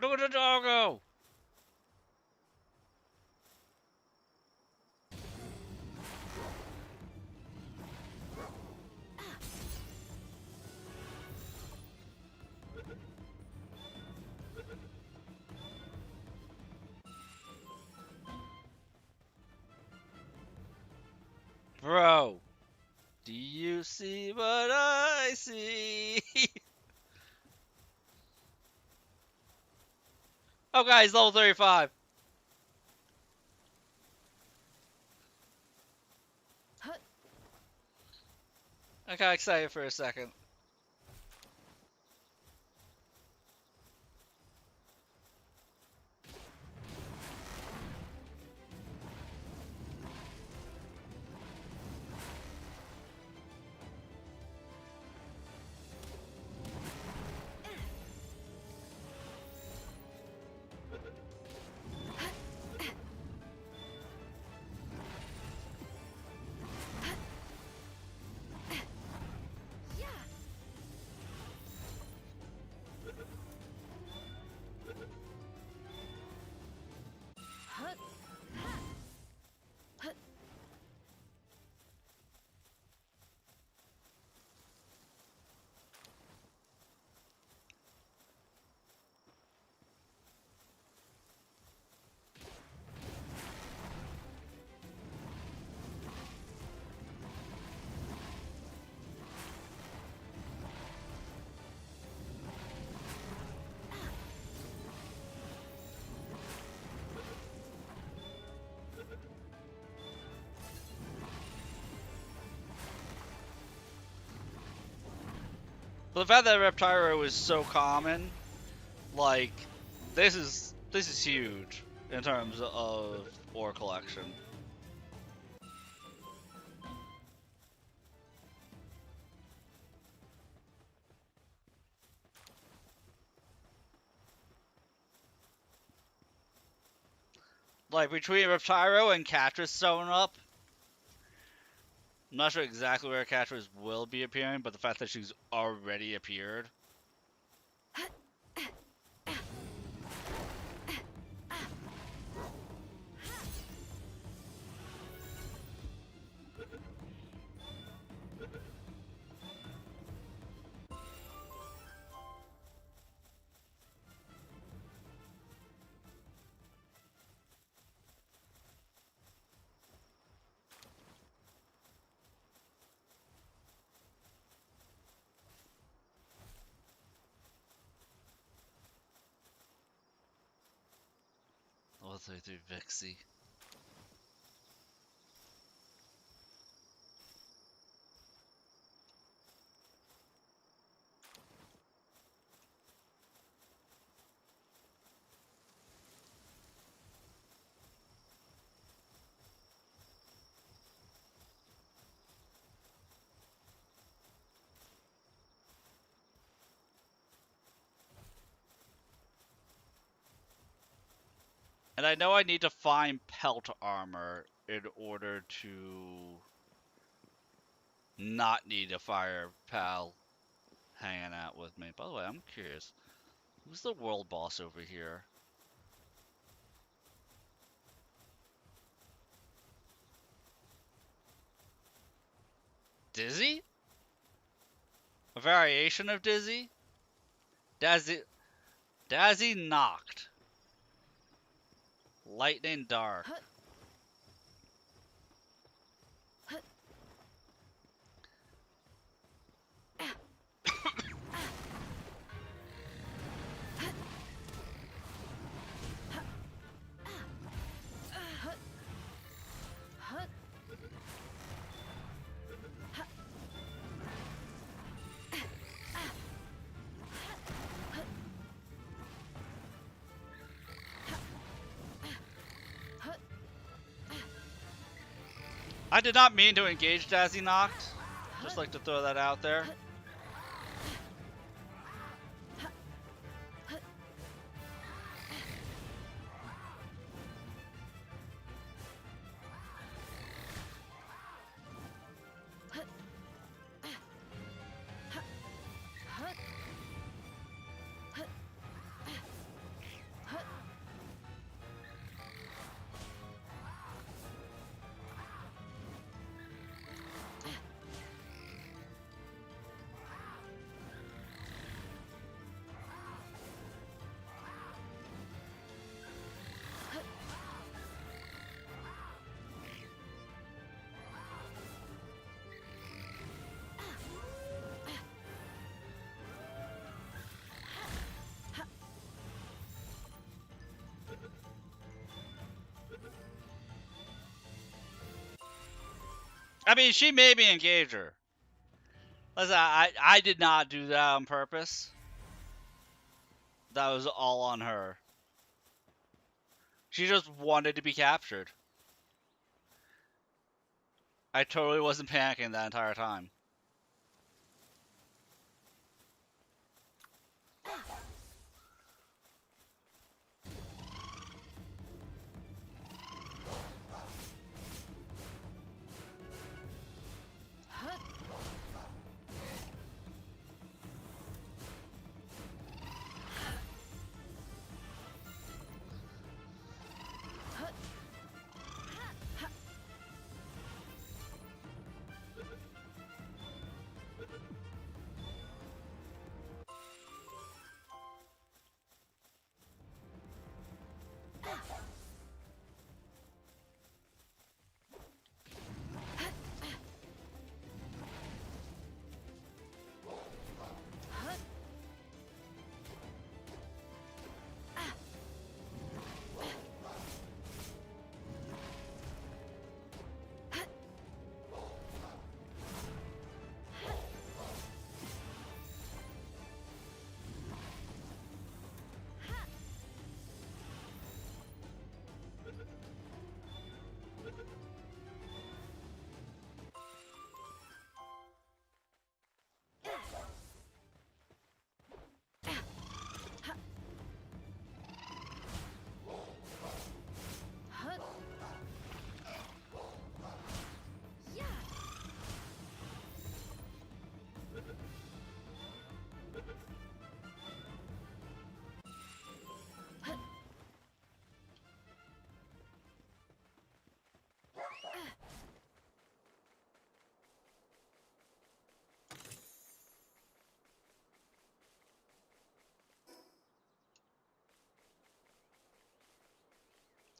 doing the doggo! Bro, do you see what I see? Oh, guys, level 35. I got excited for a second. But the fact that Reptyro is so common, like, this is huge in terms of ore collection. Like, between Reptyro and Catras showing up, I'm not sure exactly where Catras will be appearing, but the fact that she's already appeared. All the way through Vixie. And I know I need to find pelt armor in order to not need a fire pal hanging out with me. By the way, I'm curious. Who's the world boss over here? Dizzy? A variation of Dizzy? Dazzy knocked. Lightning Dark. I did not mean to engage Dazzy knocked. Just like to throw that out there. I mean, she made me engage her. Listen, I did not do that on purpose. That was all on her. She just wanted to be captured. I totally wasn't panicking that entire time.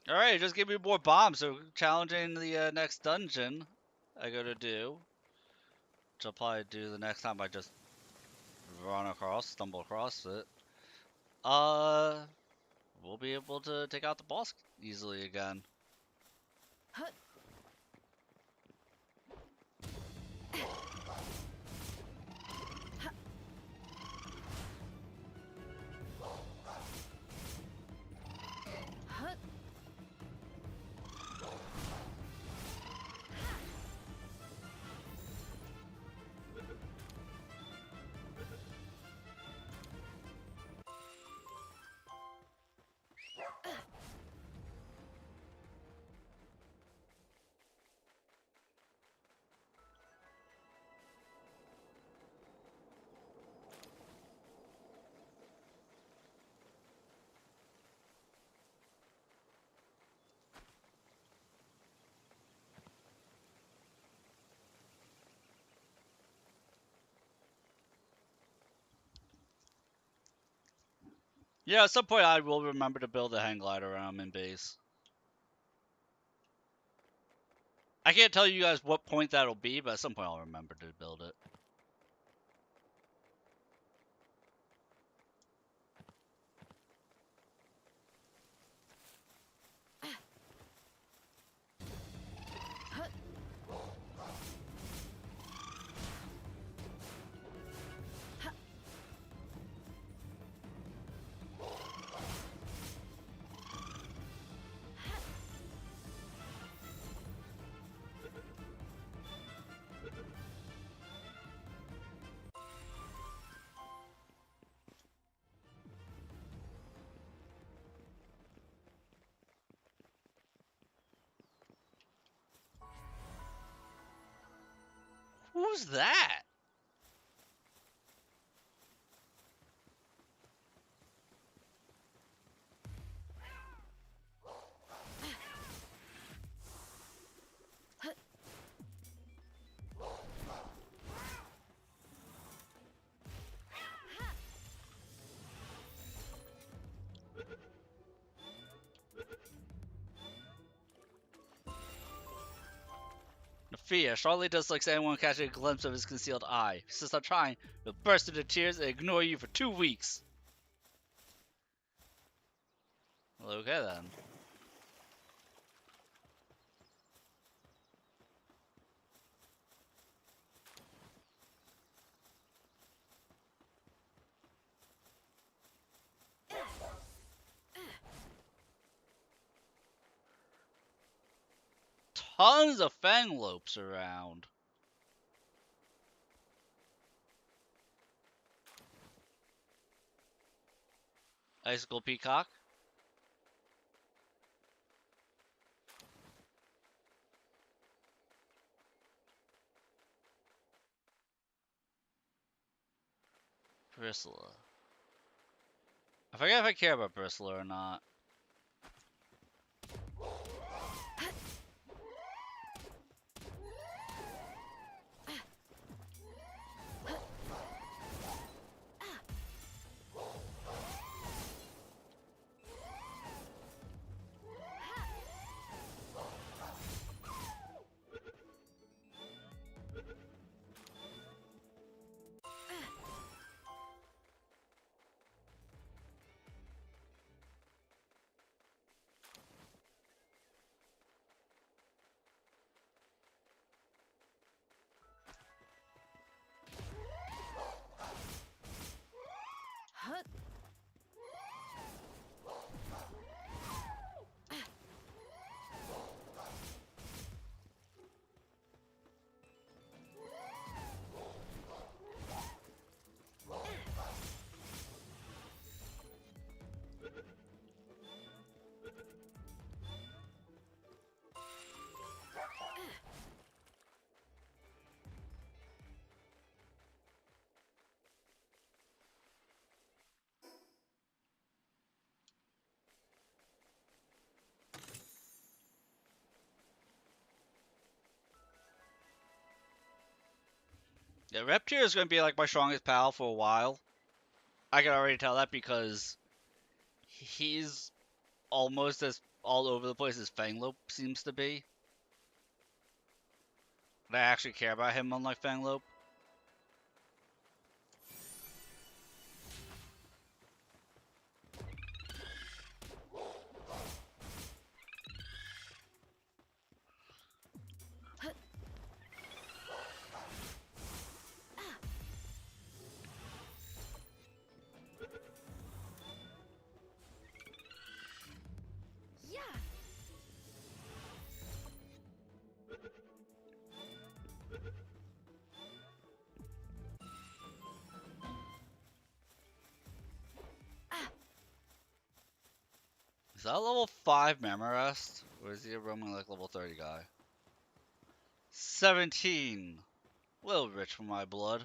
Alright, just give me more bombs. So challenging the next dungeon I gotta do. Which I'll probably do the next time I just stumble across it. We'll be able to take out the boss easily again. Yeah, at some point I will remember to build a hang glider when I'm in base. I can't tell you guys what point that'll be, but at some point I'll remember to build it. Who's that? Fear. Charlotte dislikes anyone catching a glimpse of his concealed eye. If you stop trying, he'll burst into tears and ignore you for 2 weeks. Well, okay then. tons of fanglopes around. Icicle peacock. Bristler. I forget if I care about Bristler or not. Yeah, Reptier is going to be like my strongest pal for a while. I can already tell that because he's almost as all over the place as Fanglope seems to be. And I actually care about him, unlike Fanglope. Is that a level 5 Mammorest? Or is he a roaming like level 30 guy? 17. A little rich for my blood.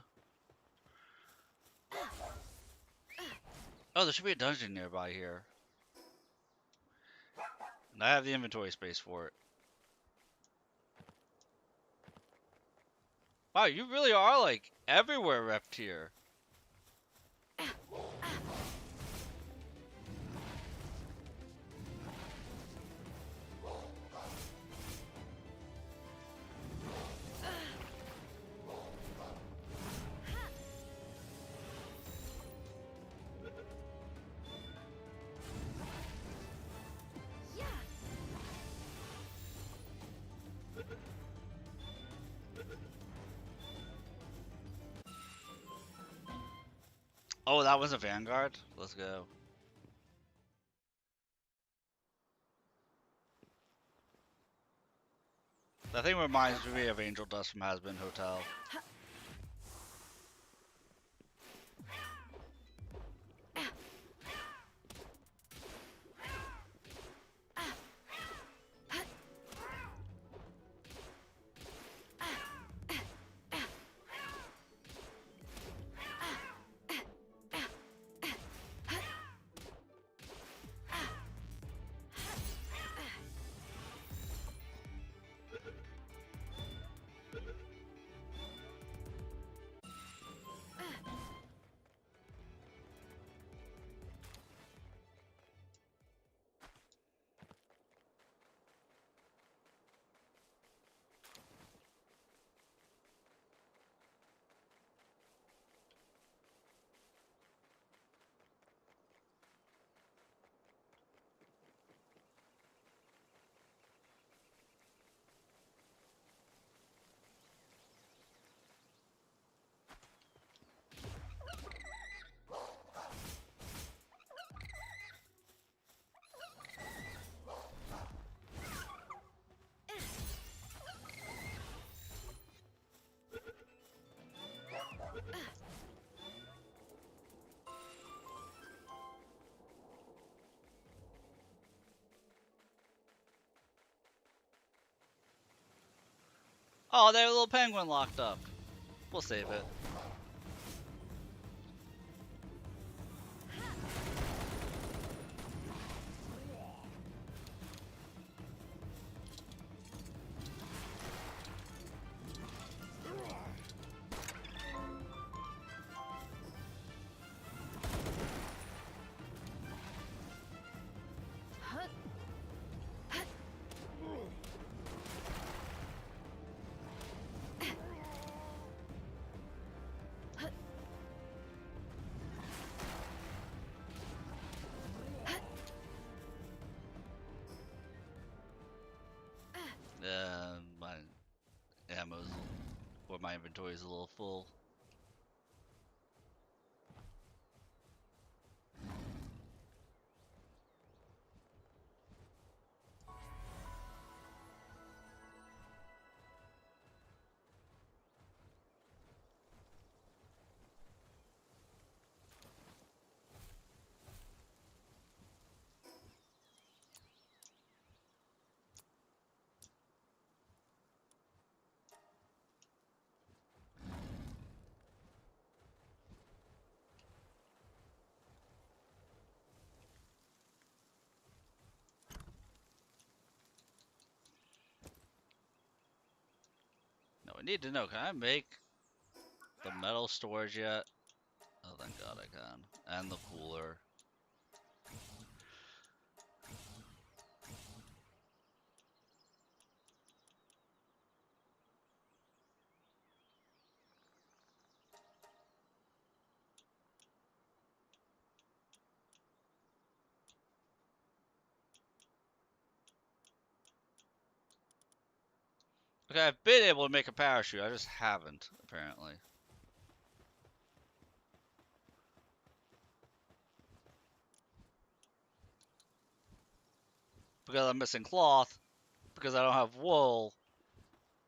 Oh, there should be a dungeon nearby here. And I have the inventory space for it. Wow, you really are like everywhere, Reptier. Oh, that was a Vanguard? Let's go. That thing reminds me of Angel Dust from Has-Been Hotel. Oh, they have a little penguin locked up. We'll save it. My ammo's, or my inventory is a little full. No, I need to know, can I make the metal storage yet? Oh, thank God I can. And the cooler. Okay, I've been able to make a parachute, I just haven't, apparently. Because I'm missing cloth, because I don't have wool,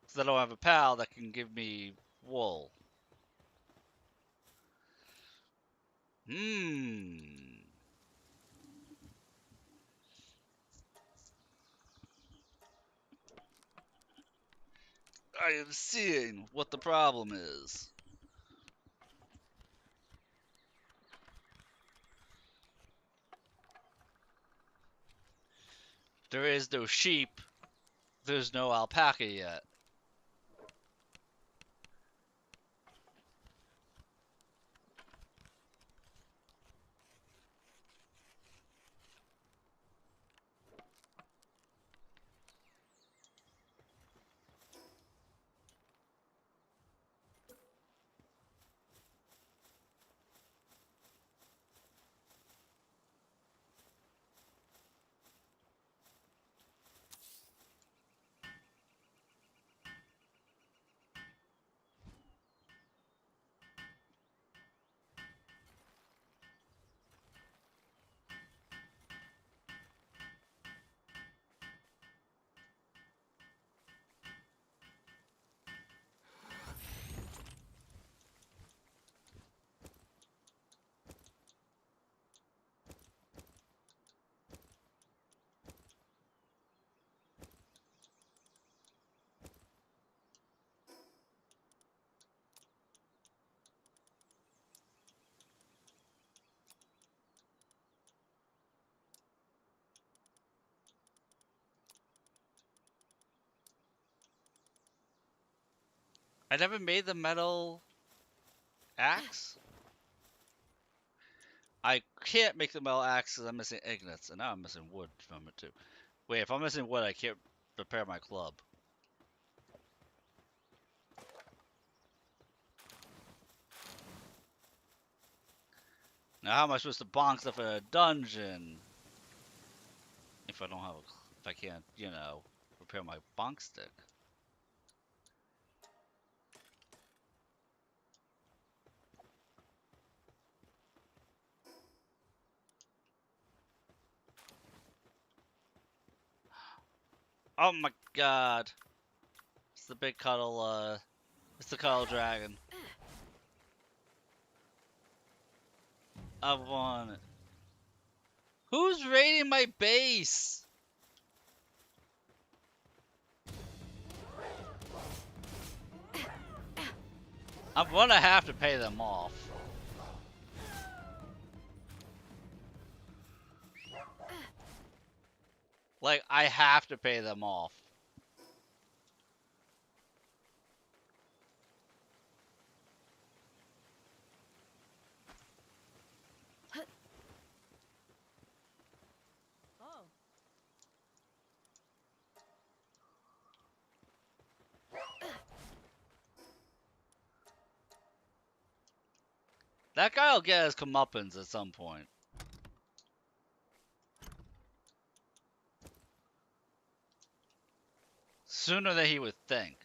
because I don't have a pal that can give me wool. Hmm. I am seeing what the problem is. There is no sheep, there's no alpaca yet. I never made the metal axe? I can't make the metal axe because I'm missing ingots, and now I'm missing wood from it too. Wait, if I'm missing wood, I can't repair my club. Now how am I supposed to bonk stuff in a dungeon if I don't have if I can't, you know, repair my bonk stick? Oh my God! It's the big cuddle. It's the cuddle dragon. I want it. Who's raiding my base? I'm gonna have to pay them off. Like, I have to pay them off. Oh. That guy'll get his comeuppance at some point. Sooner than he would think.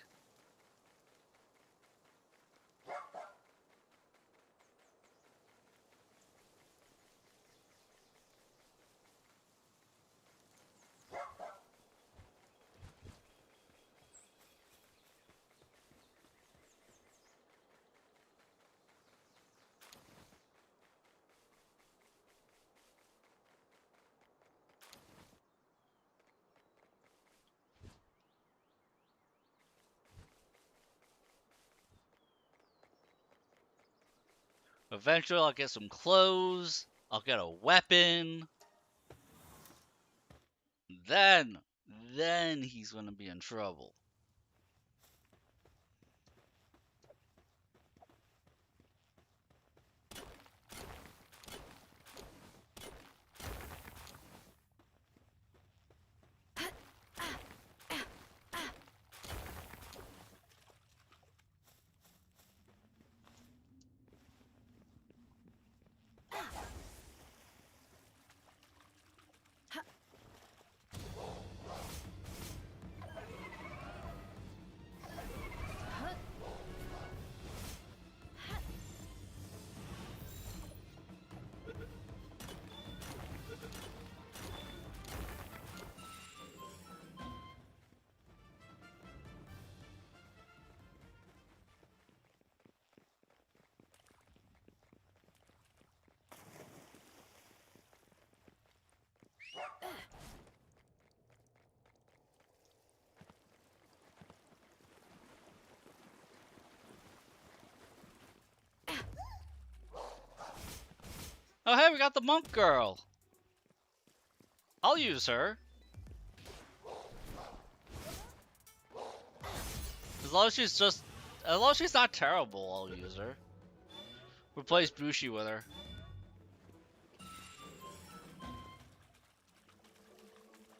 Eventually, I'll get some clothes. I'll get a weapon. Then, then he's gonna be in trouble. Oh, hey, we got the monk girl. I'll use her. As long as she's not terrible, I'll use her. Replace Bushi with her.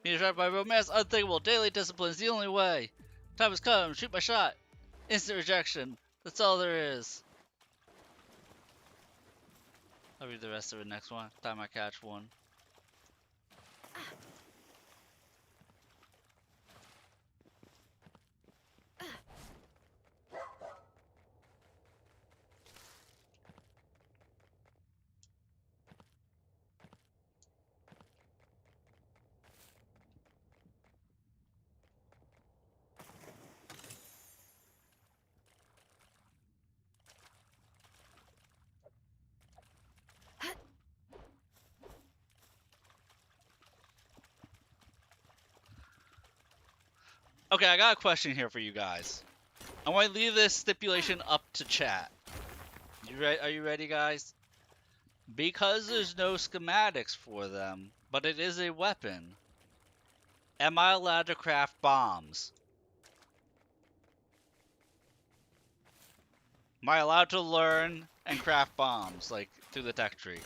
Being trapped by romance, unthinkable. Daily discipline is the only way. Time has come. Shoot my shot. Instant rejection. That's all there is. I'll read the rest of the next one. Time I catch one. Okay, I got a question here for you guys. I want to leave this stipulation up to chat. Are you ready, guys? Because there's no schematics for them, but it is a weapon. Am I allowed to craft bombs? Am I allowed to learn and craft bombs, like, through the tech tree?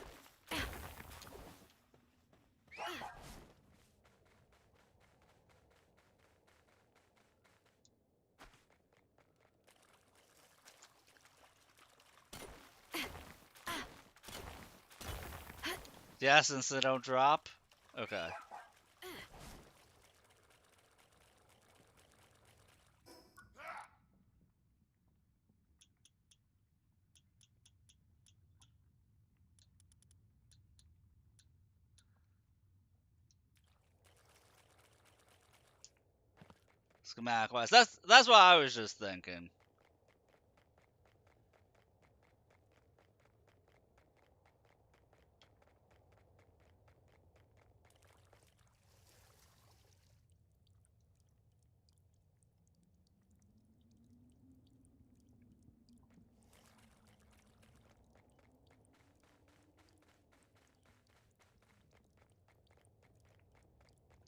Yeah, since they don't drop? Okay. Schematic wise. That's what I was just thinking.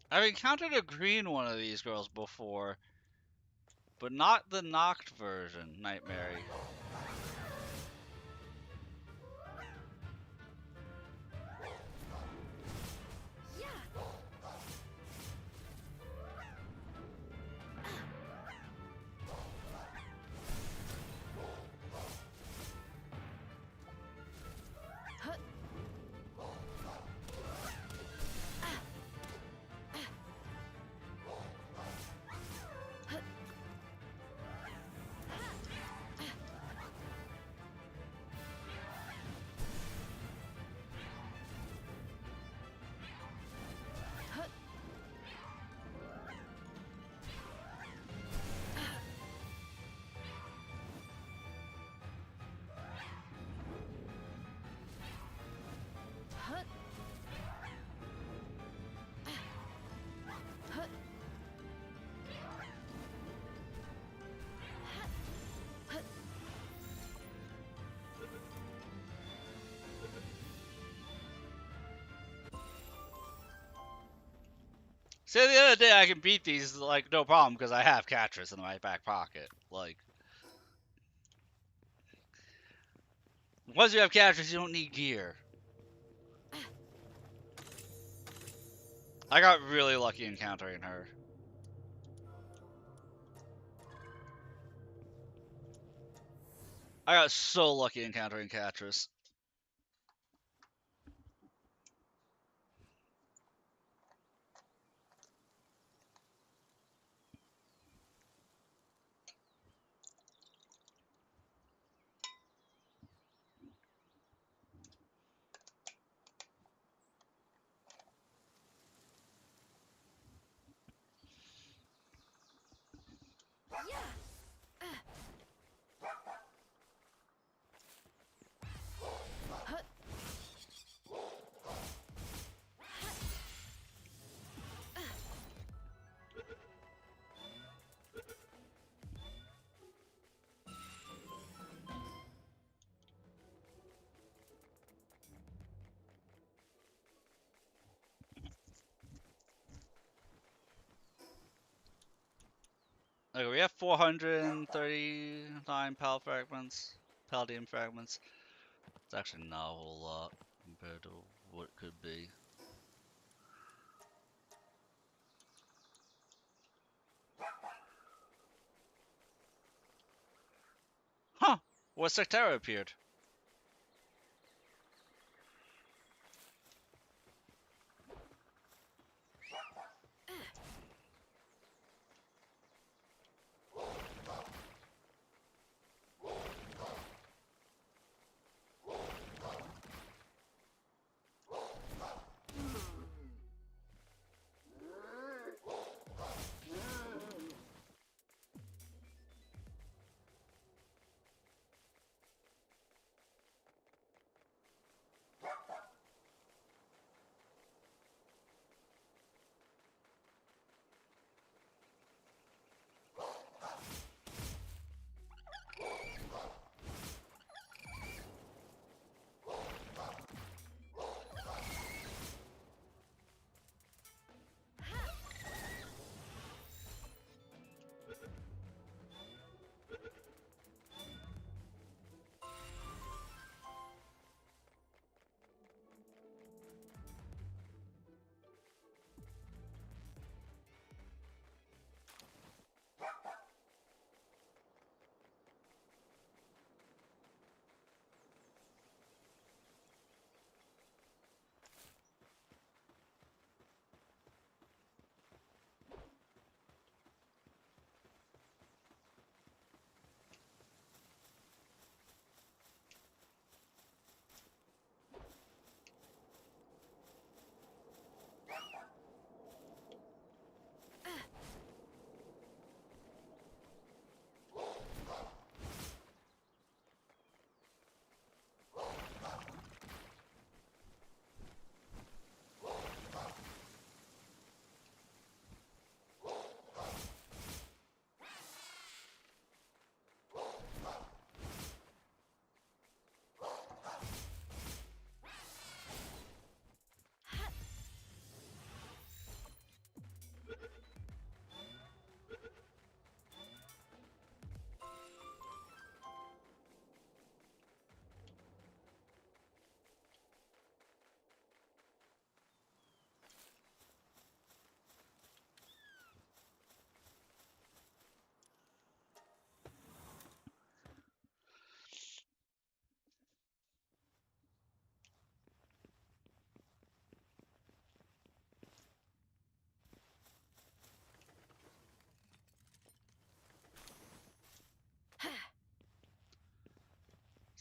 I've encountered a green one of these girls before, but not the knocked version, Nightmare. See, at the end of the day, I can beat these, like, no problem, because I have Catris in my back pocket. Like, once you have Catris, you don't need gear. I got really lucky encountering her. I got so lucky encountering Catris. Okay, we have 439 Palladium fragments. It's actually not a whole lot compared to what it could be. Huh! What Sectera appeared?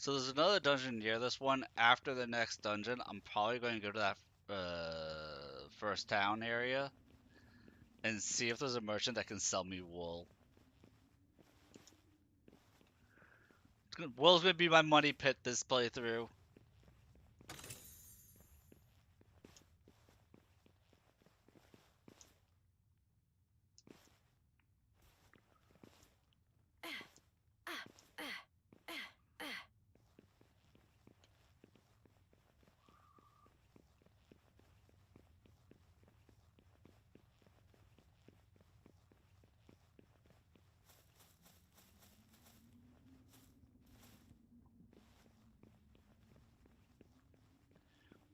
So there's another dungeon near this one. After the next dungeon, I'm probably going to go to that first town area and see if there's a merchant that can sell me wool. Wool's gonna be my money pit this playthrough.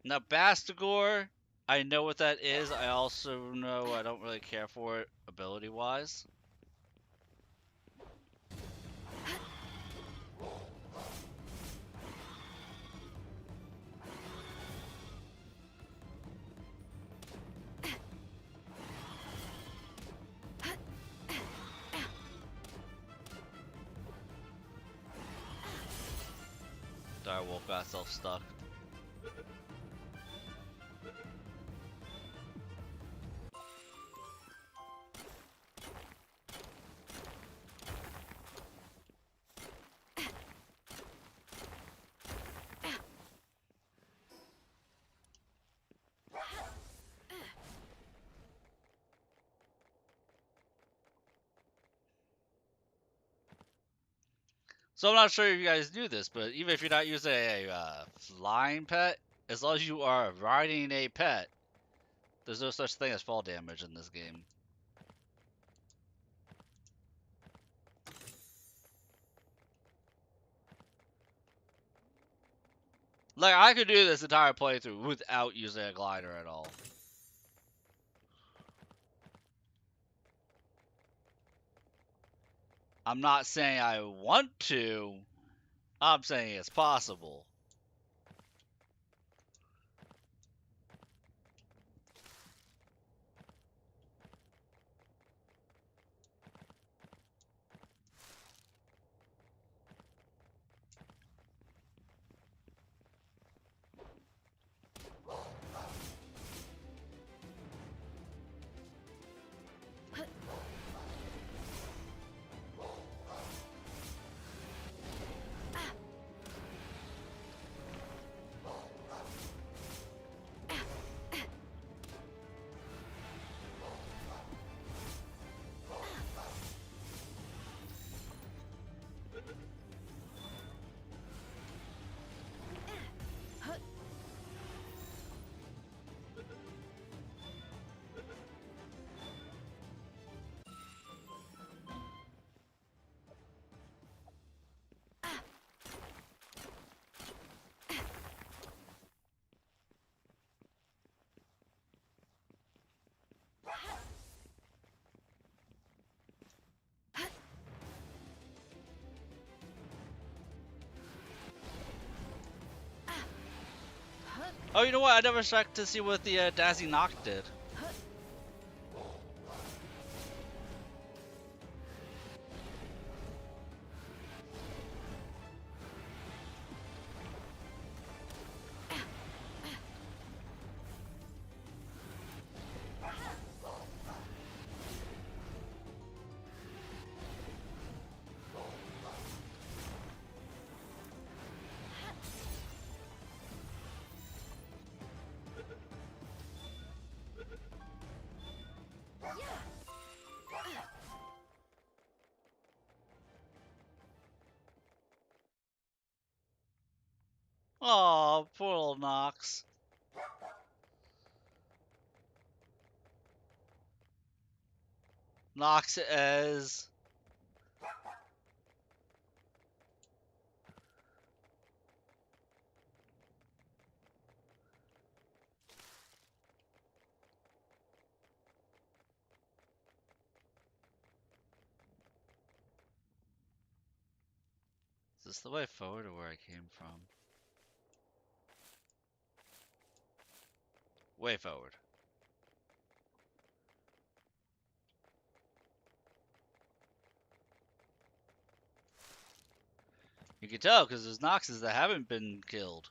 Now, Bastigor, I know what that is. I also know I don't really care for it ability-wise. Direwolf got self stuck. So I'm not sure if you guys knew this, but even if you're not using a flying pet, as long as you are riding a pet, there's no such thing as fall damage in this game. Like, I could do this entire playthrough without using a glider at all. I'm not saying I want to, I'm saying it's possible. Oh, you know what? I never checked to see what the Dazzy Knock did. Oh, poor little Nox. Nox as... Is this the way forward or where I came from? Way forward. You can tell because there's Noxes that haven't been killed.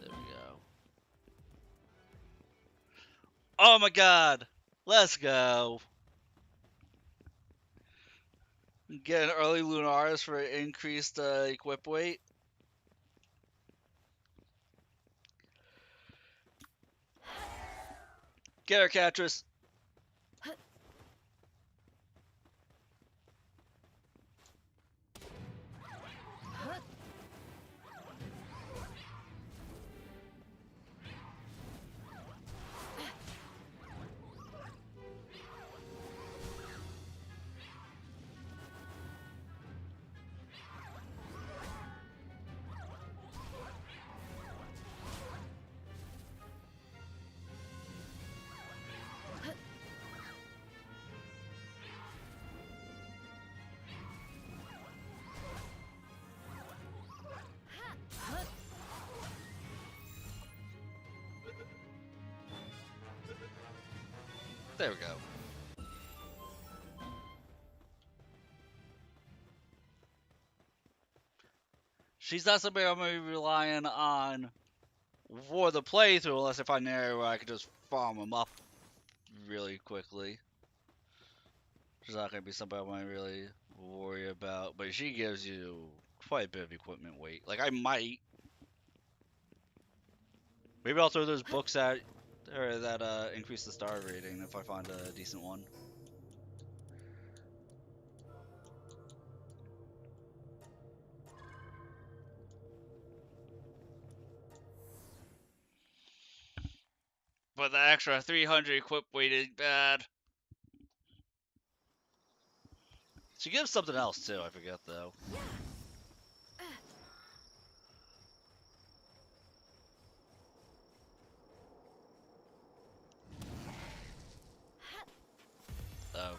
There we go. Oh my god! Let's go! Get an early Lunaris for increased equip weight. Get her, Catrus! There we go. She's not somebody I'm going to be relying on for the playthrough unless I find an area where I can just farm them up really quickly. She's not going to be somebody I want to really worry about, but she gives you quite a bit of equipment weight. Like, I might. Maybe I'll throw those books at her that increase the star rating if I find a decent one. But the extra 300 equip weight is bad. She gives something else too, I forget though. Oh.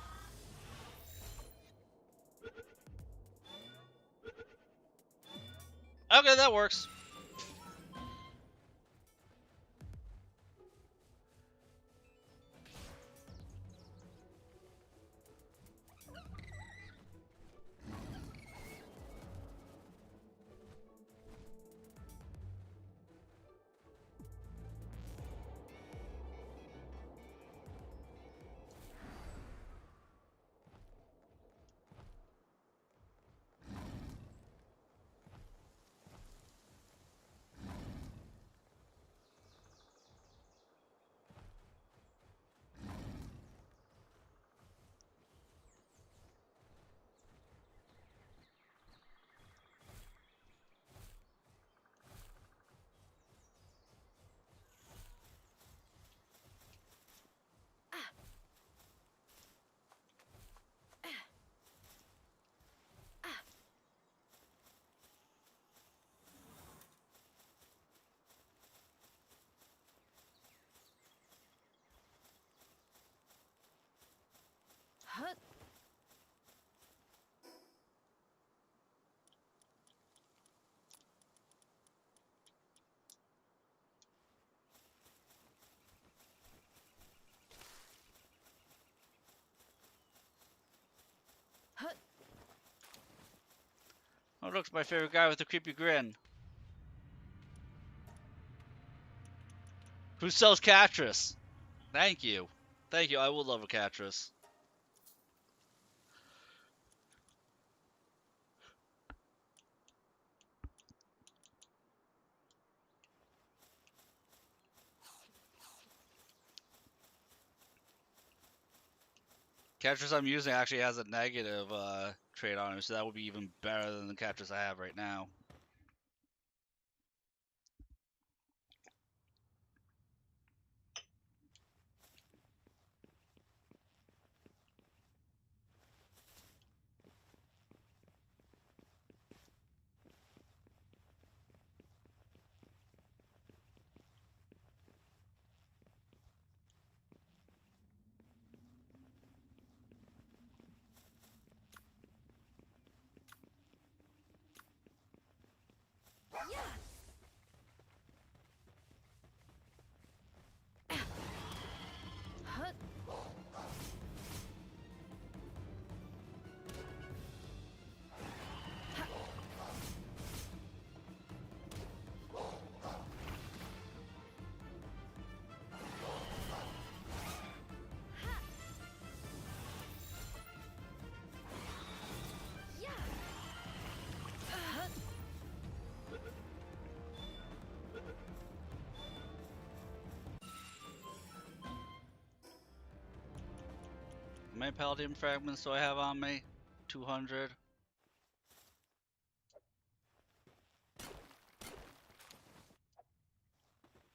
Okay, that works. Oh, look, my favorite guy with the creepy grin. Who sells Catrus? Thank you. Thank you, I would love a Catrus. Catrus I'm using actually has a negative trait on him, so that would be even better than the Catrus I have right now. many Paladin fragments do I have on me? 200.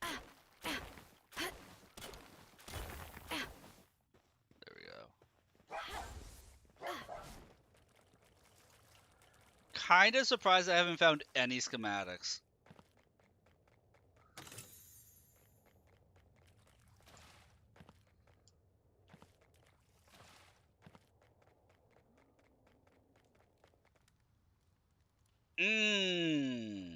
There we go. Kinda surprised I haven't found any schematics. Mmm.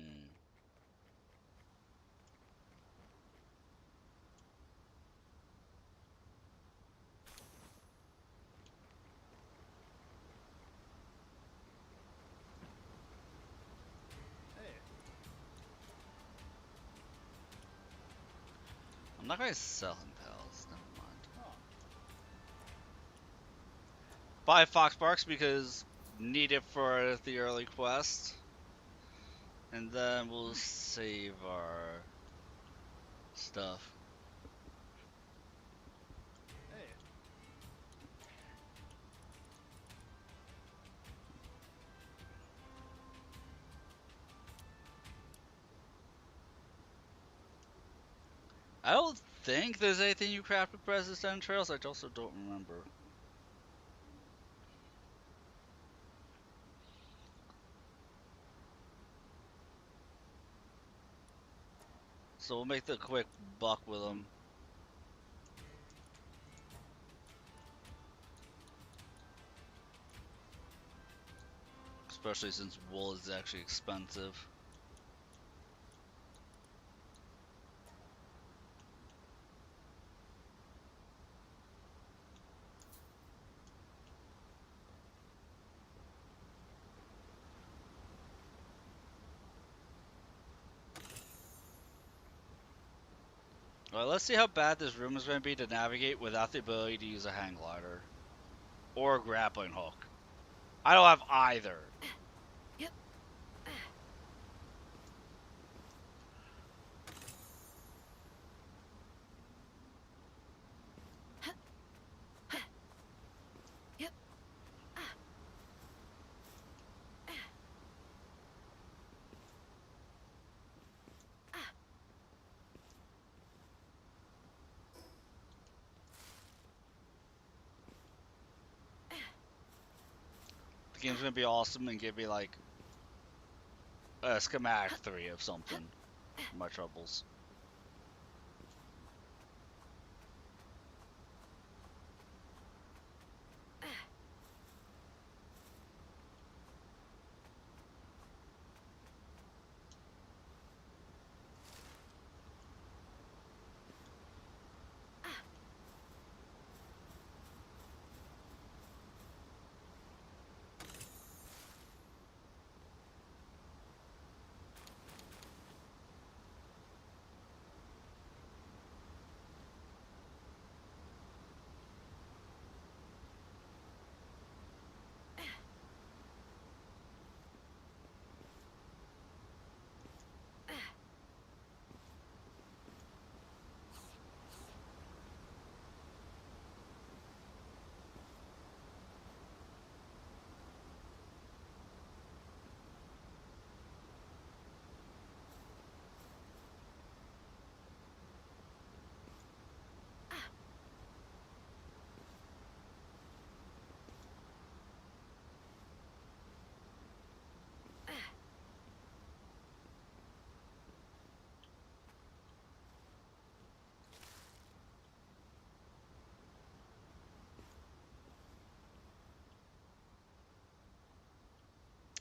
I'm not gonna sell him pals, never mind. Buy Foxbarks because need it for the early quest. And then we'll save our stuff. I don't think there's anything you craft with Presence Entrails. I also don't remember. So we'll make the quick buck with them. Especially since wool is actually expensive. Alright, let's see how bad this room is going to be to navigate without the ability to use a hang glider. Or a grappling hook. I don't have either. Yep. Yep. The game's going to be awesome and give me like a schematic 3 of something. My troubles.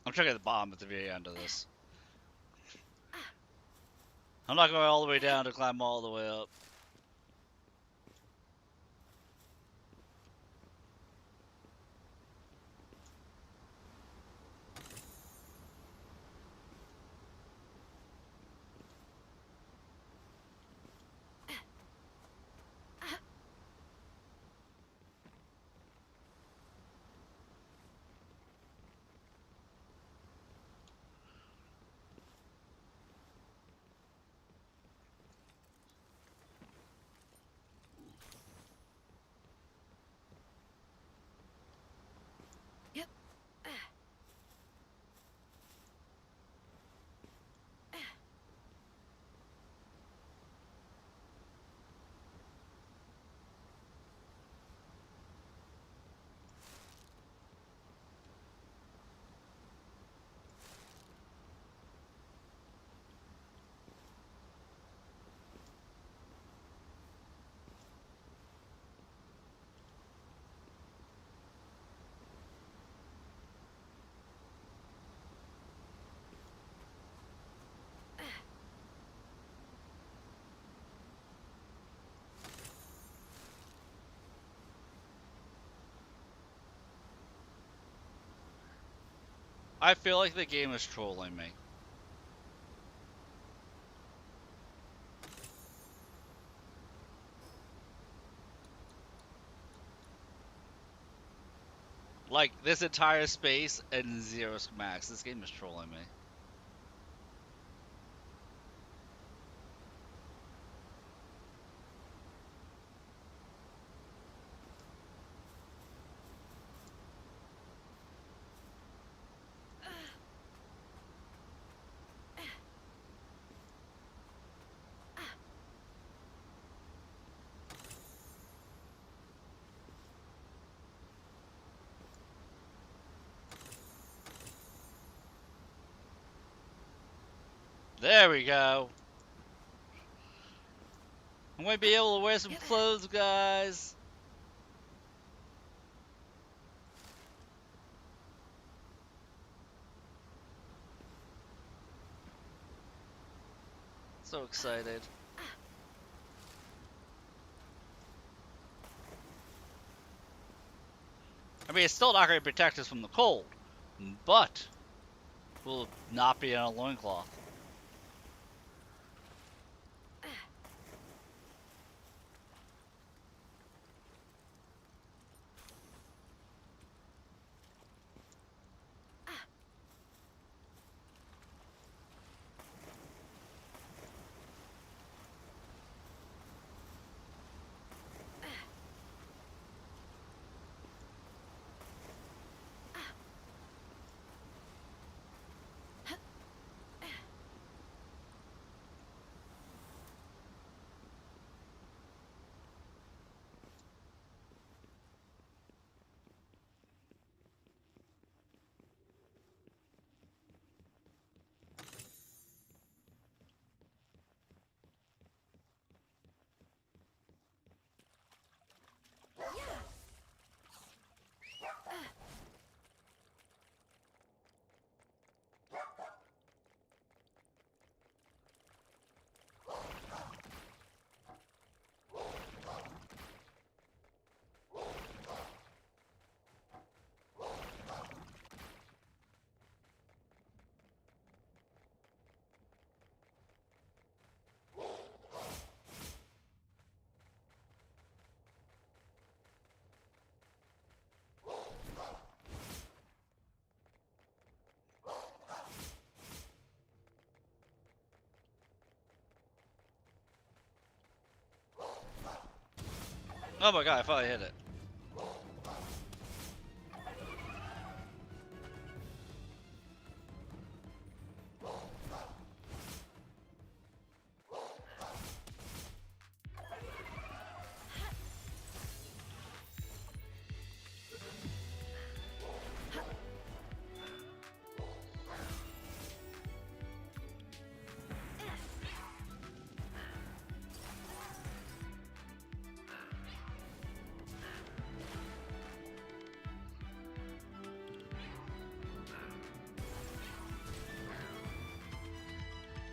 I'm checking the bottom at the very end of this. I'm not going all the way down to climb all the way up. I feel like the game is trolling me. Like, this entire space and zero schematics. This game is trolling me. There we go. I'm gonna be able to wear some Yep. clothes, guys. So excited. I mean, it's still not gonna protect us from the cold, but we'll not be in a loincloth. Oh my god, I thought I hit it.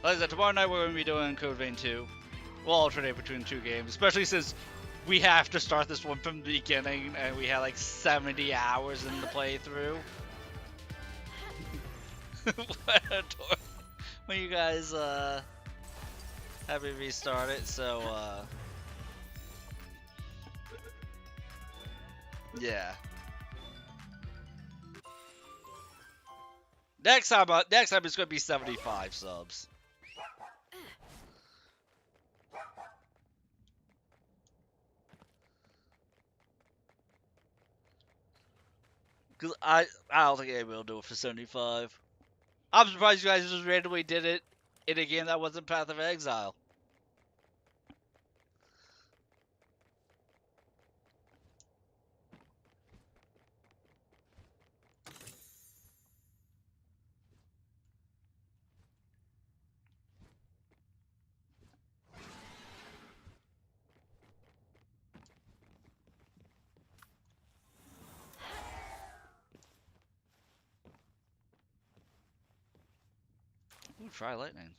Like I said, tomorrow night we're going to be doing Code Vein 2. We'll alternate between two games, especially since we have to start this one from the beginning and we had like 70 hours in the playthrough. When you guys have me restart it, so yeah. Next time it's going to be 75 subs. Cause I don't think anybody will do it for 75. I'm surprised you guys just randomly did it in a game that wasn't Path of Exile. Ooh, try lightning.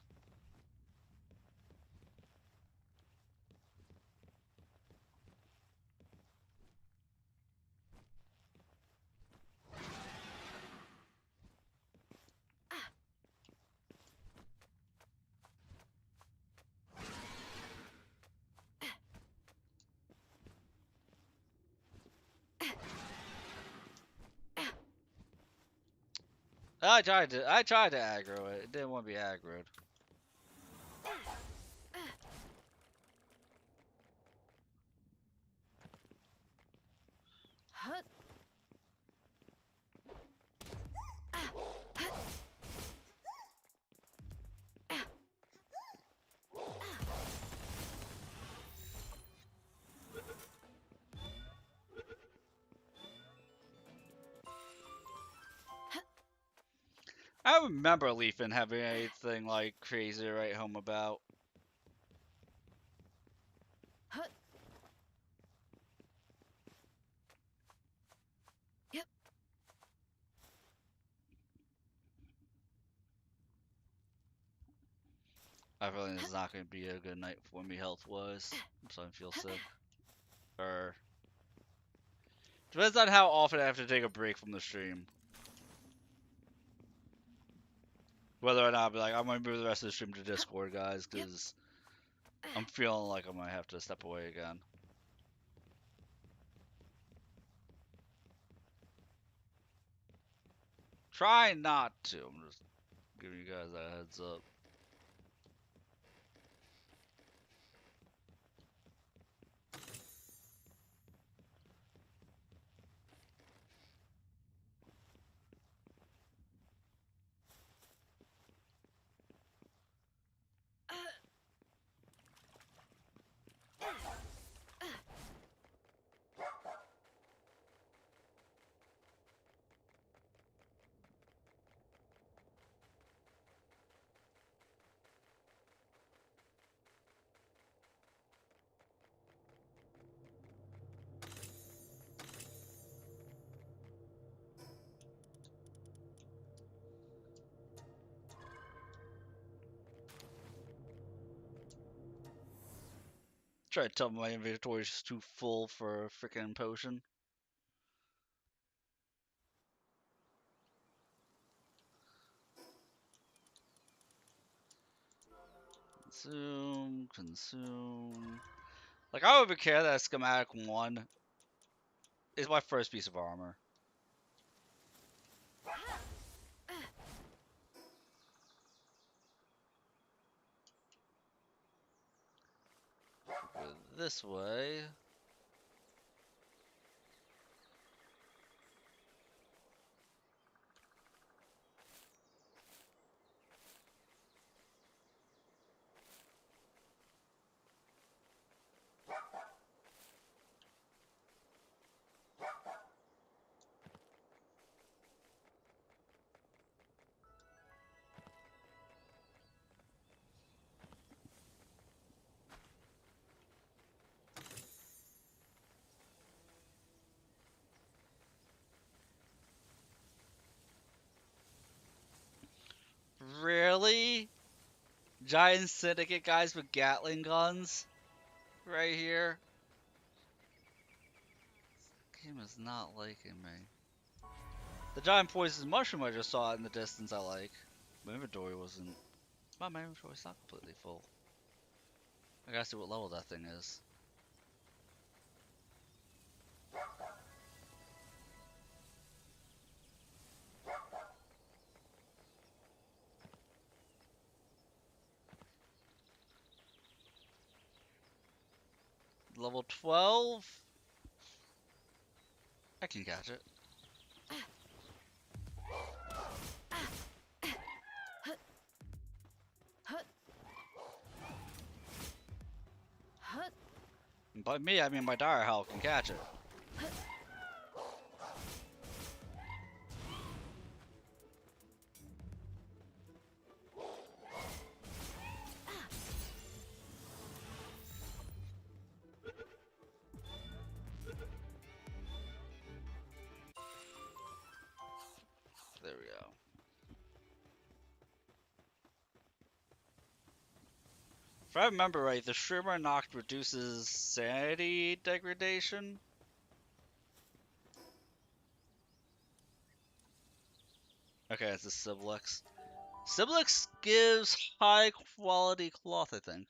I tried to aggro it. It didn't want to be aggroed. Hut. I don't remember Leafin having anything like crazy to write home about. Hut. Yep. I feel like it's not going to be a good night for me health wise. I'm starting to feel sick. Or depends on how often I have to take a break from the stream. Whether or not I'll be like, I'm gonna move the rest of the stream to Discord, guys, Yep. because I'm feeling like I might have to step away again. Try not to. I'm just giving you guys a heads up. Try to tell me my inventory is too full for a freaking potion. Consume, consume. Like, I don't even care that schematic 1 is my first piece of armor. Go this way. Really? Giant syndicate guys with Gatling guns? Right here? Game is not liking me. The giant poison mushroom I just saw in the distance I like. My inventory wasn't... Well, my inventory's not completely full. I gotta see what level that thing is. Level 12? I can catch it. Hut. Hut. And by me, I mean my dire hell can catch it. There we go. If I remember right, the Shrimmer Noct reduces sanity degradation. Okay, it's a Siblix. Siblix gives high quality cloth, I think.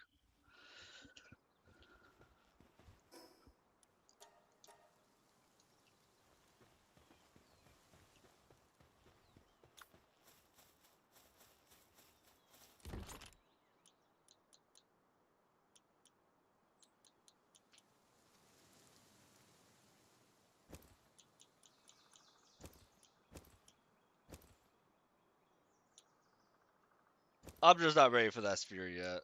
I'm just not ready for that sphere yet.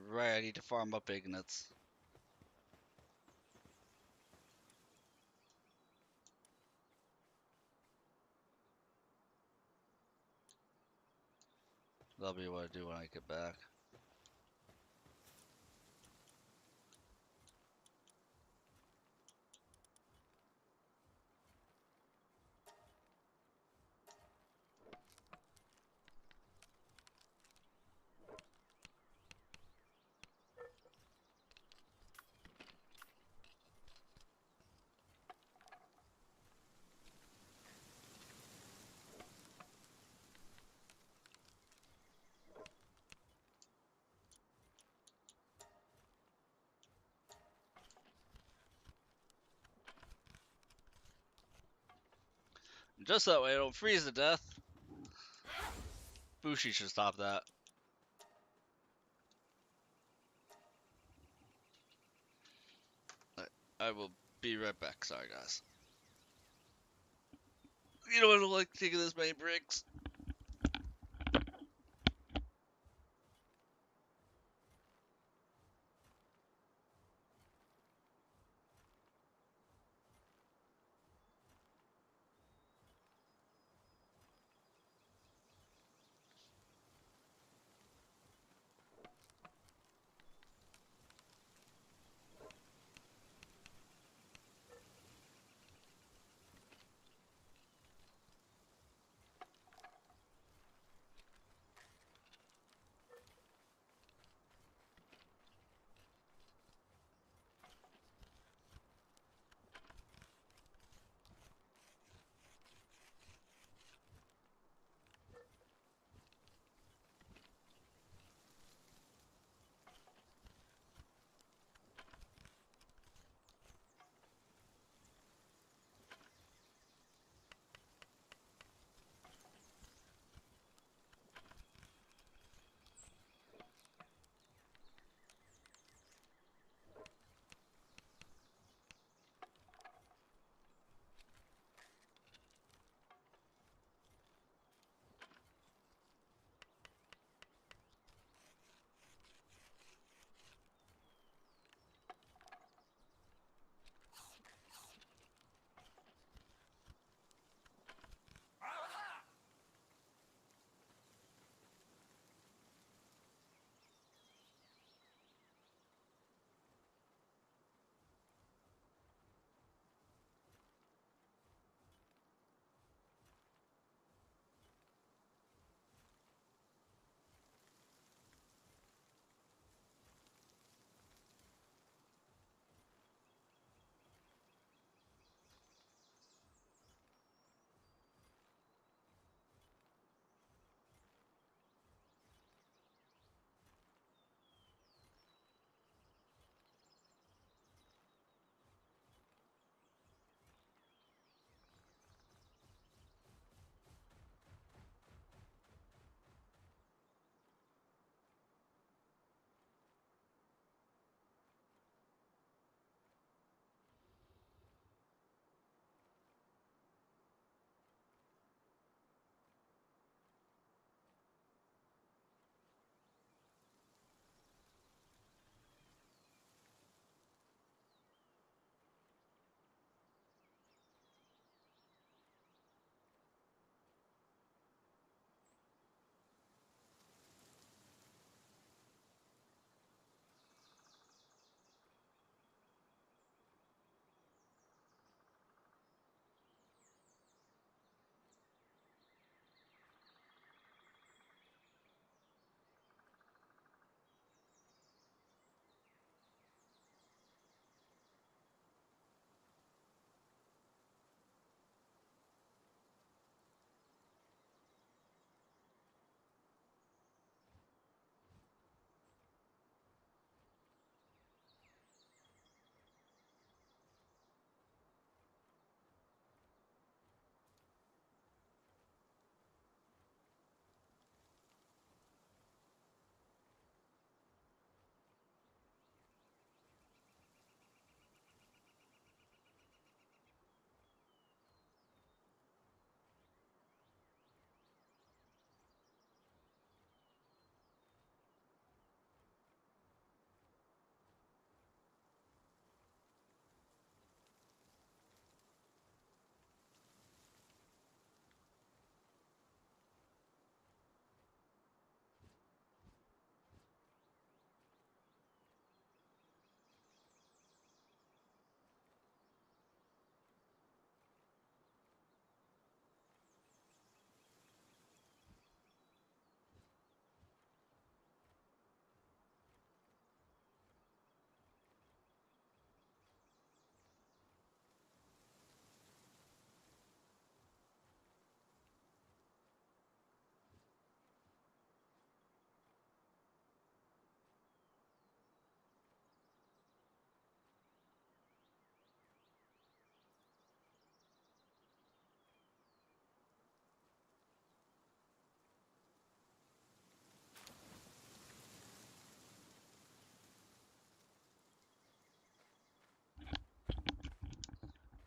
Right, I need to farm up Ignats. That'll be what I do when I get back. Just that way I don't freeze to death. Bushi should stop that. I will be right back. Sorry, guys. You know what I don't like taking this many breaks.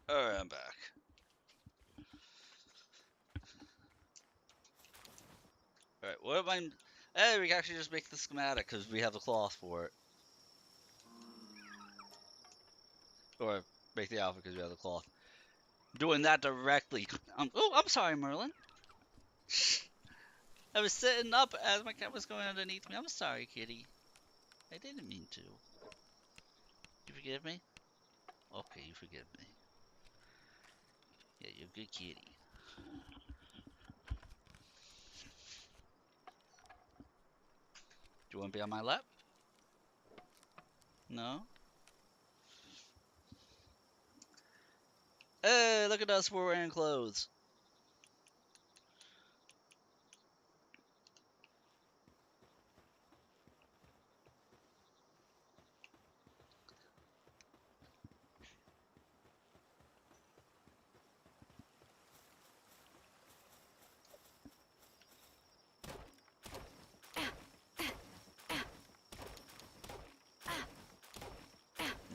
Alright, I'm back. Alright, what am I... Hey, we can actually just make the schematic because we have the cloth for it. Or make the outfit because we have the cloth. Doing that directly. Oh, I'm sorry, Merlin. I was sitting up as my cat was going underneath me. I'm sorry, kitty. I didn't mean to. You forgive me? Okay, you forgive me. Yeah, you're a good kitty. Do you want to be on my lap? No? Hey, look at us. We're wearing clothes.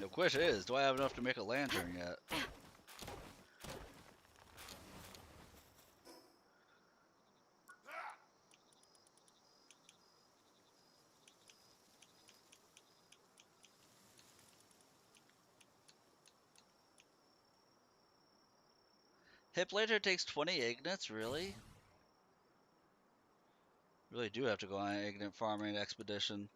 The question is, do I have enough to make a lantern yet? Hip lantern takes 20 ignits, really? Really do have to go on an ignite farming expedition.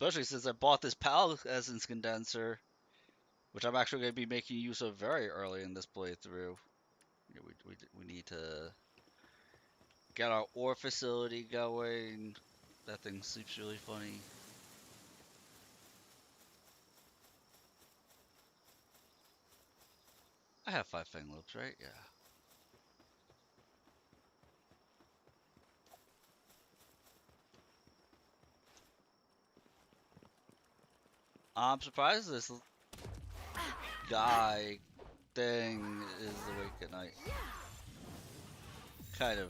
Especially since I bought this PAL essence condenser, which I'm actually going to be making use of very early in this playthrough. Yeah, we need to get our ore facility going. That thing sleeps really funny. I have 5 fang loops, right? Yeah. I'm surprised this guy thing is awake at night. Kind of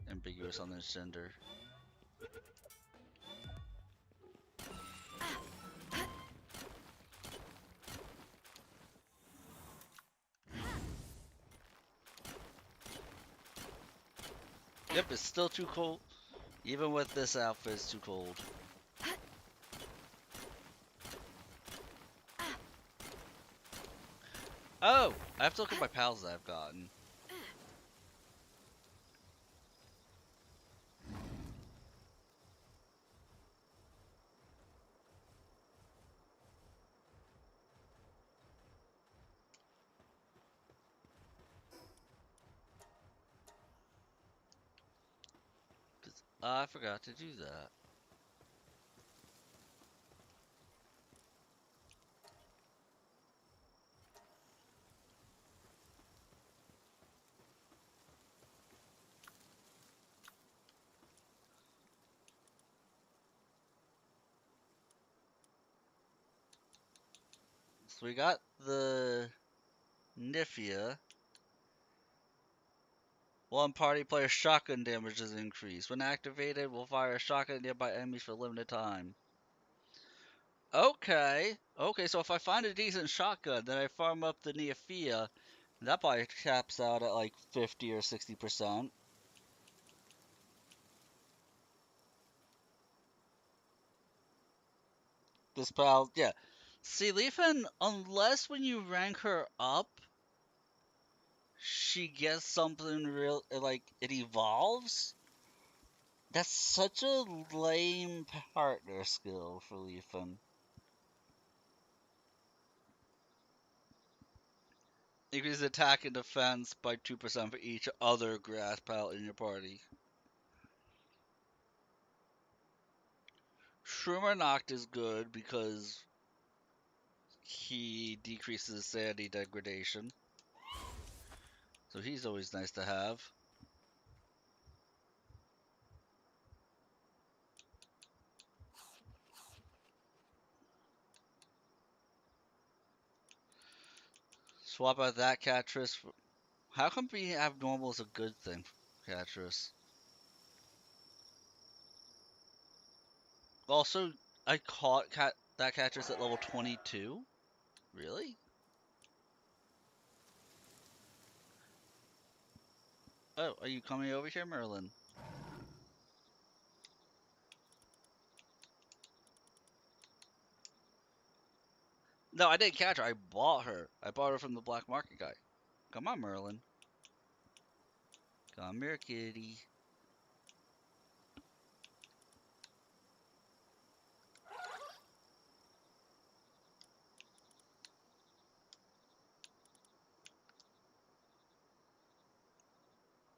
ambiguous on this gender. Yep, it's still too cold. Even with this outfit, it's too cold. Oh, I have to look at my pals that I've gotten. I forgot to do that. So we got the Nifia. One party player's shotgun damage is increased. When activated, will fire a shotgun at nearby enemies for a limited time. Okay, so if I find a decent shotgun, then I farm up the Nifia. That probably caps out at like 50 or 60%. This pal, yeah. See, Leafin, unless when you rank her up, she gets something real, like it evolves. That's such a lame partner skill for Leafin. Increase attack and defense by 2% for each other grass pal in your party. Shroomer Noct is good because he decreases sanity degradation. So he's always nice to have. Swap out that Catrice. How come being abnormal is a good thing, Catrice? Also, I caught that Catrice at level 22. Really? Oh, are you coming over here, Merlin? No, I didn't catch her. I bought her. I bought her from the black market guy. Come on, Merlin. Come here, kitty.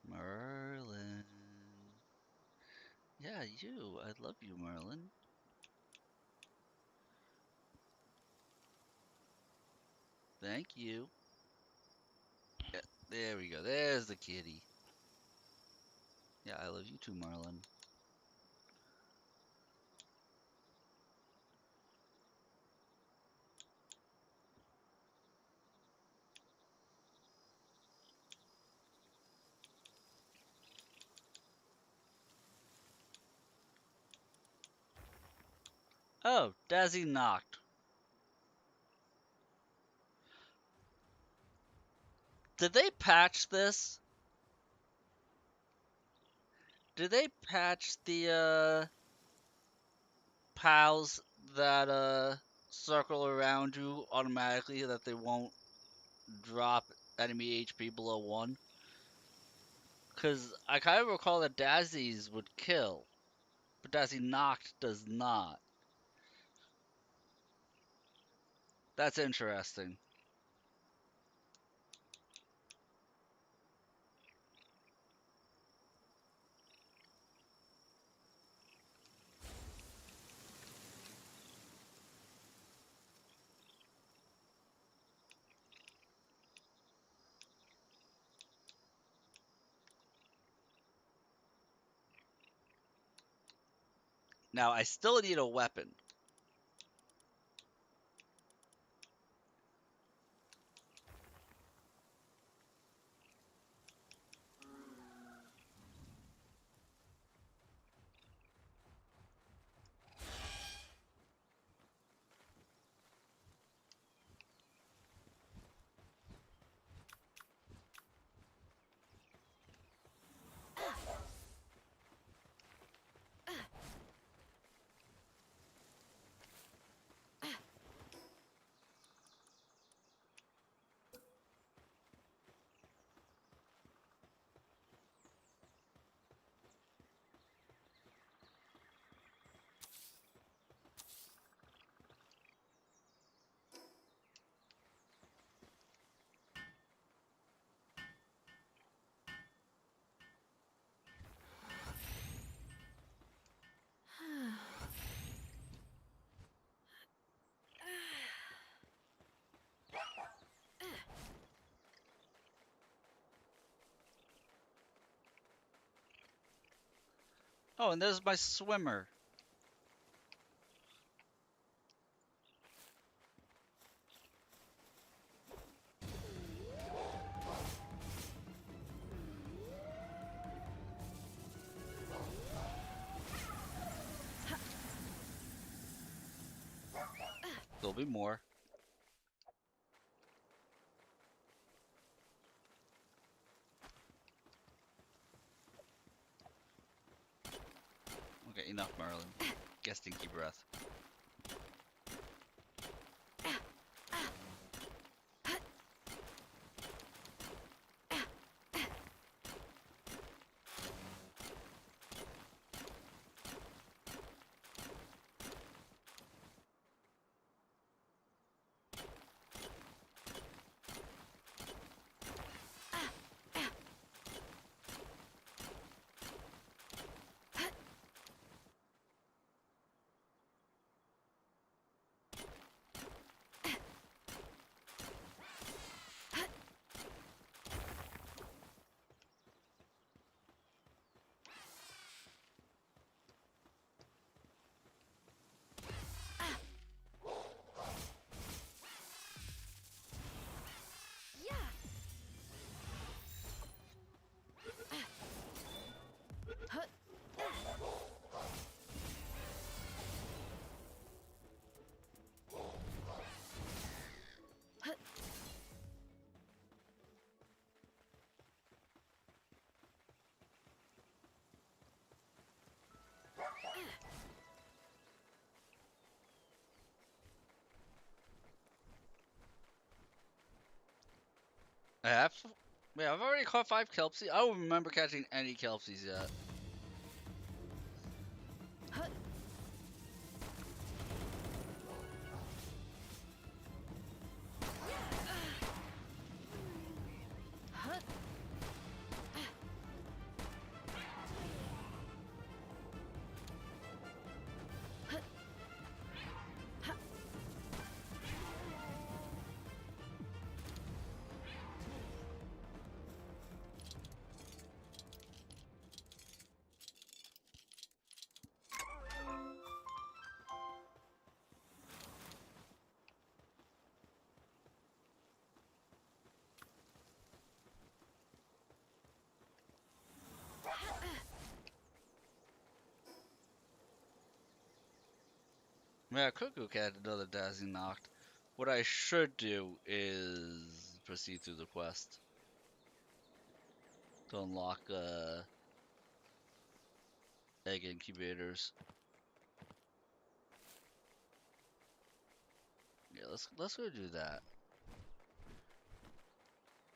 Merlin. Yeah, you. I love you, Merlin. Thank you. Yeah, there we go. There's the kitty. Yeah, I love you too, Merlin. Oh, Dazzy knocked. Did they patch this? Did they patch the pals that circle around you automatically that they won't drop enemy HP below 1? Cause I kind of recall that Dazzy's would kill, but Dazzy knocked does not. That's interesting. Now I still need a weapon. Oh, and there's my swimmer. There'll be more. Okay, enough, Merlin. Get stinky breath. I have. Yeah, I've already caught 5 Kelpsie. I don't remember catching any Kelpsies yet. Yeah, I could go get another Dazzling Knocked. What I should do is proceed through the quest to unlock egg incubators. Yeah, let's go do that.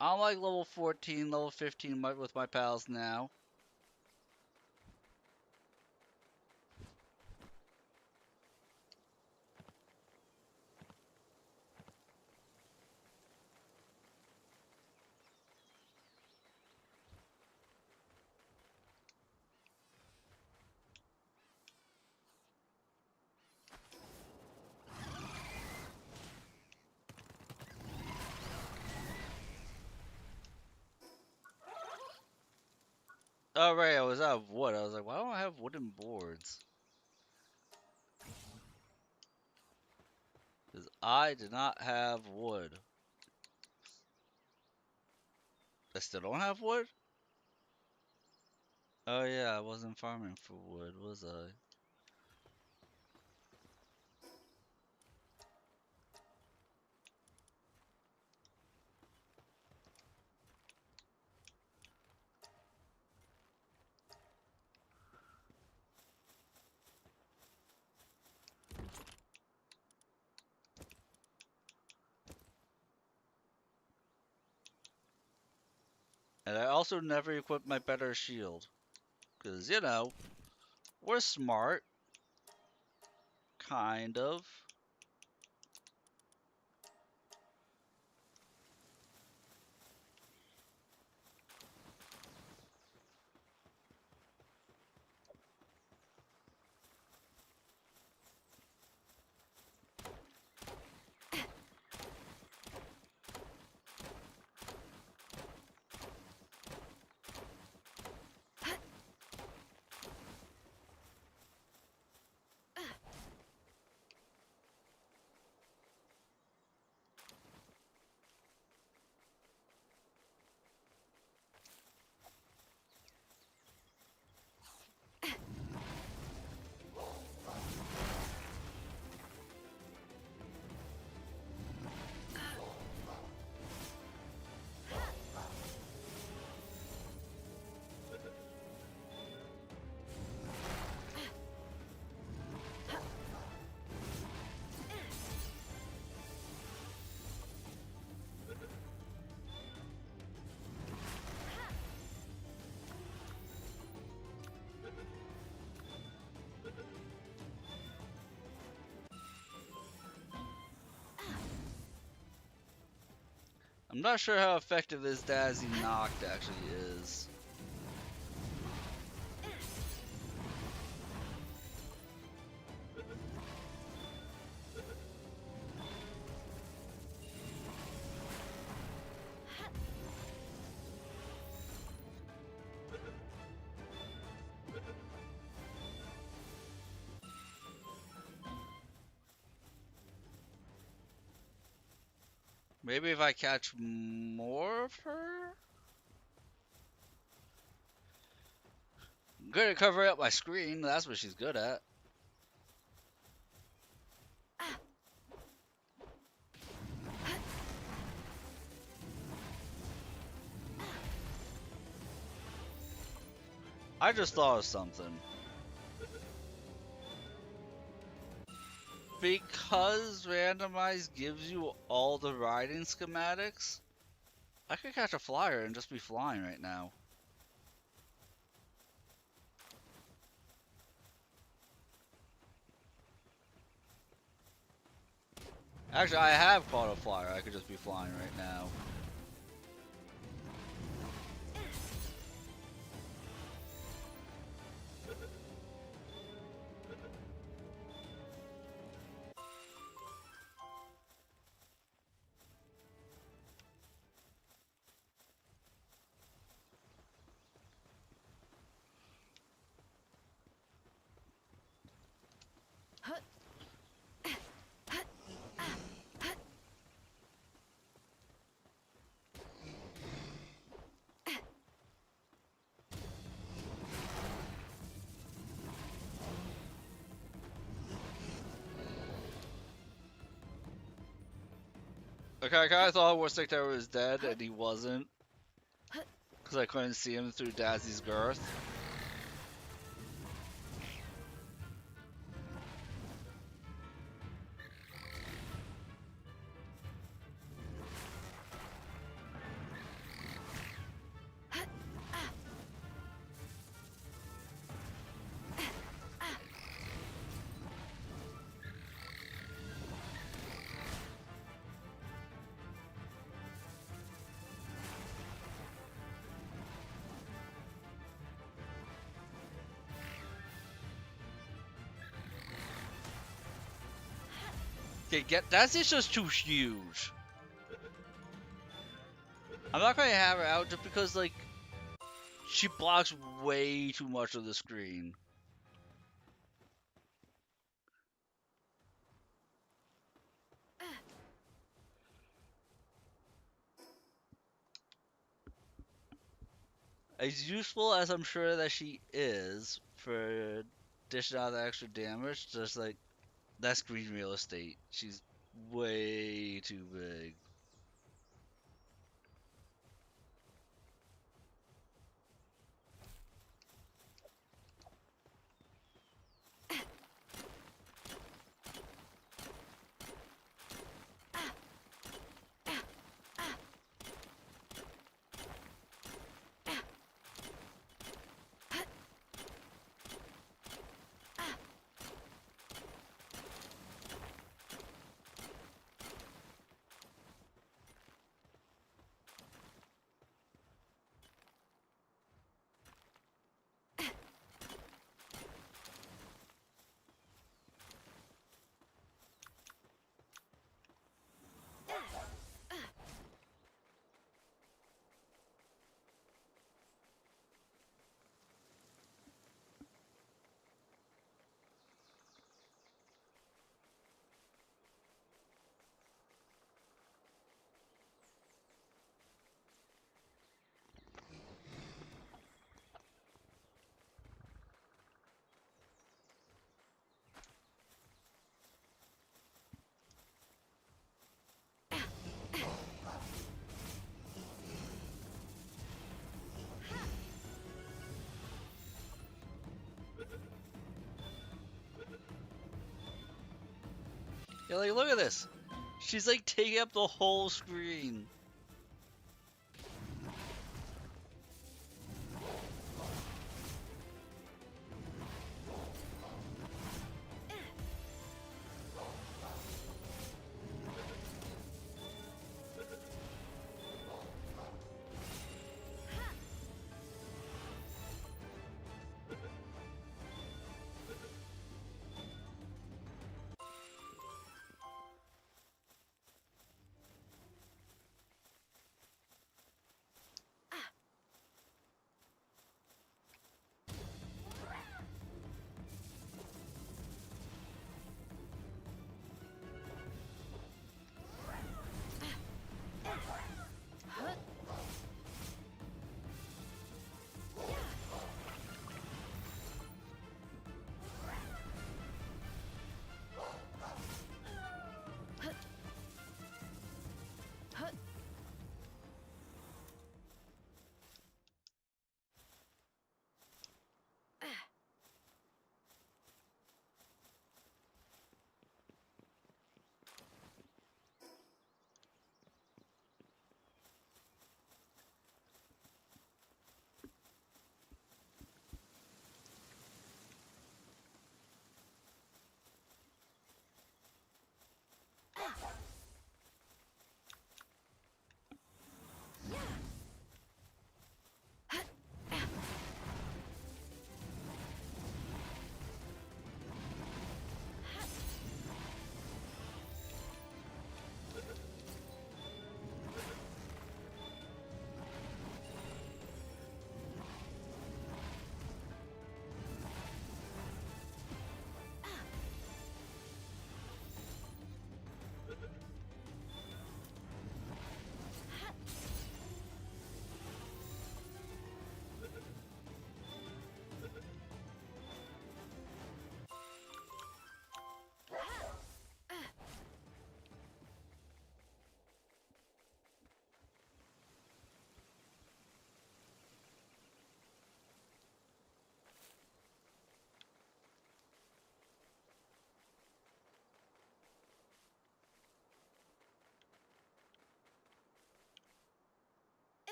I'm like level 14, level 15 with my pals now. Oh right, I was out of wood. I was like, why don't I have wooden boards? Because I did not have wood. I still don't have wood? Oh yeah, I wasn't farming for wood, was I? And I also never equipped my better shield. Because, you know, we're smart. Kind of. I'm not sure how effective this Dazzy Knocked actually is. Maybe if I catch more of her? I'm good at covering up my screen. That's what she's good at. I just thought of something. Because randomized gives you all the riding schematics, I could catch a flyer and just be flying right now. Actually, I have caught a flyer. I could just be flying right now. Okay, I kind of thought War Stick Terror was dead, and he wasn't. Because I couldn't see him through Dazzy's girth. Okay, Dazzy's just too huge. I'm not going to have her out just because, like, she blocks way too much of the screen. As useful as I'm sure that she is for dishing out the extra damage, just like that's green real estate. She's way too big. Yeah, like look at this. She's like taking up the whole screen.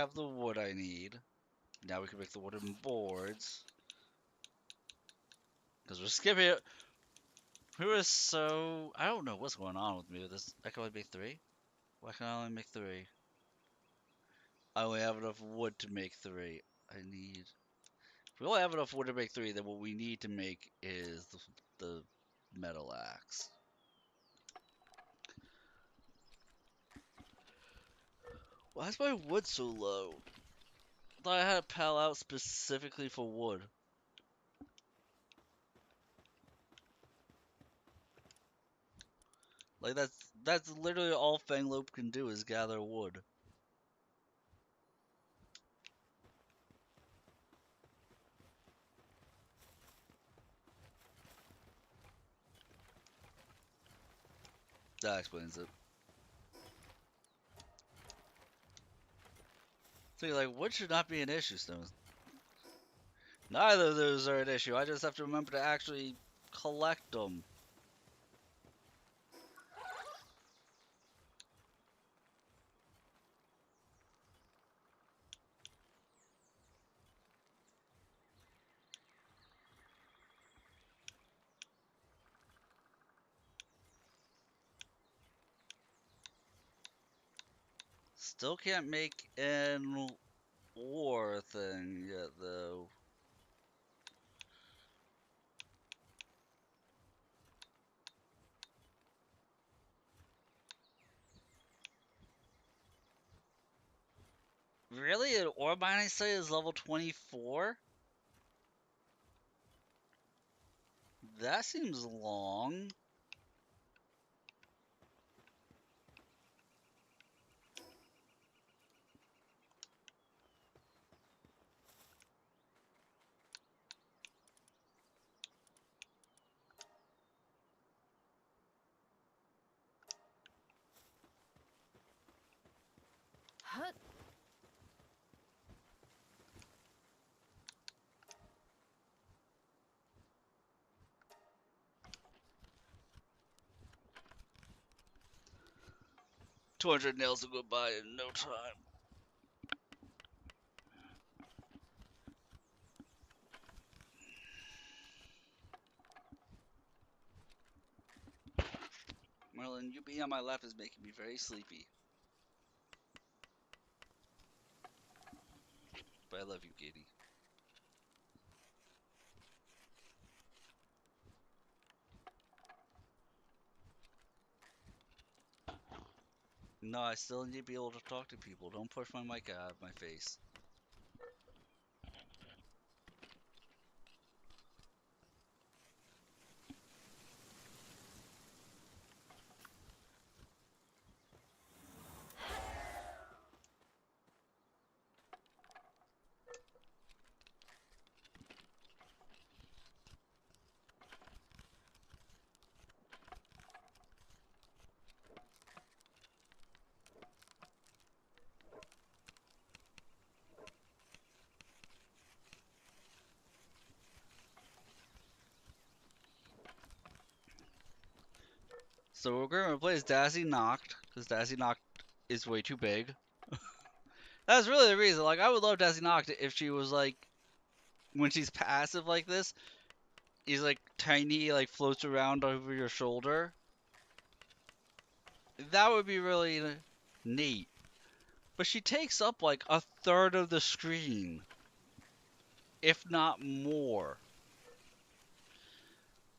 have the wood I need. Now we can make the wooden boards. Because we're skipping it. We were so... I don't know what's going on with me with this. I can only make three? Why can I only make three? I only have enough wood to make three. I need... If we only have enough wood to make three, then what we need to make is the metal axe. Why is my wood so low? I thought I had a pal out specifically for wood. Like that's literally all Fanglope can do is gather wood. That explains it. So you're like, wood should not be an issue, Stones. Neither of those are an issue. I just have to remember to actually collect them. Still can't make an ore thing yet, though. Really? An ore mining site is level 24? That seems long. Hut. 200 nails will go by in no time. Merlin, you being on my lap is making me very sleepy. But I love you, Katie. No, I still need to be able to talk to people. Don't push my mic out of my face. So we're going to replace Dazzy Knocked, because Dazzy Knocked is way too big. That's really the reason. Like, I would love Dazzy Knocked if she was, like, when she's passive like this, is, like, tiny, like, floats around over your shoulder. That would be really neat. But she takes up, like, a third of the screen, if not more.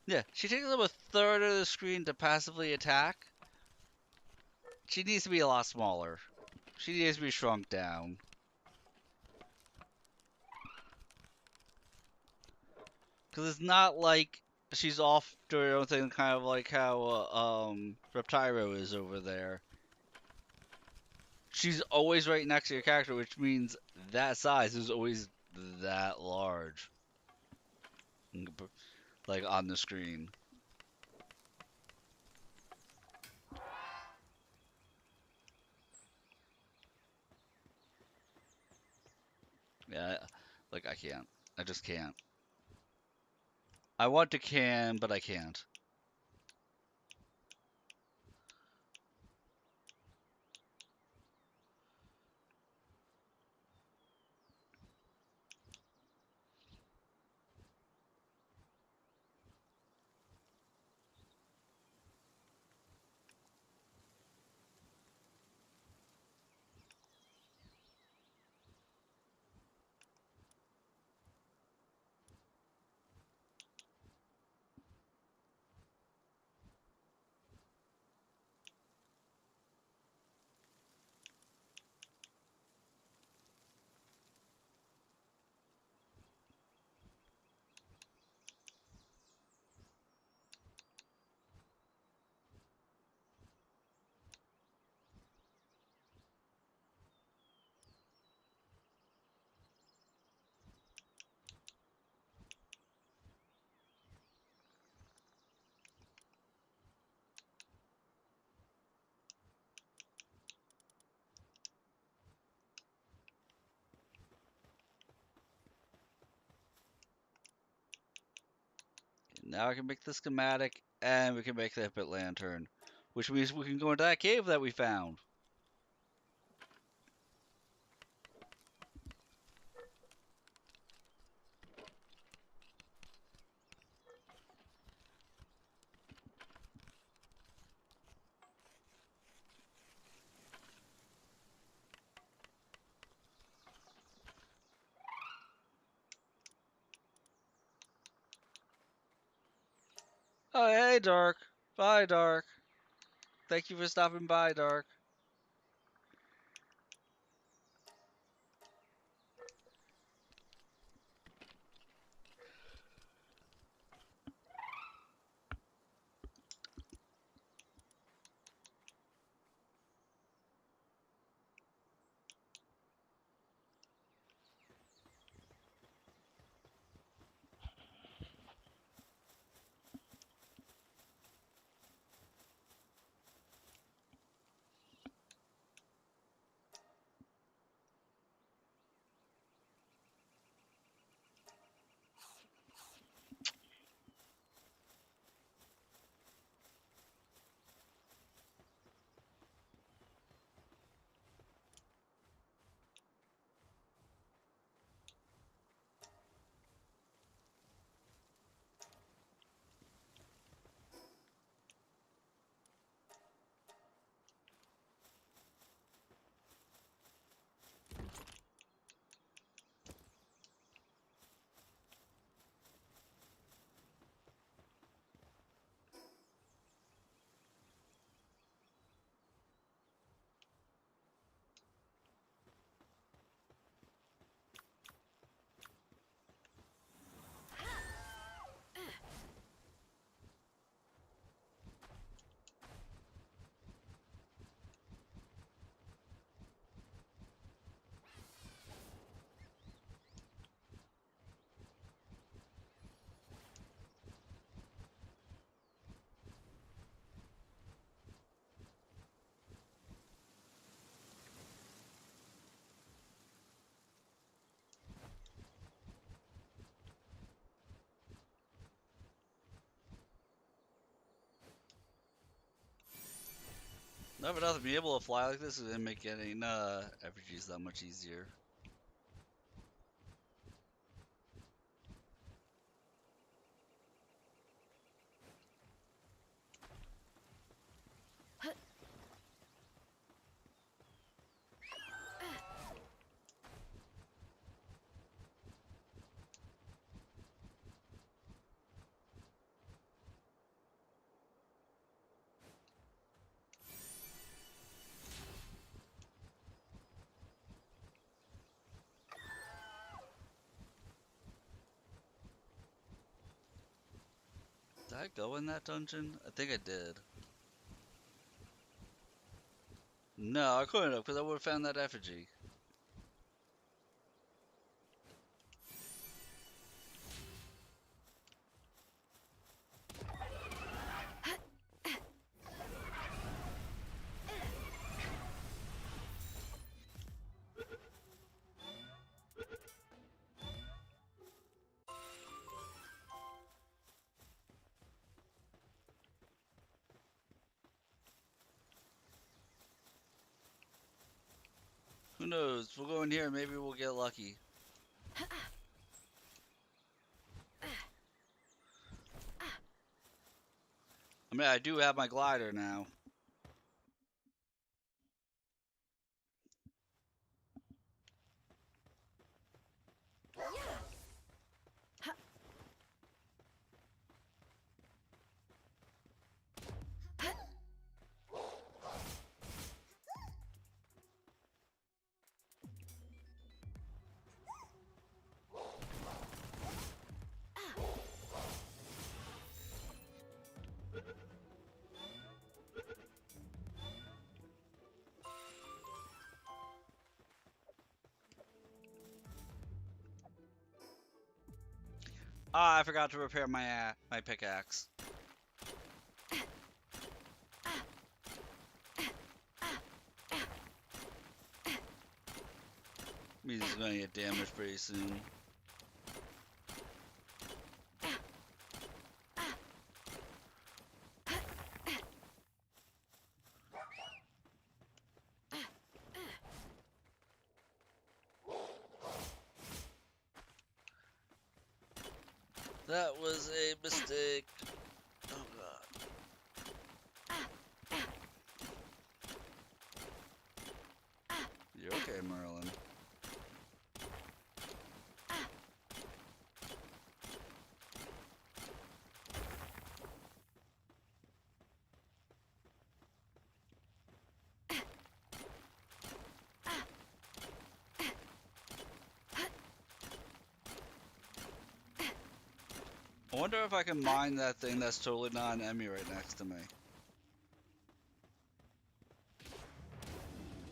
Yeah, she takes up a third of the screen to passively attack. She needs to be a lot smaller. She needs to be shrunk down. Because it's not like she's off doing her own thing, kind of like how Reptyro is over there. She's always right next to your character, which means that size is always that large. Like on the screen. Yeah, like I can't. I just can't. I want to can, but I can't. Now I can make the schematic, and we can make the Hippet Lantern, which means we can go into that cave that we found. Oh, hey, Dark. Bye, Dark. Thank you for stopping by, Dark. Never thought to be able to fly like this is gonna make getting RPGs that much easier. Did I go in that dungeon? I think I did. No, I couldn't have, because I would have found that effigy. Who knows? We'll go in here, maybe we'll get lucky. I mean, I do have my glider now. Ah, I forgot to repair my pickaxe. Means it's gonna get damaged pretty soon. That was a mistake. Oh god. You're okay, Merlin. I wonder if I can mine that thing that's totally not an enemy right next to me.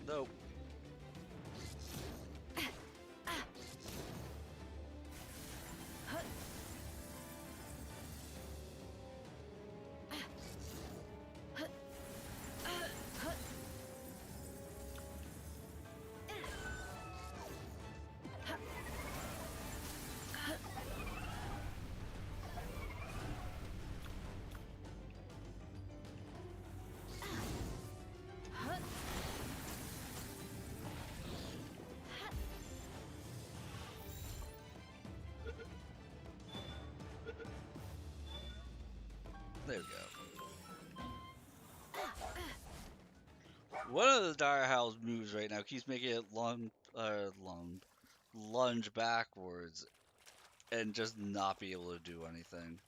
Nope. There we go. One of the Dire Howl's moves right now keeps making it lunge backwards and just not be able to do anything.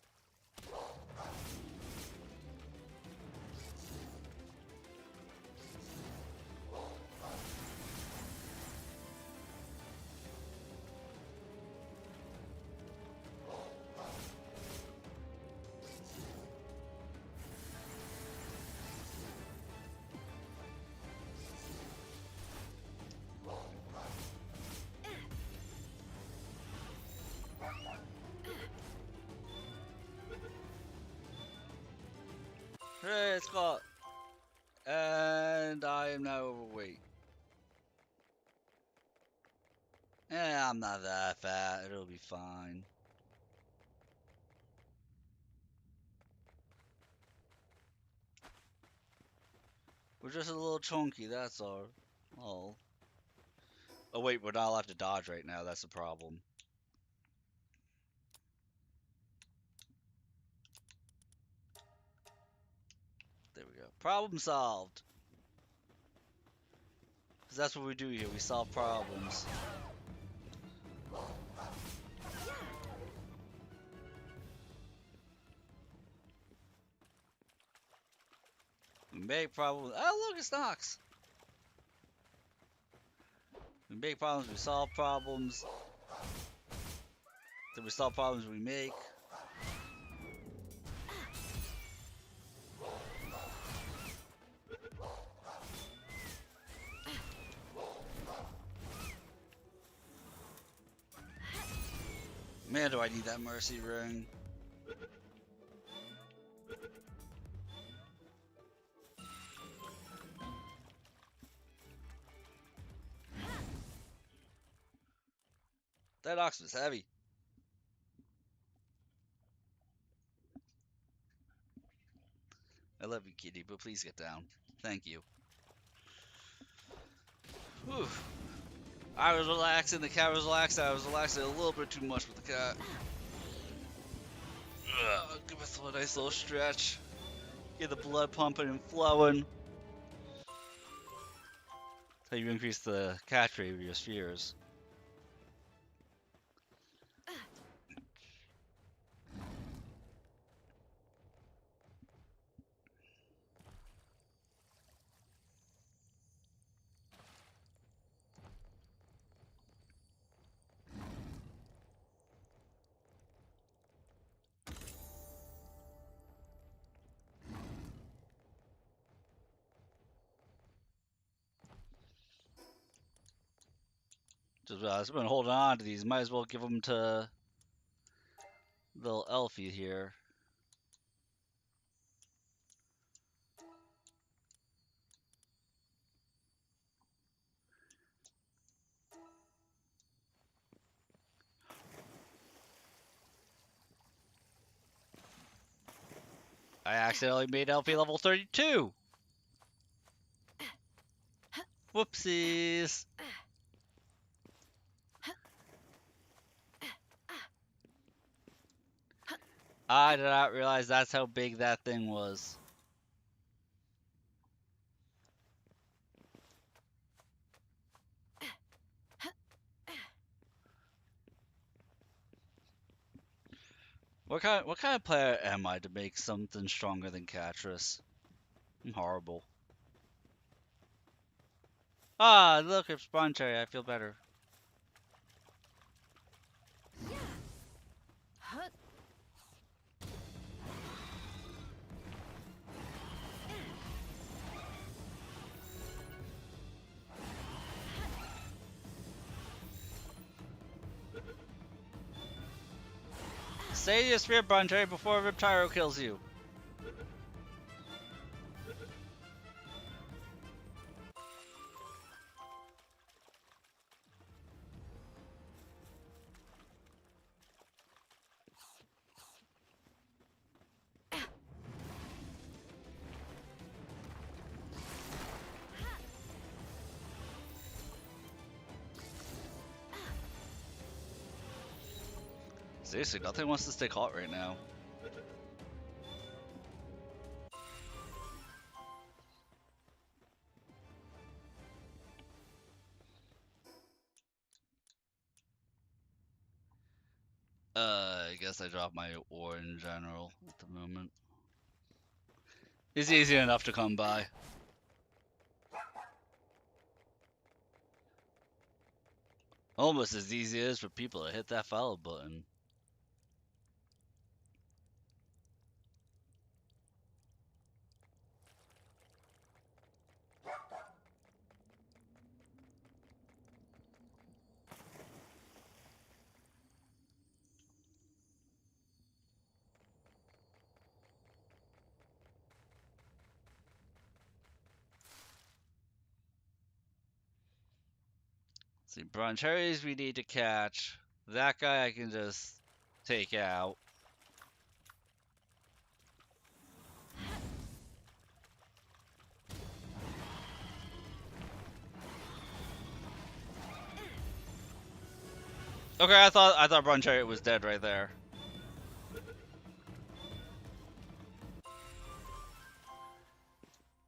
Hey, it's caught. And I am now overweight. I'm not that fat. It'll be fine. We're just a little chunky, that's all. Oh. Oh wait, we're not allowed to dodge right now. That's the problem. There we go. Problem solved. Because that's what we do here. We solve problems. We make problems. Oh, look, it's Nox. We make problems. We solve problems. Then we solve problems we make. Man, do I need that mercy ring. That ox was heavy. I love you, kitty, but please get down. Thank you. Whew. I was relaxing, the cat was relaxing, I was relaxing a little bit too much with the cat. Give us a nice little stretch. Get the blood pumping and flowing. So you increase the catch rate of your spheres. Just I've been holding on to these. Might as well give them to little Elfie here. I accidentally made Elfie level 32. Whoopsies. I did not realize that's how big that thing was. What kind of player am I to make something stronger than Catrus? I'm horrible. Ah, look, it's Spawn Cherry. I feel better. Hut. Say your Spirit Spawn Cherry before Riptyro kills you. Seriously, nothing wants to stay caught right now. I guess I dropped my ore in general at the moment. It's easy enough to come by. Almost as easy as for people to hit that follow button. See, Broncherries we need to catch. That guy I can just take out. Okay, I thought Broncheriot was dead right there.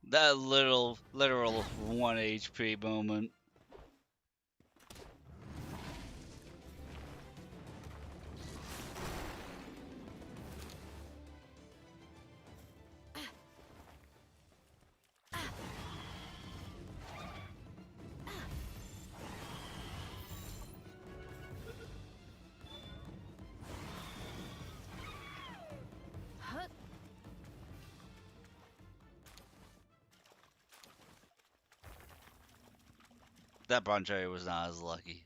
That literal 1 HP moment. Hut. That Broncheriot was not as lucky.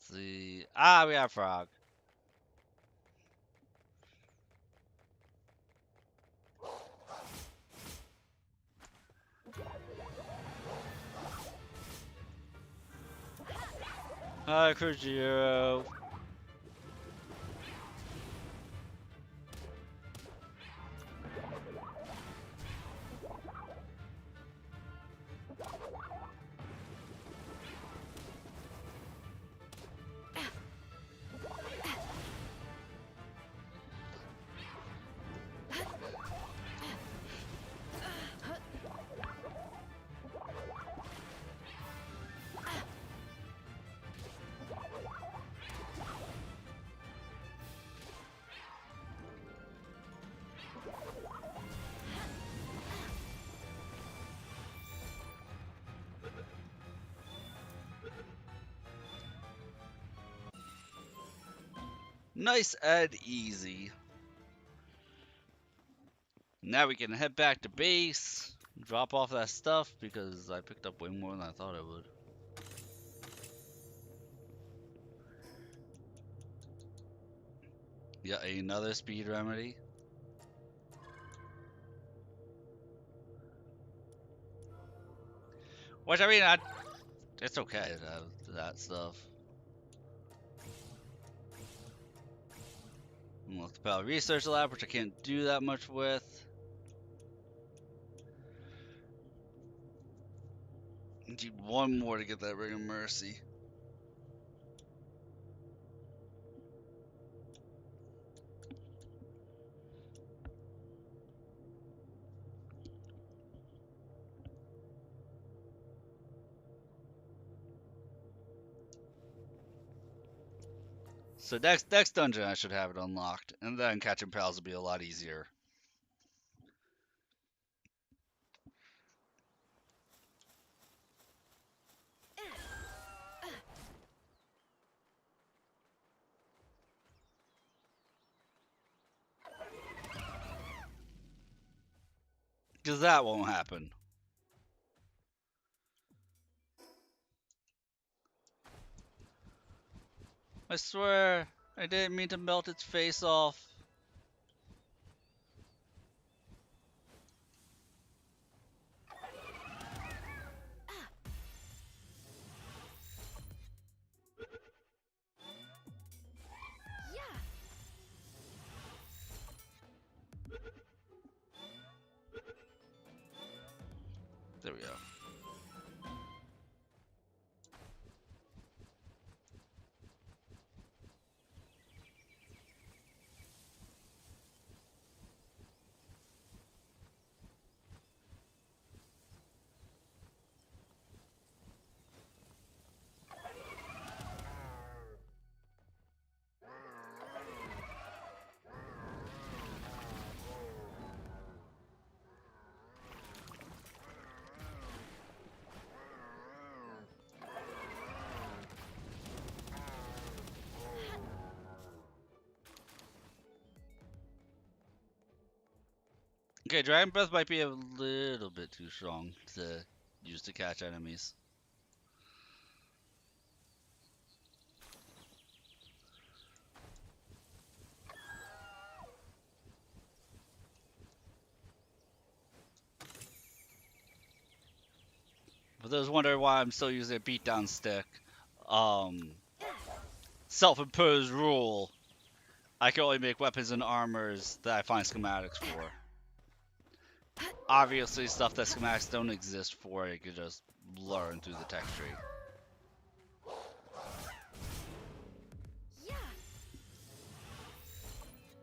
See, we got Frog. Hi, Kujiro. Nice and easy. Now we can head back to base, drop off that stuff because I picked up way more than I thought I would. Yeah, another speed remedy. Which I mean, it's okay to have that stuff. Unlock the Pal Research Lab, which I can't do that much with. Need one more to get that Ring of Mercy. So next dungeon I should have it unlocked, and then catching pals will be a lot easier. Because that won't happen. I swear, I didn't mean to melt its face off. Yeah. There we go. Okay, Dragon Breath might be a little bit too strong to use to catch enemies. For those wondering why I'm still using a beatdown stick, um, self-imposed rule, I can only make weapons and armors that I find schematics for. Obviously, stuff that schematics don't exist for, you could just learn through the tech tree. Yeah.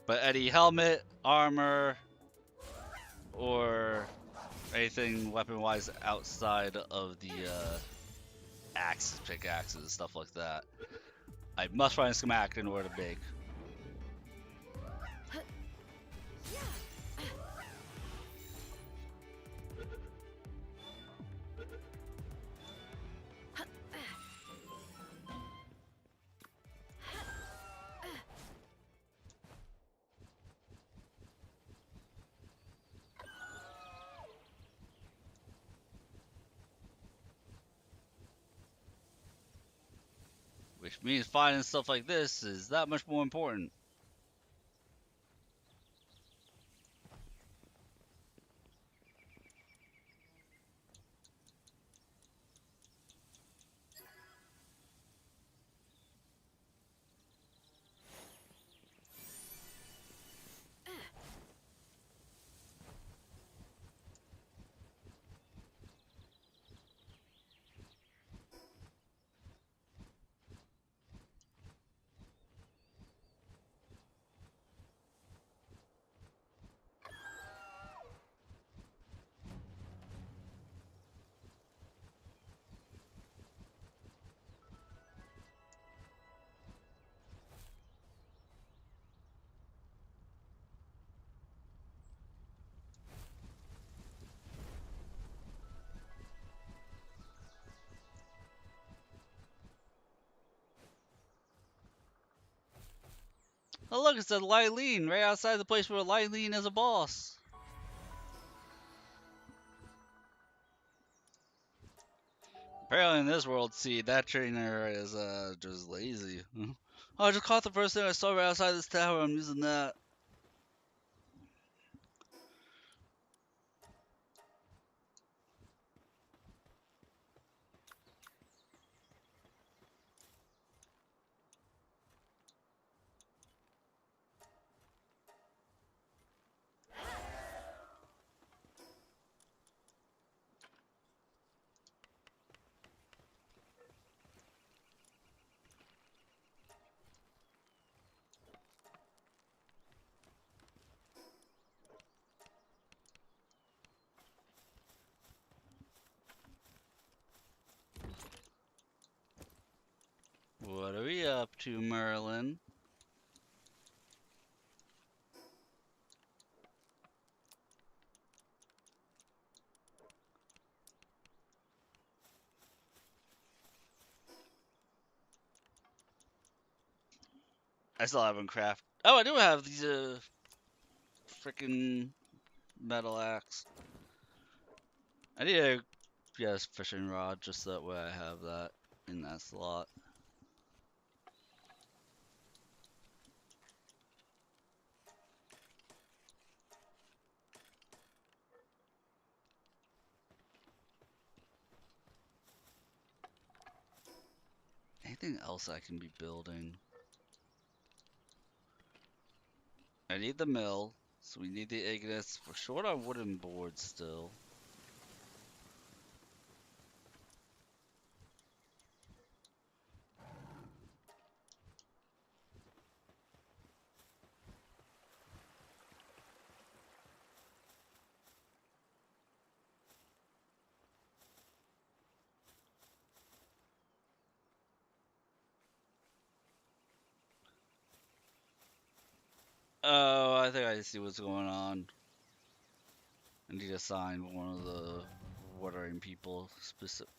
But any helmet, armor, or anything weapon-wise outside of the axes, pickaxes, stuff like that, I must find a schematic in order to make. Which means finding stuff like this is that much more important. Oh look, it said Lylene right outside the place where Lylene is a boss. Apparently in this world, see, that trainer is just lazy. Oh, I just caught the first thing I saw right outside this tower, I'm using that. up to, Merlin? I still haven't crafted. Oh, I do have these freaking metal axe. I need a yes fishing rod just that way I have that in that slot. Anything else I can be building? I need the mill, so we need the Ignis. We're short on wooden boards still. Oh, I think I see what's going on. I need to assign one of the watering people specific.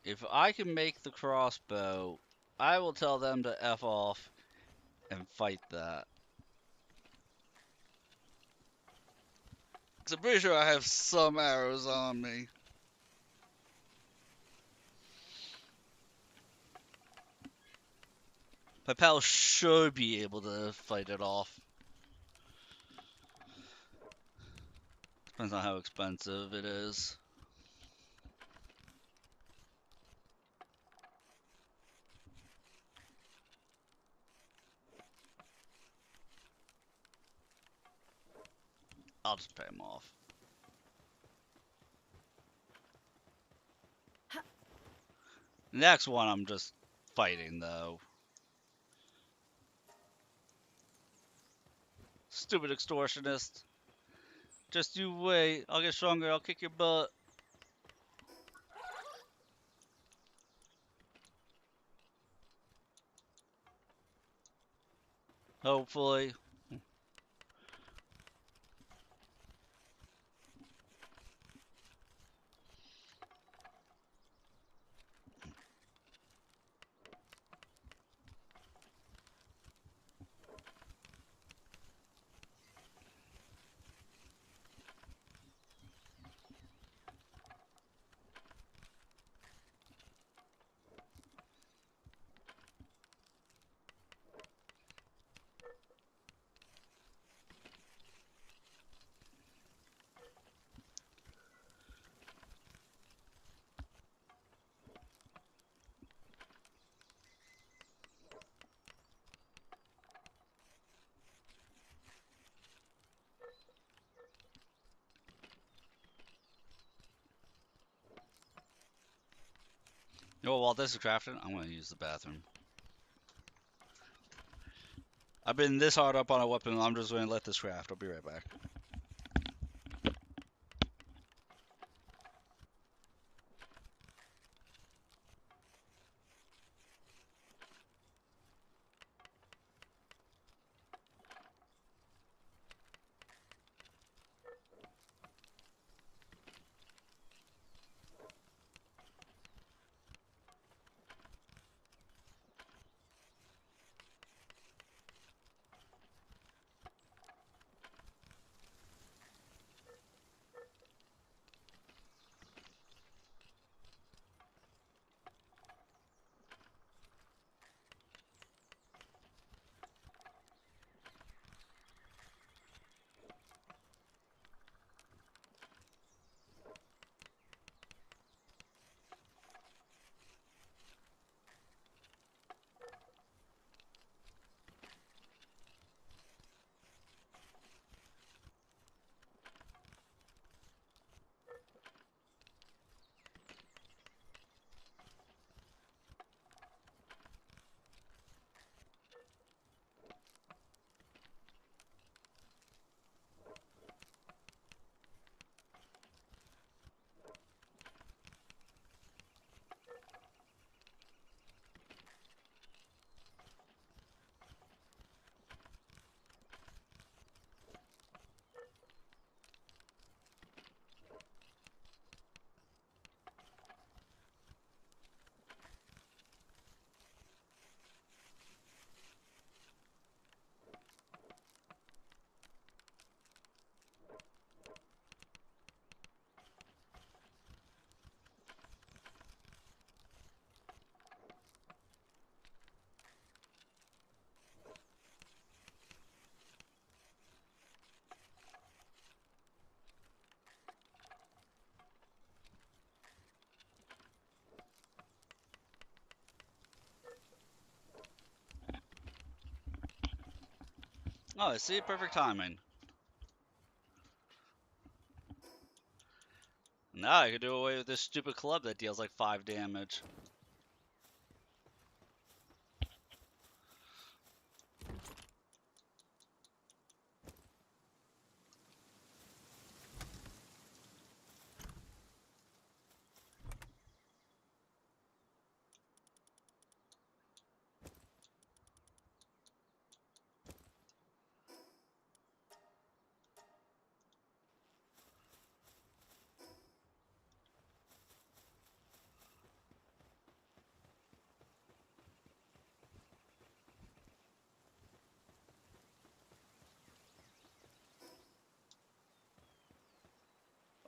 If I can make the crossbow, I will tell them to F off and fight that. Cause I'm pretty sure I have some arrows on me. My pal should be able to fight it off. Depends on how expensive it is. I'll just pay him off. The next one I'm just fighting though. Stupid extortionist. Just you wait. I'll get stronger. I'll kick your butt. Hopefully. You know, while this is crafting, I'm gonna use the bathroom. I've been this hard up on a weapon, I'm just gonna let this craft. I'll be right back. Oh, I see. Perfect timing. Now I can do away with this stupid club that deals like 5 damage.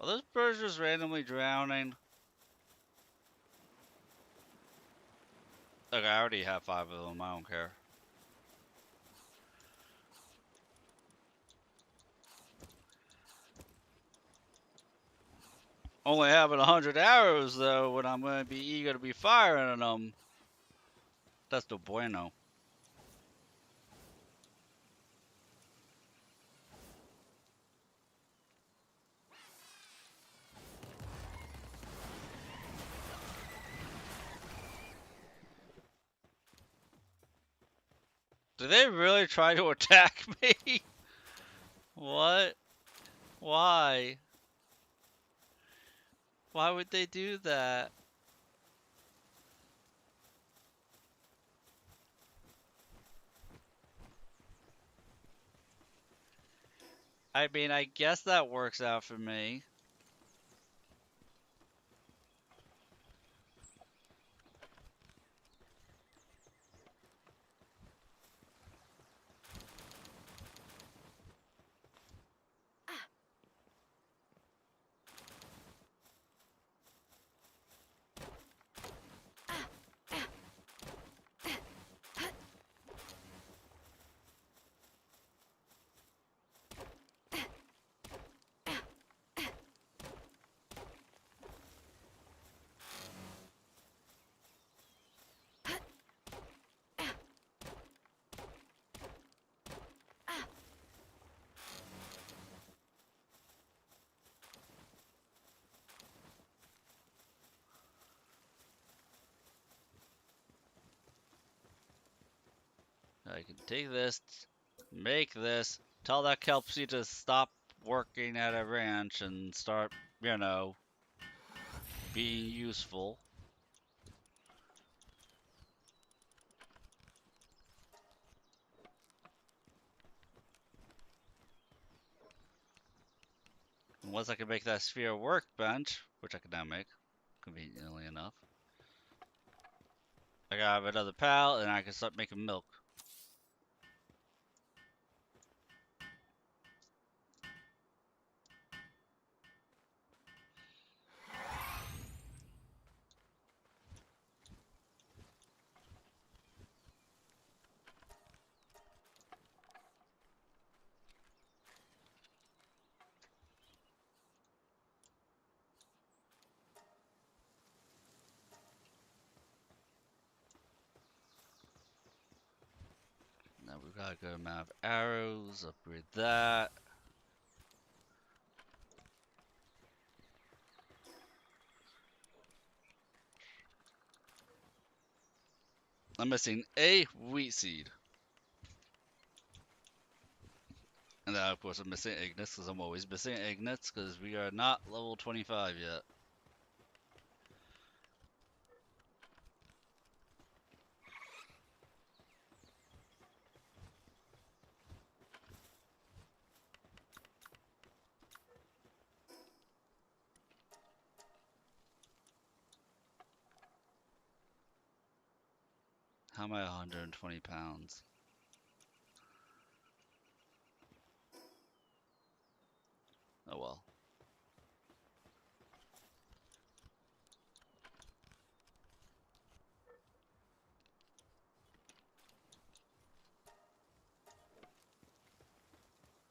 Are those birds just randomly drowning? Okay, I already have 5 of them. I don't care. Only having 100 arrows though when I'm going to be eager to be firing them. That's no bueno. Did they really try to attack me? What? Why? Why would they do that? I mean, I guess that works out for me. I can take this, make this, tell that Kelpsie to stop working at a ranch and start, you know, being useful. Once I can make that sphere workbench, which I can now make, conveniently enough, I gotta have another pallet and I can start making milk. Now we've got a good amount of arrows, upgrade that. I'm missing a wheat seed. And then, of course, I'm missing Ignis because I'm always missing Ignis because we are not level 25 yet. How am I 120 pounds? Oh well.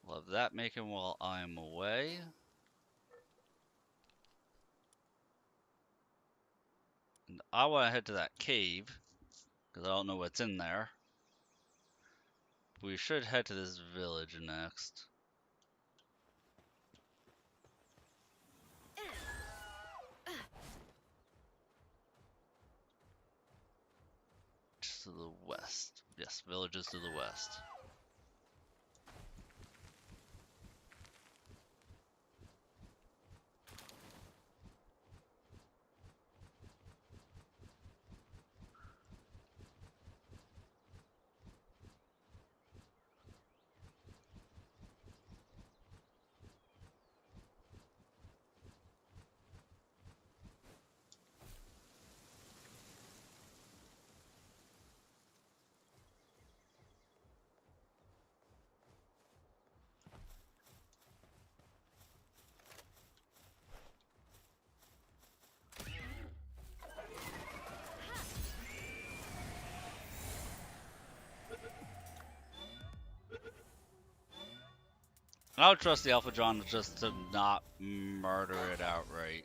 We'll have that making while I'm away. And I want to head to that cave because I don't know what's in there. We should head to this village next. Just to the west. Yes, villages to the west. I would trust the Alpha John just to not murder it outright.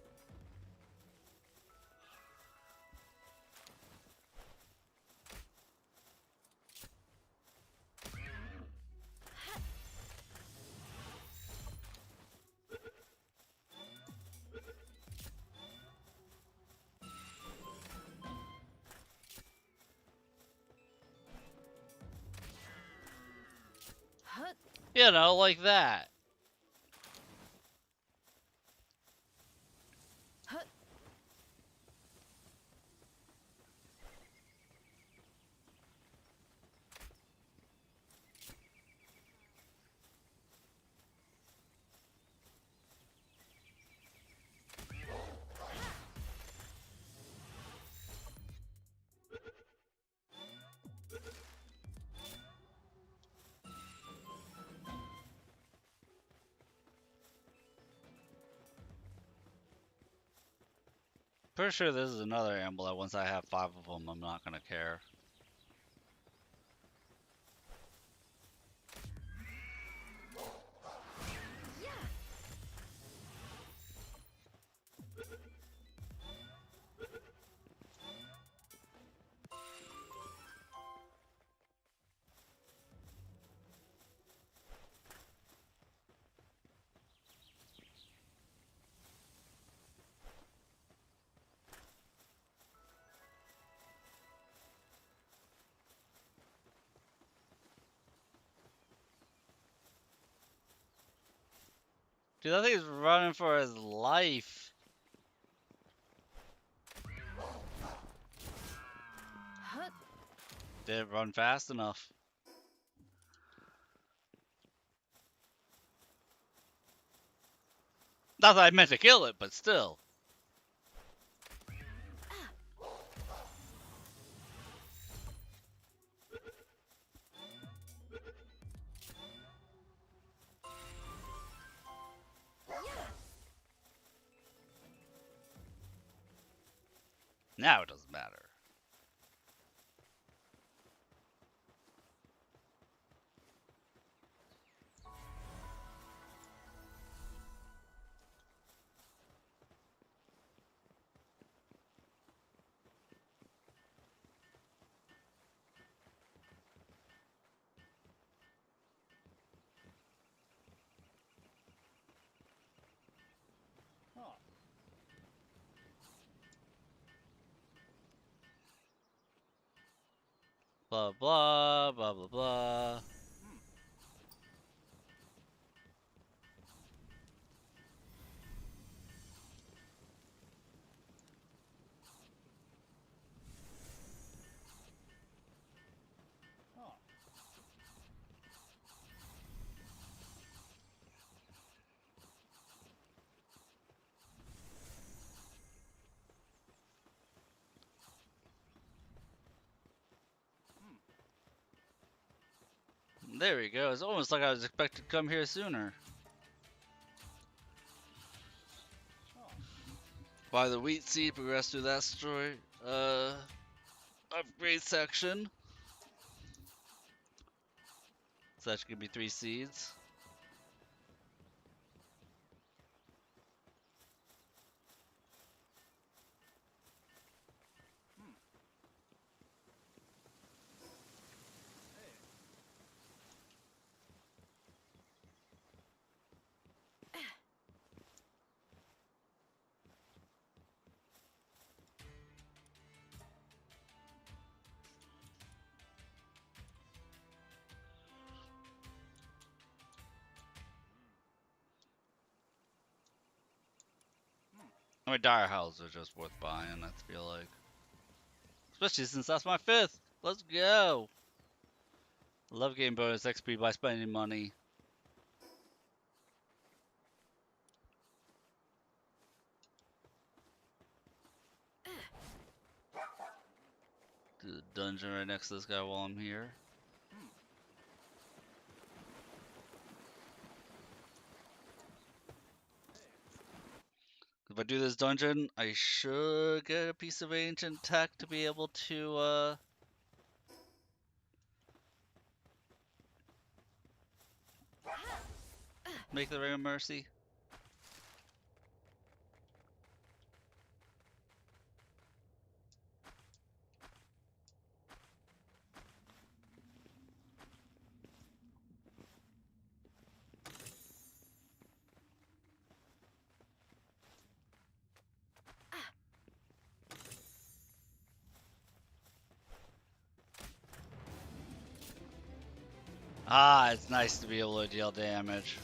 You know, like that. Pretty sure this is another amulet. Once I have 5 of them, I'm not gonna care. Dude, that thing's running for his life. Didn't run fast enough. Not that I meant to kill it, but still. Now it doesn't matter. Blah blah blah blah blah. There we go. It's almost like I was expected to come here sooner. Buy the wheat seed, progress through that story. Upgrade section. So that should give me 3 seeds. I mean, dire howls are just worth buying, I feel like. Especially since that's my fifth. Let's go. Love getting bonus XP by spending money. Do the dungeon right next to this guy while I'm here. If I do this dungeon, I should get a piece of ancient tech to be able to make the Ring of Mercy. Ah, it's nice to be able to deal damage.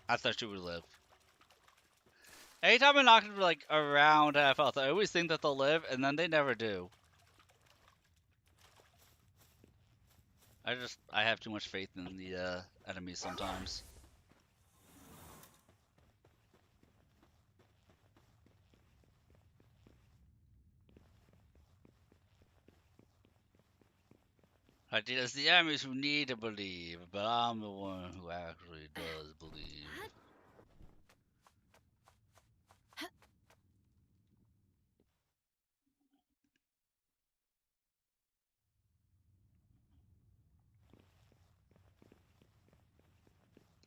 I thought she would live. Anytime I knock them like around half health, I always think that they'll live, and then they never do. I have too much faith in the enemies sometimes. I think it's the enemies who need to believe, but I'm the one who actually does believe.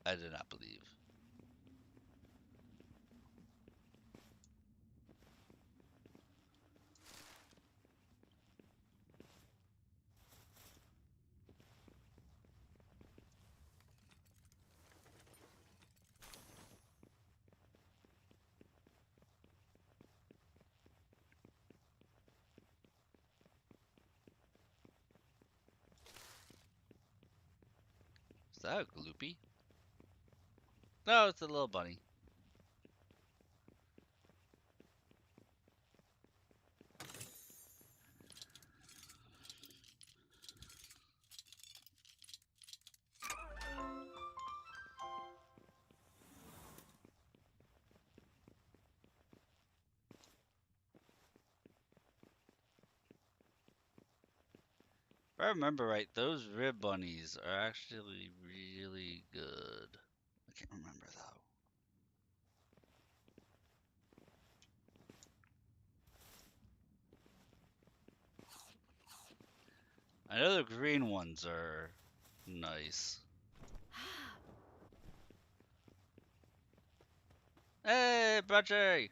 I do not believe. Is that a gloopy? No, it's a little bunny. If I remember right, those rib bunnies are actually really good. I can't remember though. I know the green ones are nice. Hey, Budgie!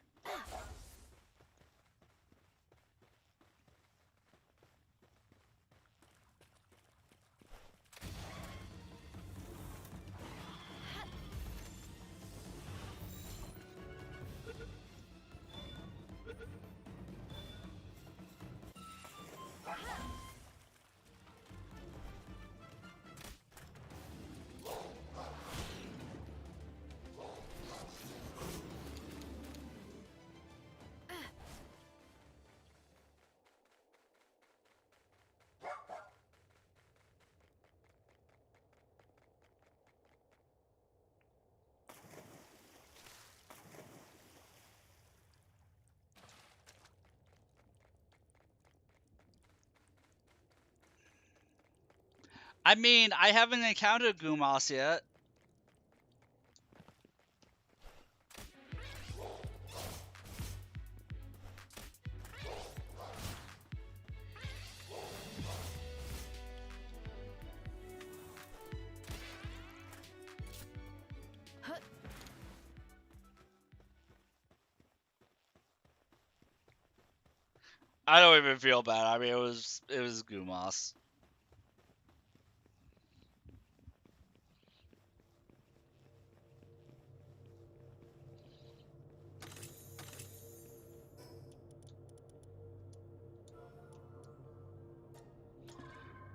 I mean, I haven't encountered Gumas yet. Huh. I don't even feel bad. I mean, it was Gumas.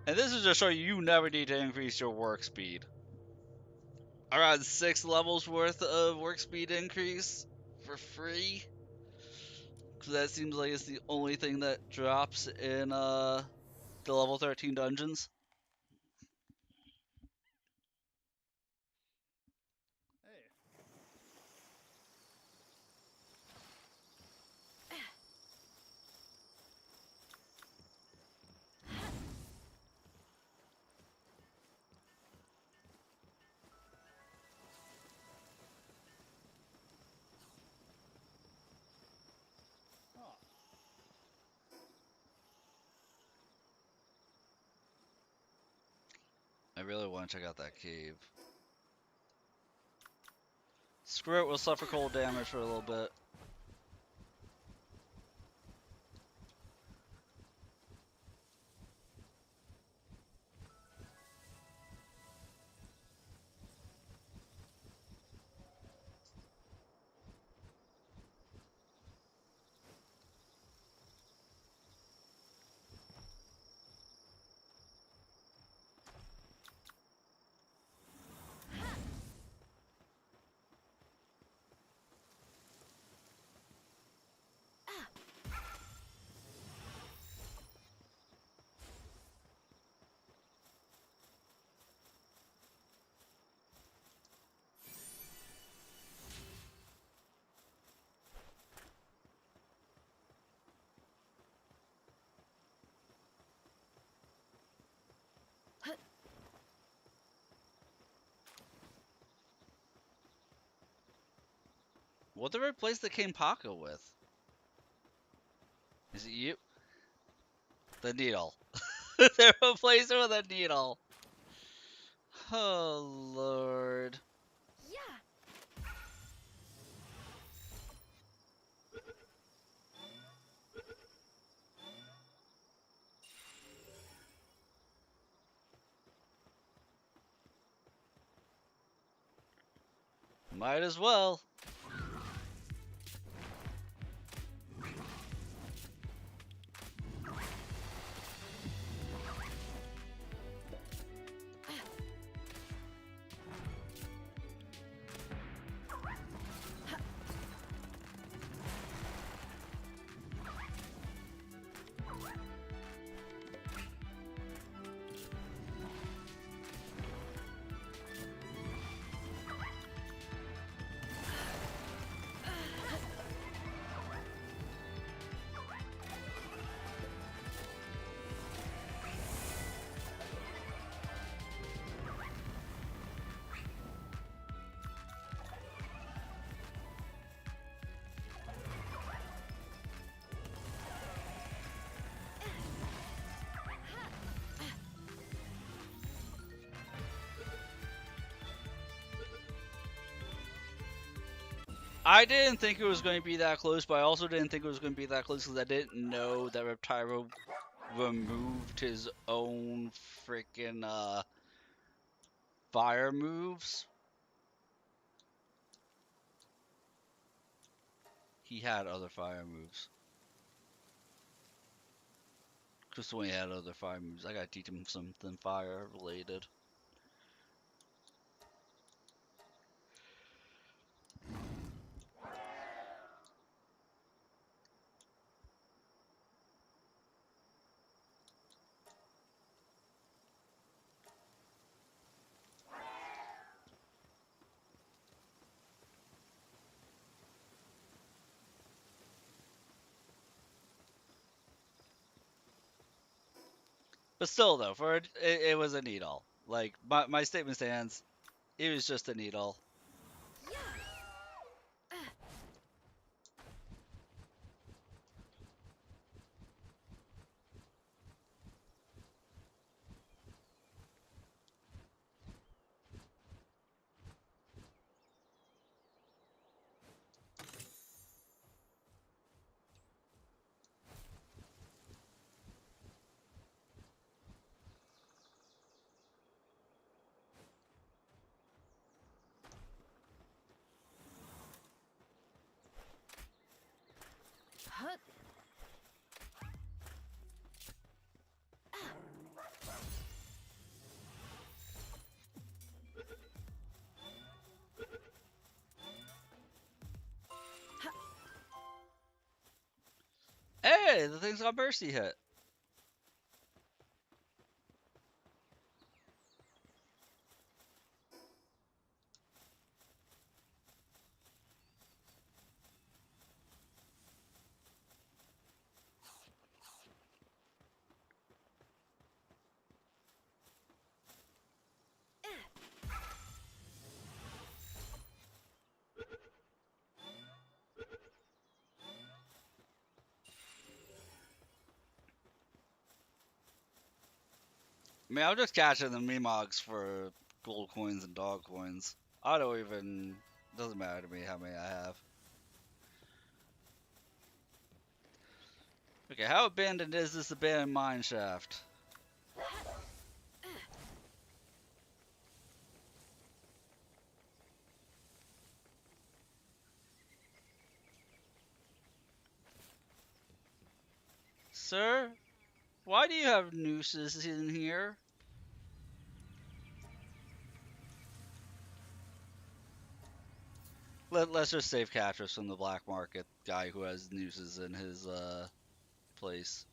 And this is just showing you never need to increase your work speed. Around 6 levels worth of work speed increase for free. Because that seems like it's the only thing that drops in the level 13 dungeons. Hey. Oh. I really want to check out that cave. Screw it, we'll suffer cold damage for a little bit. What did they replace the King Paco with? Is it you? The needle. They replaced it with a needle. Oh, Lord. Yeah. Might as well. I didn't think it was going to be that close, but I also didn't think it was going to be that close because I didn't know that Reptyro removed his own freaking fire moves. He had other fire moves. Just when he had other fire moves, I gotta teach him something fire related. But still, though, it was a neat all. Like my statement stands. It was just a neat all. Huh. Hey, the thing's got mercy hit. I mean, I'm just catching the Memogs for gold coins and dog coins. I don't even. Doesn't matter to me how many I have. Okay, how abandoned is this abandoned mine shaft? Sir, why do you have nooses in here? Let's just save Catrice from the black market guy who has nooses in his place.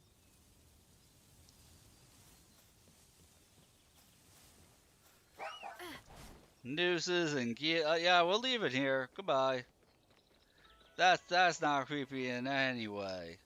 Nooses and yeah, we'll leave it here. Goodbye. That's not creepy in any way.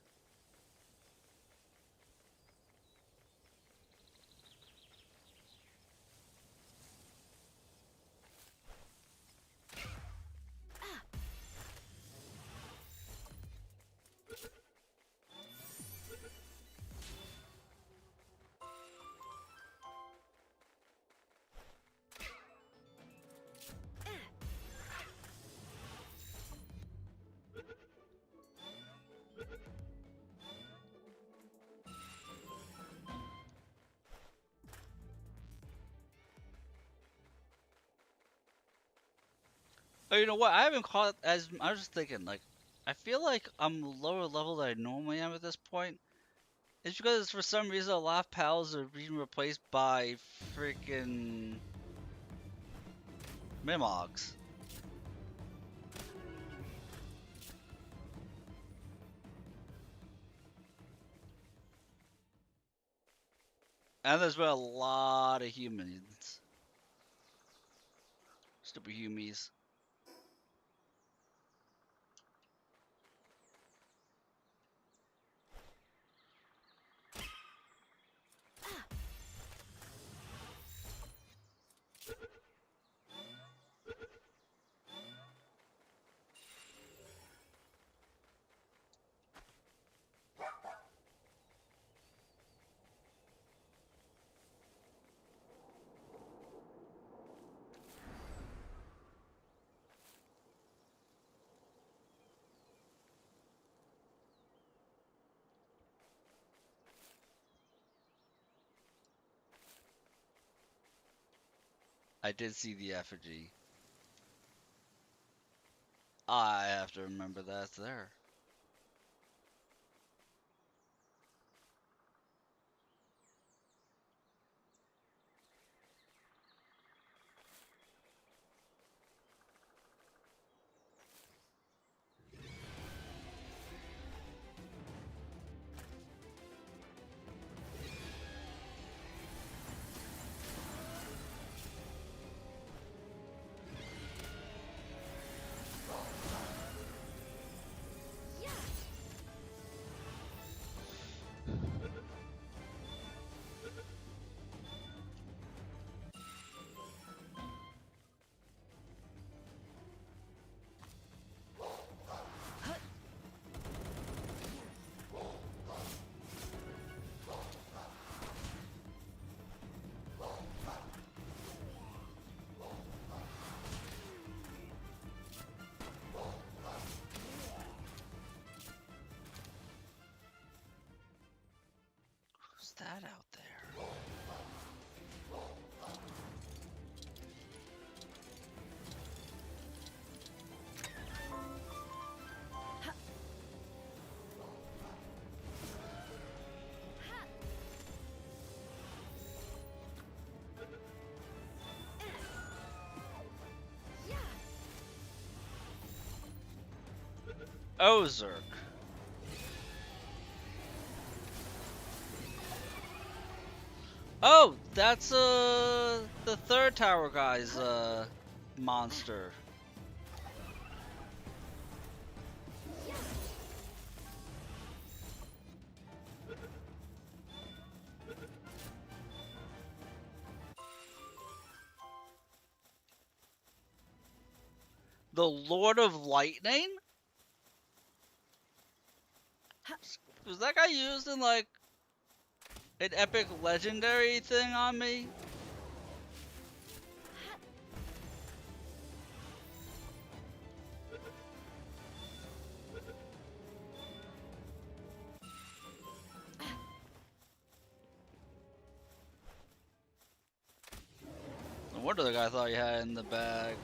Oh, you know what? I haven't caught as I was just thinking. Like, I feel like I'm lower level than I normally am at this point. It's because for some reason a lot of pals are being replaced by freaking Mimogs. And there's been a lot of humans. Stupid humies. I did see the effigy. I have to remember that's there. that out there? Yeah. Ozark. Oh, that's the third tower guy's monster. Yeah. The Lord of Lightning? Was that guy used in like an epic legendary thing on me? No wonder the guy thought he had it in the bag.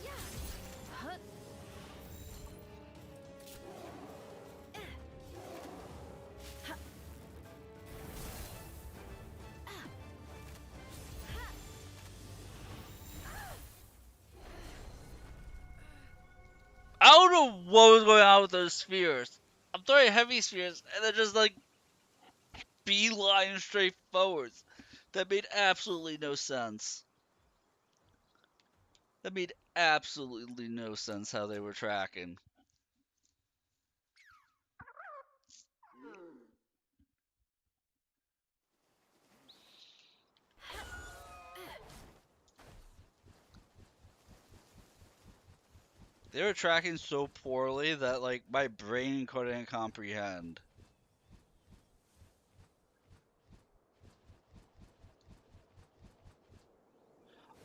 Yeah. Huh. I don't know what was going on with those spheres. I'm throwing heavy spheres, and they're just like beeline straight forwards. That made absolutely no sense. That made absolutely no sense how they were tracking. They were tracking so poorly that like my brain couldn't comprehend.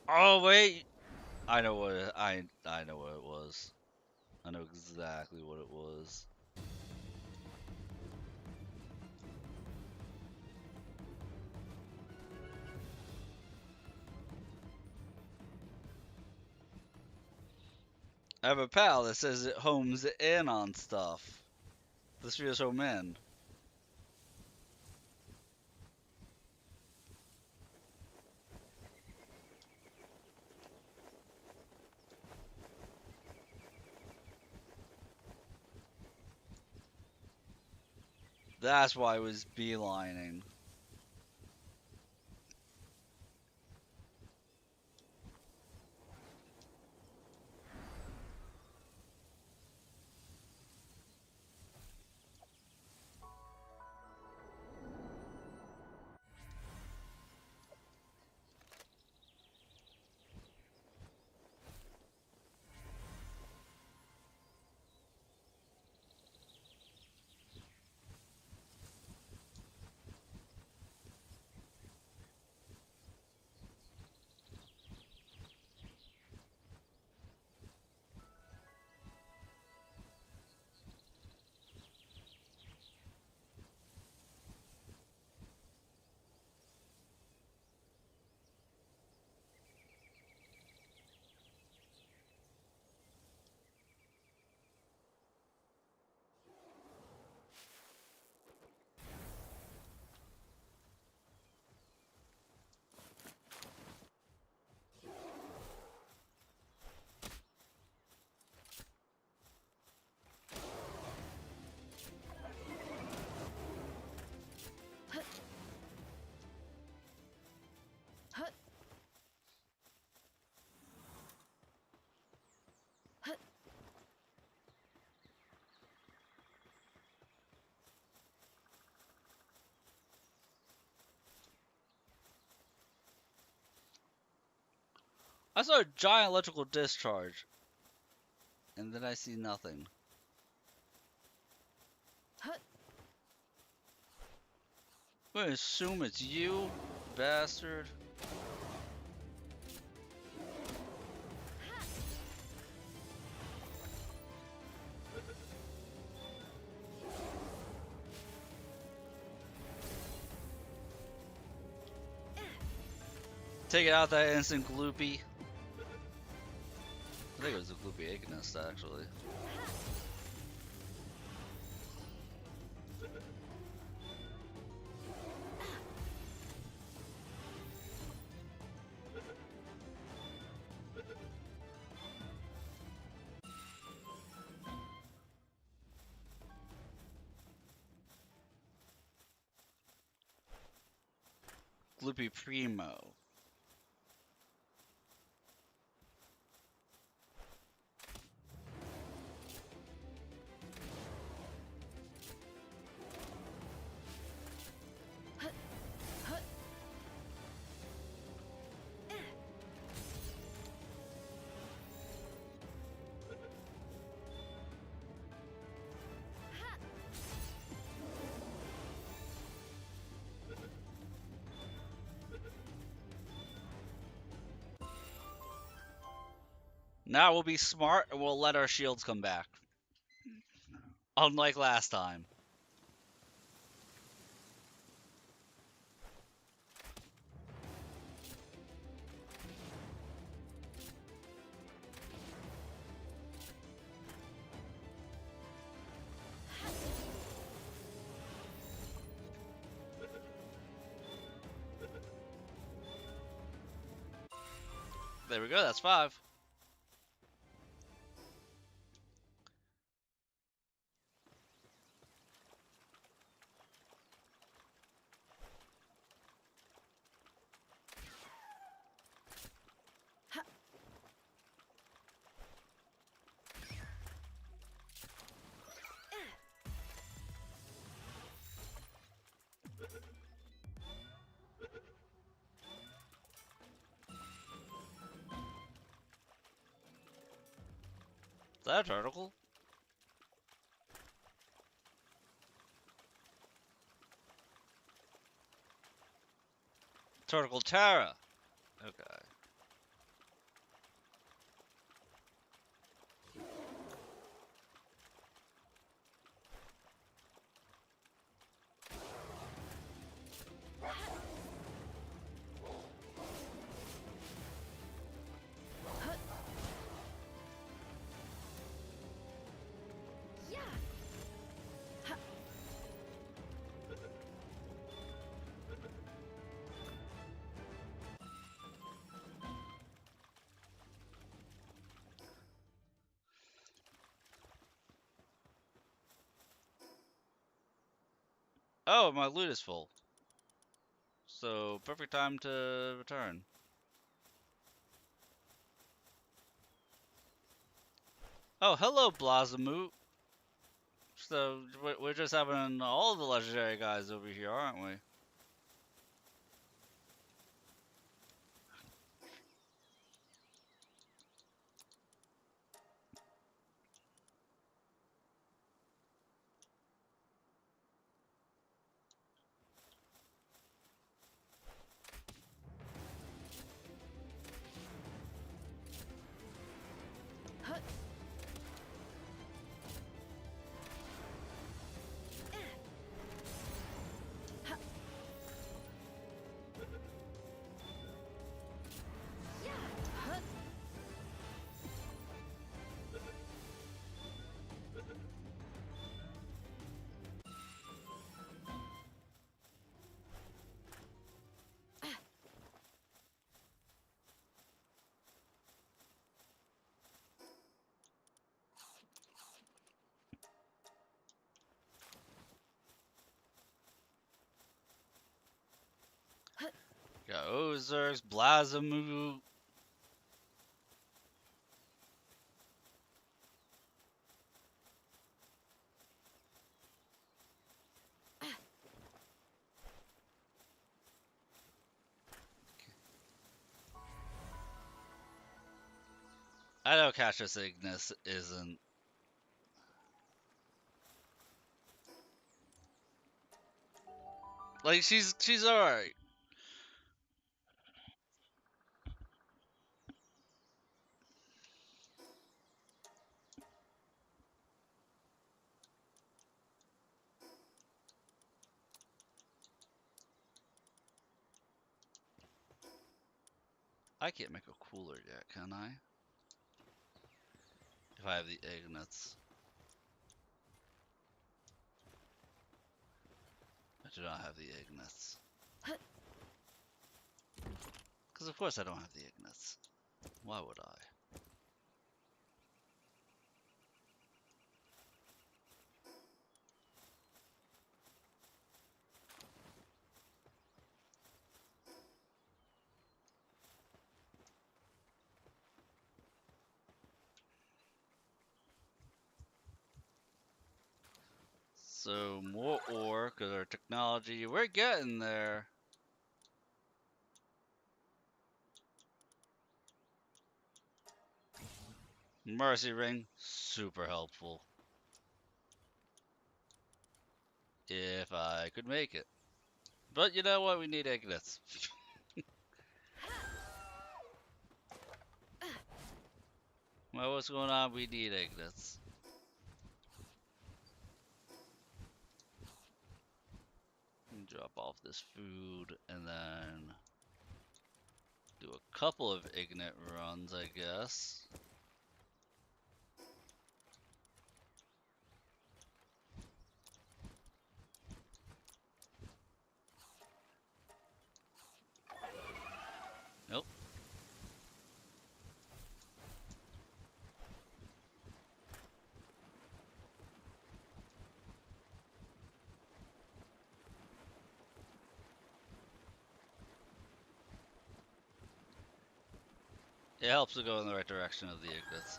Oh wait, I know what I know what it was. I know exactly what it was. I have a pal that says it homes in on stuff. The spheres home in. That's why it was beelining. Huh. Huh. I saw a giant electrical discharge, and then I see nothing. Huh. I'm gonna assume it's you, bastard. Take it out that instant gloopy. I think it was a gloopy egg nest actually. Gloopy Primo. Now we'll be smart and we'll let our shields come back. Unlike last time. There we go, that's 5. Is that a turtle? Turtle Terra. Okay. Yeah. Oh, my loot is full. So, perfect time to return. Oh, hello, Blazamoot. So, we're just having all the legendary guys over here, aren't we? Got Ozarks, Blazamoot. I know Cassius Ignis isn't. Like, she's alright. I can't make a cooler yet, can I? If I have the ignits. I do not have the ignits. Because of course I don't have the ignits. Why would I? So more ore, because our technology, we're getting there. Mercy ring, super helpful. If I could make it. But you know what? We need ignits. Well, what's going on? We need ignits. Drop off this food and then do a couple of ignite runs, I guess. Nope. It helps to go in the right direction of the ignits.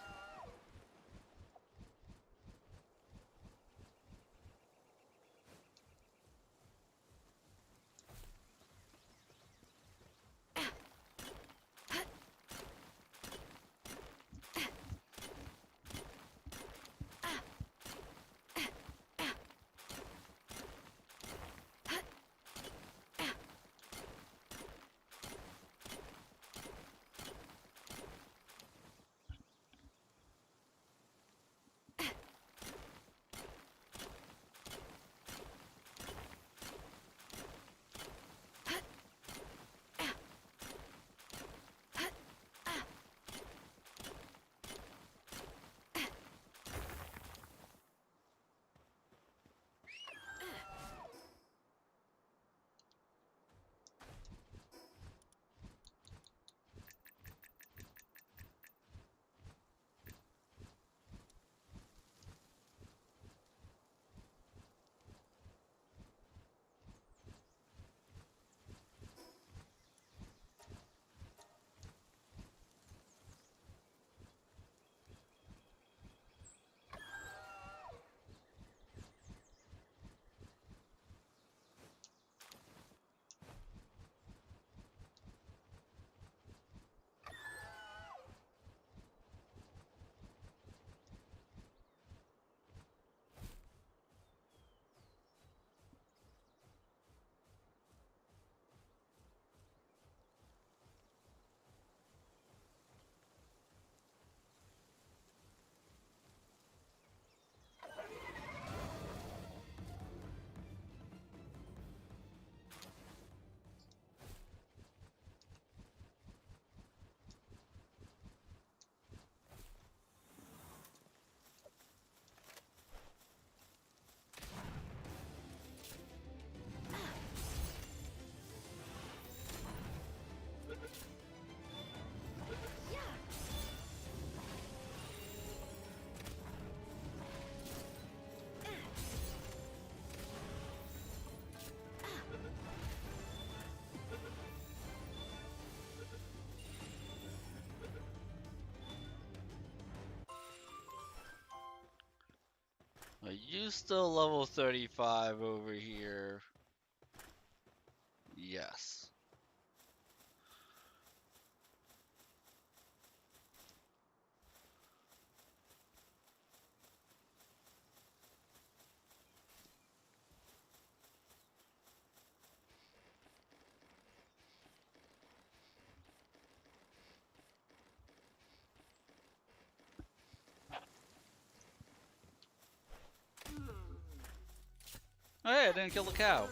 Are you still level 35 over here? Yes. Oh, hey, I didn't kill the cow.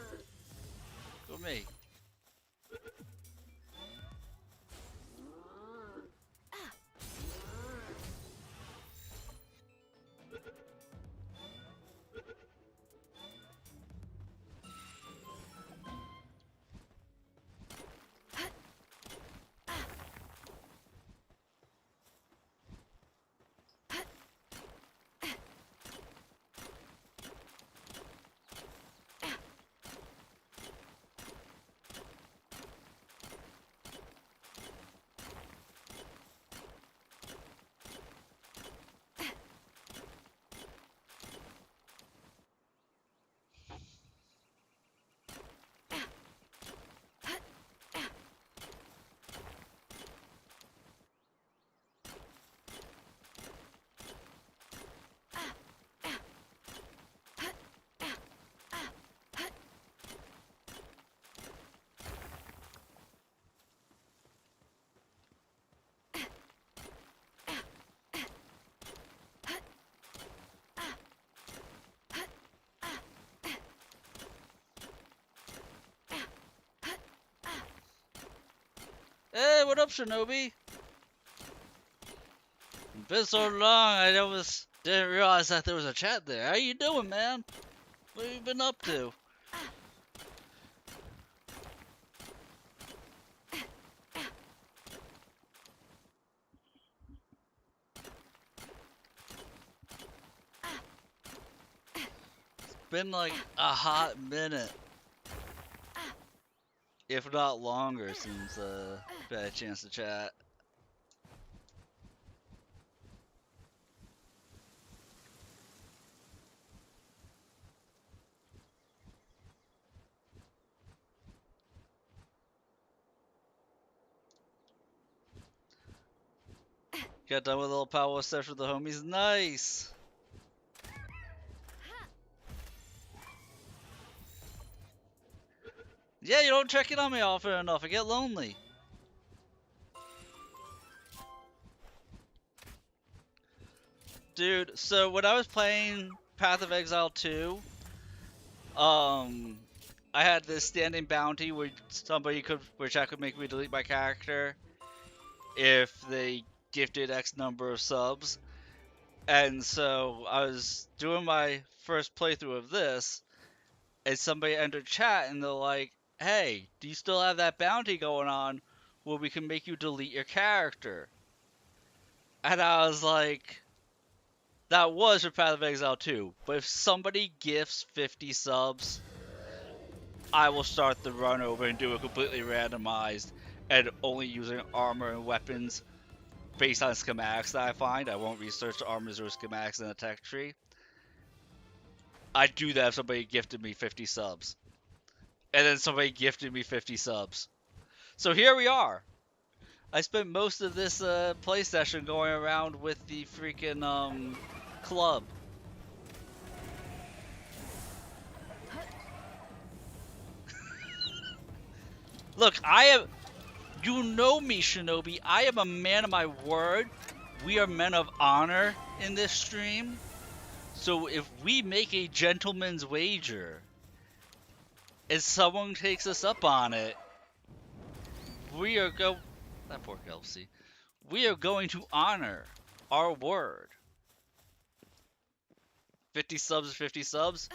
Go me. what up, Shinobi? It's been so long, I almost didn't realize that there was a chat there. How you doing, man? What have you been up to? Been like a hot minute, if not longer, since I've had a chance to chat. Got done with a little power session with the homies. Nice. Yeah, you don't check in on me often enough. I get lonely. Dude, so when I was playing Path of Exile 2, I had this standing bounty where chat could make me delete my character if they gifted X number of subs. And so I was doing my first playthrough of this, and somebody entered chat and they're like, hey, do you still have that bounty going on where we can make you delete your character? And I was like, that was for Path of Exile 2, but if somebody gifts 50 subs, I will start the run over and do it completely randomized and only using armor and weapons based on schematics that I find. I won't research the armors or schematics in the tech tree. I'd do that if somebody gifted me 50 subs. And then somebody gifted me 50 subs. So here we are. I spent most of this play session going around with the freaking club. Look, you know me, Shinobi. I am a man of my word. We are men of honor in this stream. So if we make a gentleman's wager and someone takes us up on it, that poor Kelsey. We are going to honor our word. 50 subs is 50 subs.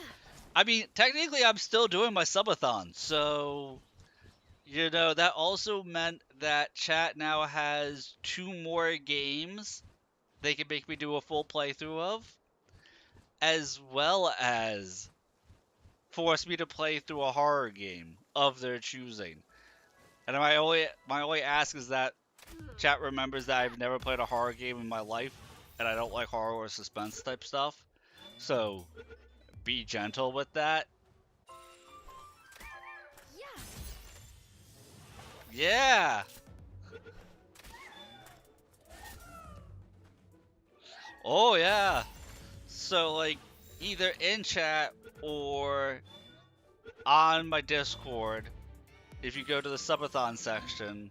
I mean, technically I'm still doing my subathon, so that also meant that chat now has 2 more games they can make me do a full playthrough of, as well as force me to play through a horror game of their choosing. And my only ask is that chat remembers that I've never played a horror game in my life, and I don't like horror or suspense type stuff. So be gentle with that. Yeah. Oh yeah. So like either in chat or on my Discord, if you go to the subathon section,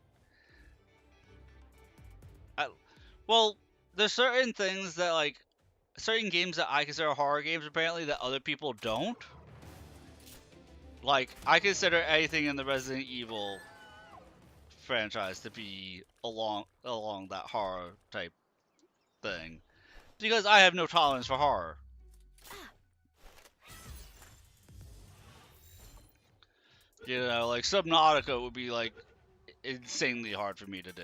well, there's certain things that like certain games that I consider horror games apparently that other people don't. Like I consider anything in the Resident Evil franchise to be along that horror type thing because I have no tolerance for horror. Like Subnautica would be like insanely hard for me to do.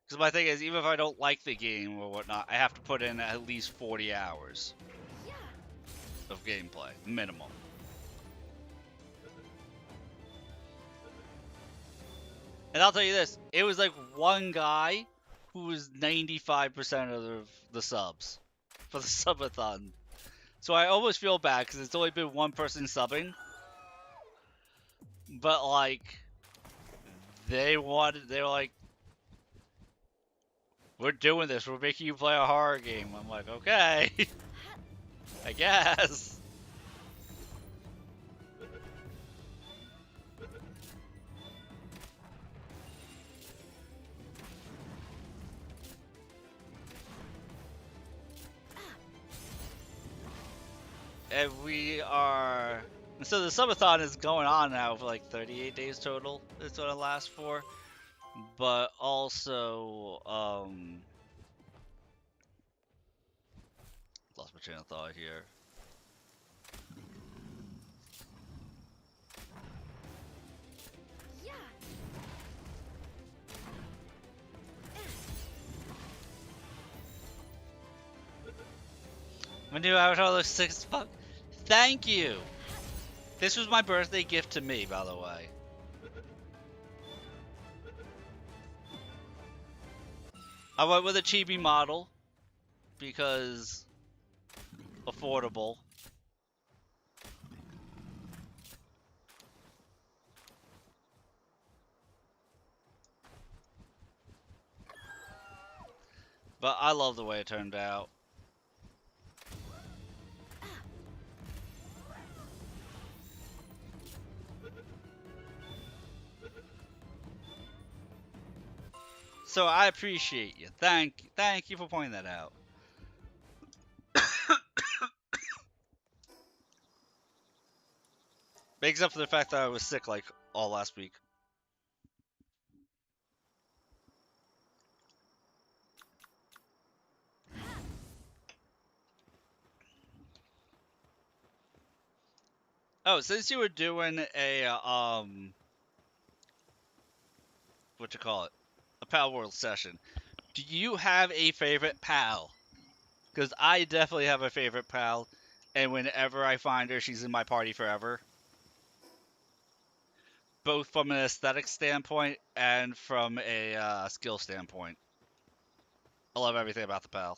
Because my thing is, even if I don't like the game or whatnot, I have to put in at least 40 hours of gameplay, minimum. And I'll tell you this, it was like one guy who was 95% of the subs for the subathon. So I almost feel bad because it's only been one person subbing. But like, they were like, we're doing this, we're making you play a horror game. I'm like, okay, I guess. and we are. So the subathon is going on now for like 38 days total. Is what it lasts for. But also, lost my train of thought here. Yeah. My new avatar looks sick as fuck. Thank you. This was my birthday gift to me, by the way. I went with a chibi model because affordable. But I love the way it turned out. So I appreciate you. Thank you for pointing that out. Makes up for the fact that I was sick like all last week. Oh, since you were doing a what you call it, a Pal World session, do you have a favorite pal? Because I definitely have a favorite pal, and whenever I find her, she's in my party forever. Both from an aesthetic standpoint and from a skill standpoint. I love everything about the pal.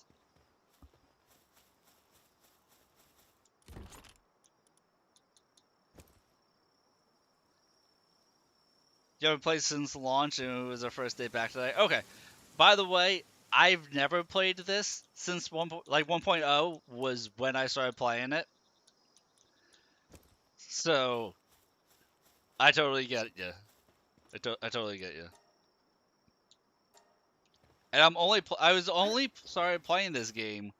You haven't played since launch, and it was our first day back today. Okay. By the way, I've never played this since 1.0 was when I started playing it. So I totally get you. I totally get you. And I was only started playing this game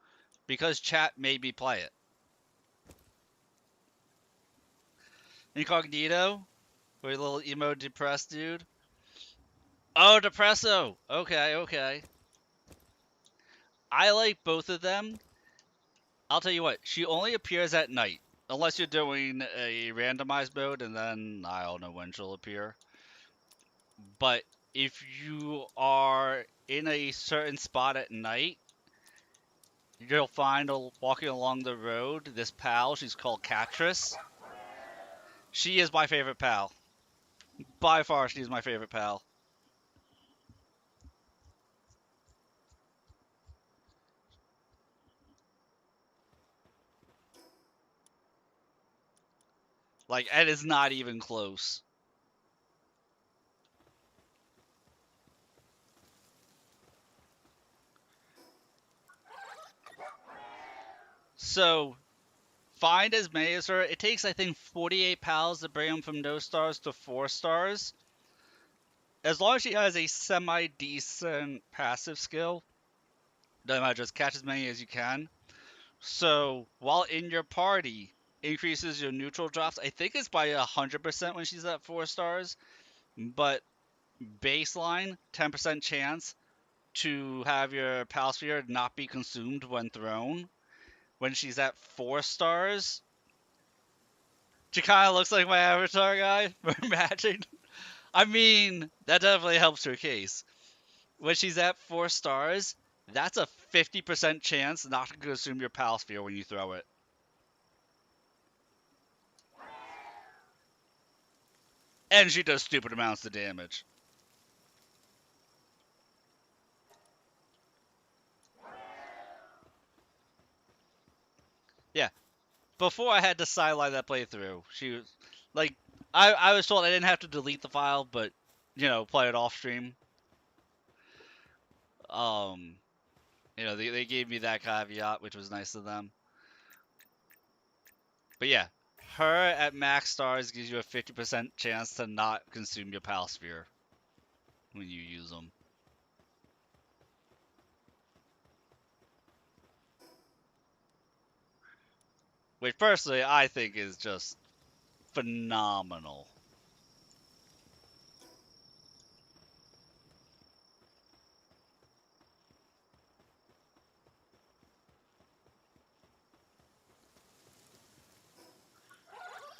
because chat made me play it. Incognito, or a little emo depressed dude. Oh, Depresso. Okay, okay. I like both of them. I'll tell you what, she only appears at night. Unless you're doing a randomized mode, and then I don't know when she'll appear. But if you are in a certain spot at night, you'll find walking along the road this pal. She's called Catrice. She is my favorite pal. By far, she's my favorite pal. Like, it is not even close. So, find as many as her. It takes, I think, 48 pals to bring them from no stars to 4 stars. As long as she has a semi-decent passive skill, doesn't matter, just catch as many as you can. So, while in your party, increases your neutral drops. I think it's by 100% when she's at 4 stars, but baseline, 10% chance to have your pal sphere not be consumed when thrown. When she's at 4 stars, she kind of looks like my avatar guy for matching. I mean, that definitely helps her case. When she's at 4 stars, that's a 50% chance not to consume your pal sphere when you throw it. And she does stupid amounts of damage. Yeah. Before I had to sideline that playthrough, she was like, I was told I didn't have to delete the file, but play it off stream. Um, they gave me that caveat, which was nice of them. But yeah, her at max stars gives you a 50% chance to not consume your pal sphere when you use them. which personally I think is just phenomenal.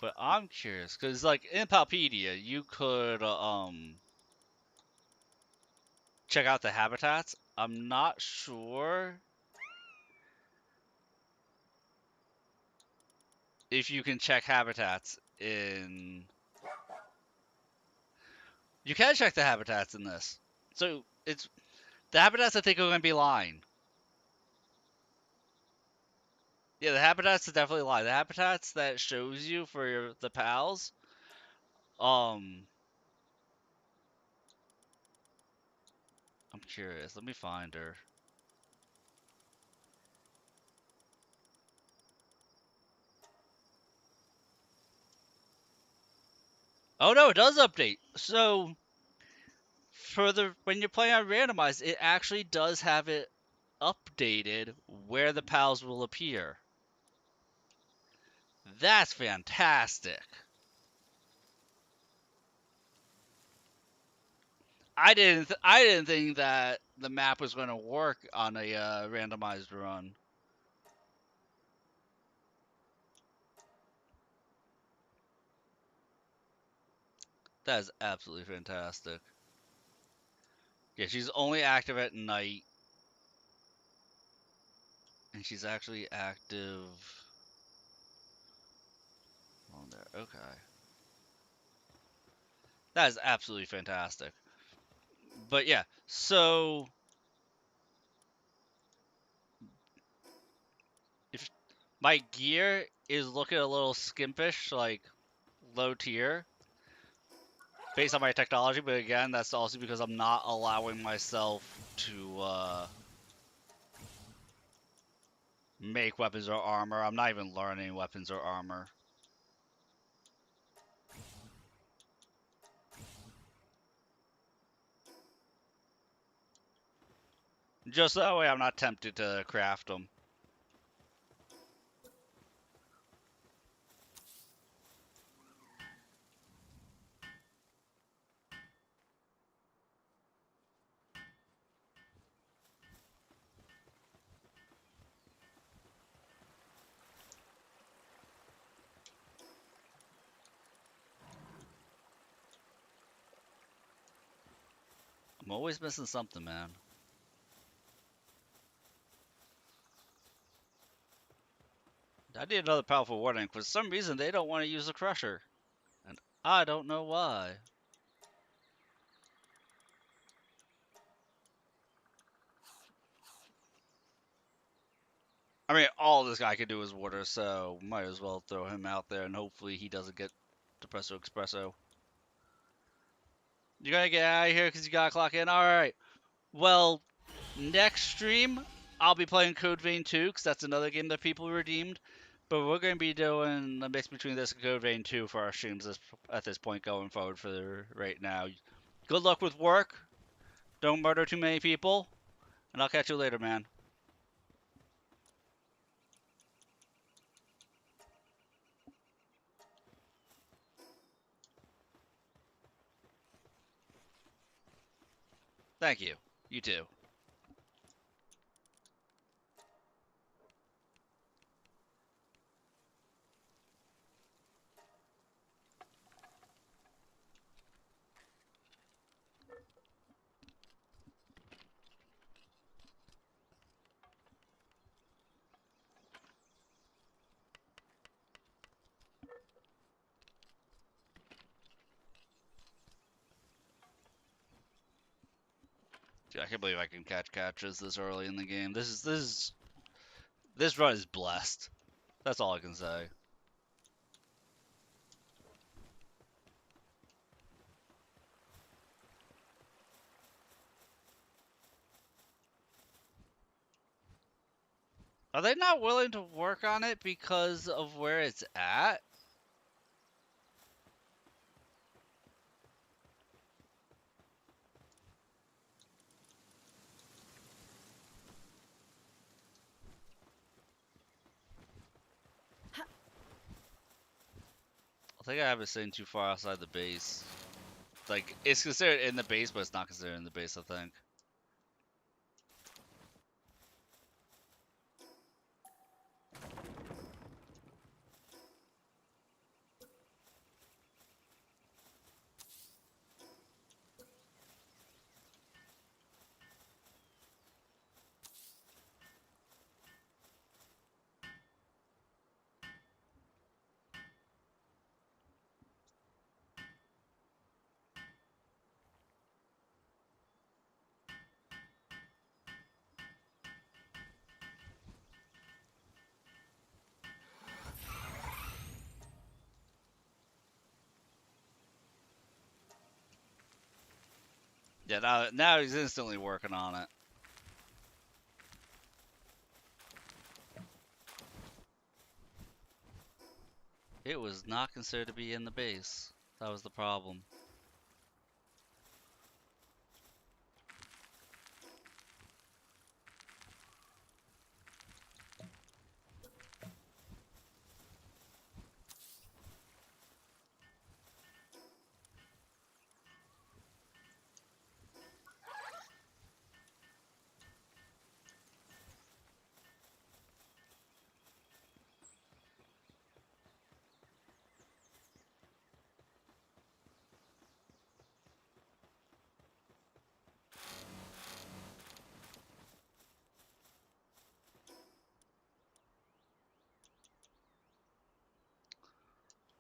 But I'm curious because, like, in Palpedia, you could check out the habitats. I'm not sure if you can check habitats in. You can check the habitats in this. So it's the habitats I think are going to be lying. Yeah, the habitats is definitely lie. The habitats that shows you for the pals. Um, I'm curious. Let me find her. Oh no, it does update. So for the when you're playing on randomized, it actually does have it updated where the pals will appear. That's fantastic. I didn't think that the map was going to work on a randomized run. That is absolutely fantastic. Yeah, she's only active at night, and she's actually active on there. Okay, that is absolutely fantastic. But yeah, so if my gear is looking a little skimpish, like low tier, based on my technology, but again, that's also because I'm not allowing myself to make weapons or armor. I'm not even learning weapons or armor. Just that way I'm not tempted to craft them. I'm always missing something, man. I need another powerful warning. For some reason, they don't want to use the crusher. And I don't know why. I mean, all this guy can do is water, so might as well throw him out there and hopefully he doesn't get Depresso Espresso. You gotta get out of here because you gotta clock in? Alright. Well, next stream, I'll be playing Code Vein 2 because that's another game that people redeemed. But we're going to be doing a mix between this and Code Vein 2 for our streams at this point going forward for right now. Good luck with work. Don't murder too many people. And I'll catch you later, man. Thank you. You too. Dude, I can't believe I can catch catches this early in the game. This run is blessed. That's all I can say. Are they not willing to work on it because of where it's at? I think I have it sitting too far outside the base. Like, it's considered in the base, but it's not considered in the base, I think. Yeah, now he's instantly working on it. It was not considered to be in the base. That was the problem.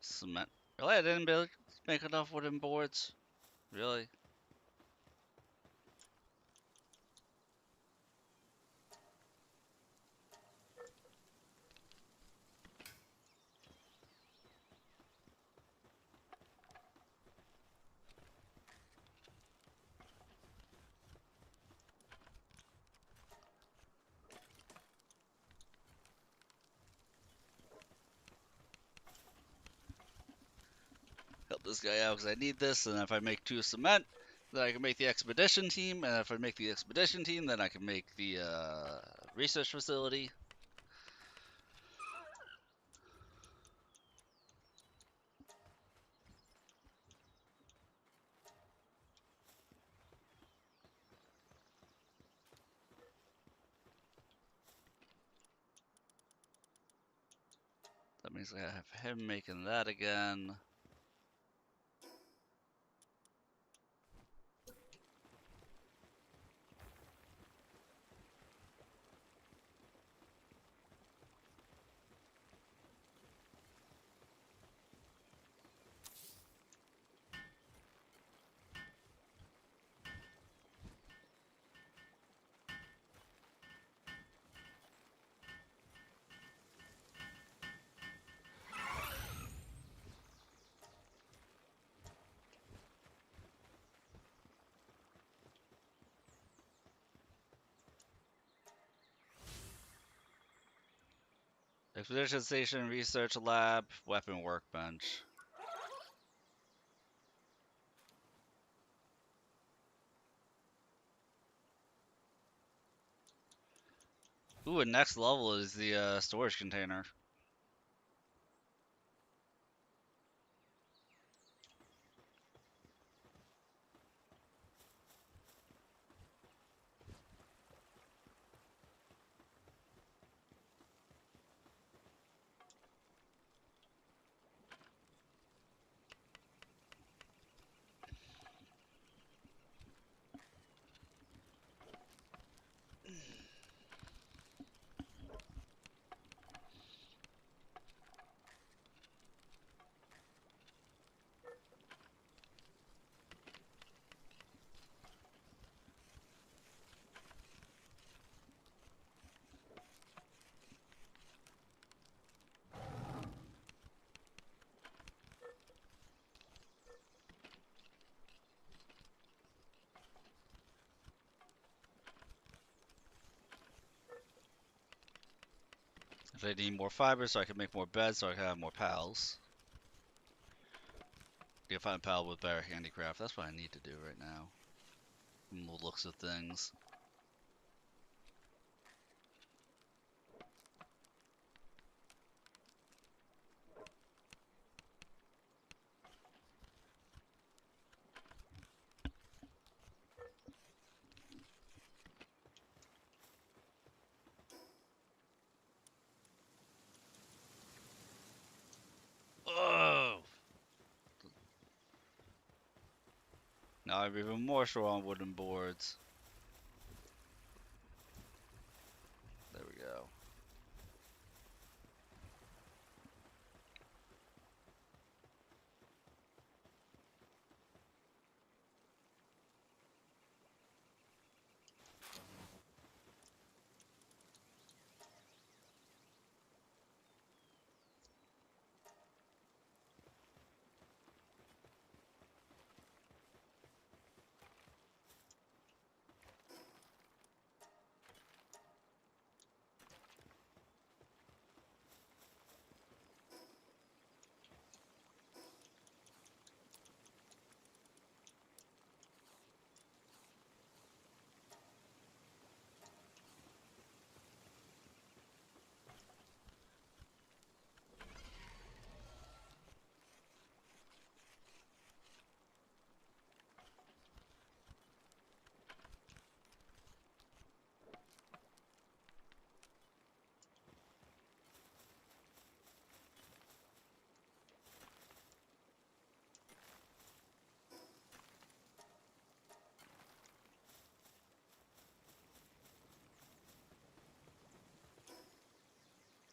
Cement. Really? I didn't make enough wooden boards? Really? Help this guy out because I need this, and if I make 2 cement, then I can make the expedition team, and if I make the expedition team, then I can make the research facility. That means I have him making that again. Expedition station, research lab, weapon workbench. Ooh, and next level is the storage container. If I need more fiber so I can make more beds so I can have more pals. Get find a pal with better handicraft. That's what I need to do right now. From the looks of things. Now I have even more straw on wooden boards. There we go.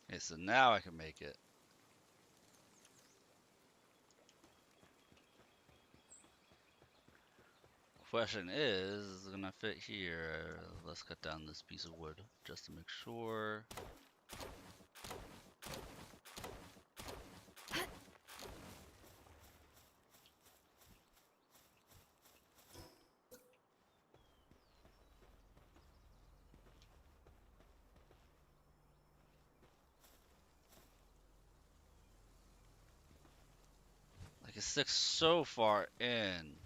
Okay, so now I can make it. Question is it gonna fit here? Let's cut down this piece of wood just to make sure. Like it sticks so far in.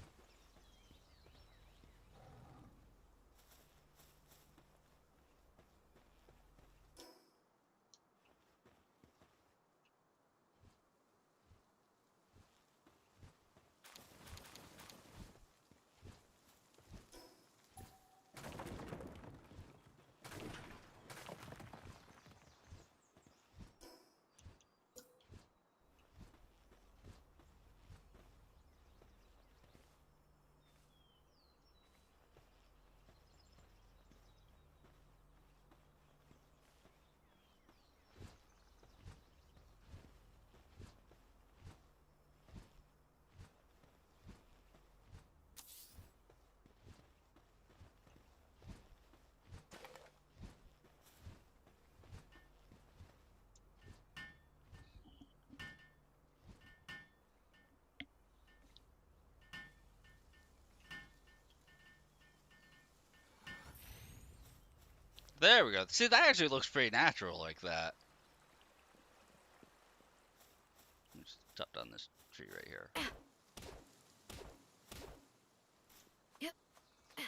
There we go. See, that actually looks pretty natural like that. Let me just chop down this tree right here. Yep. Yeah.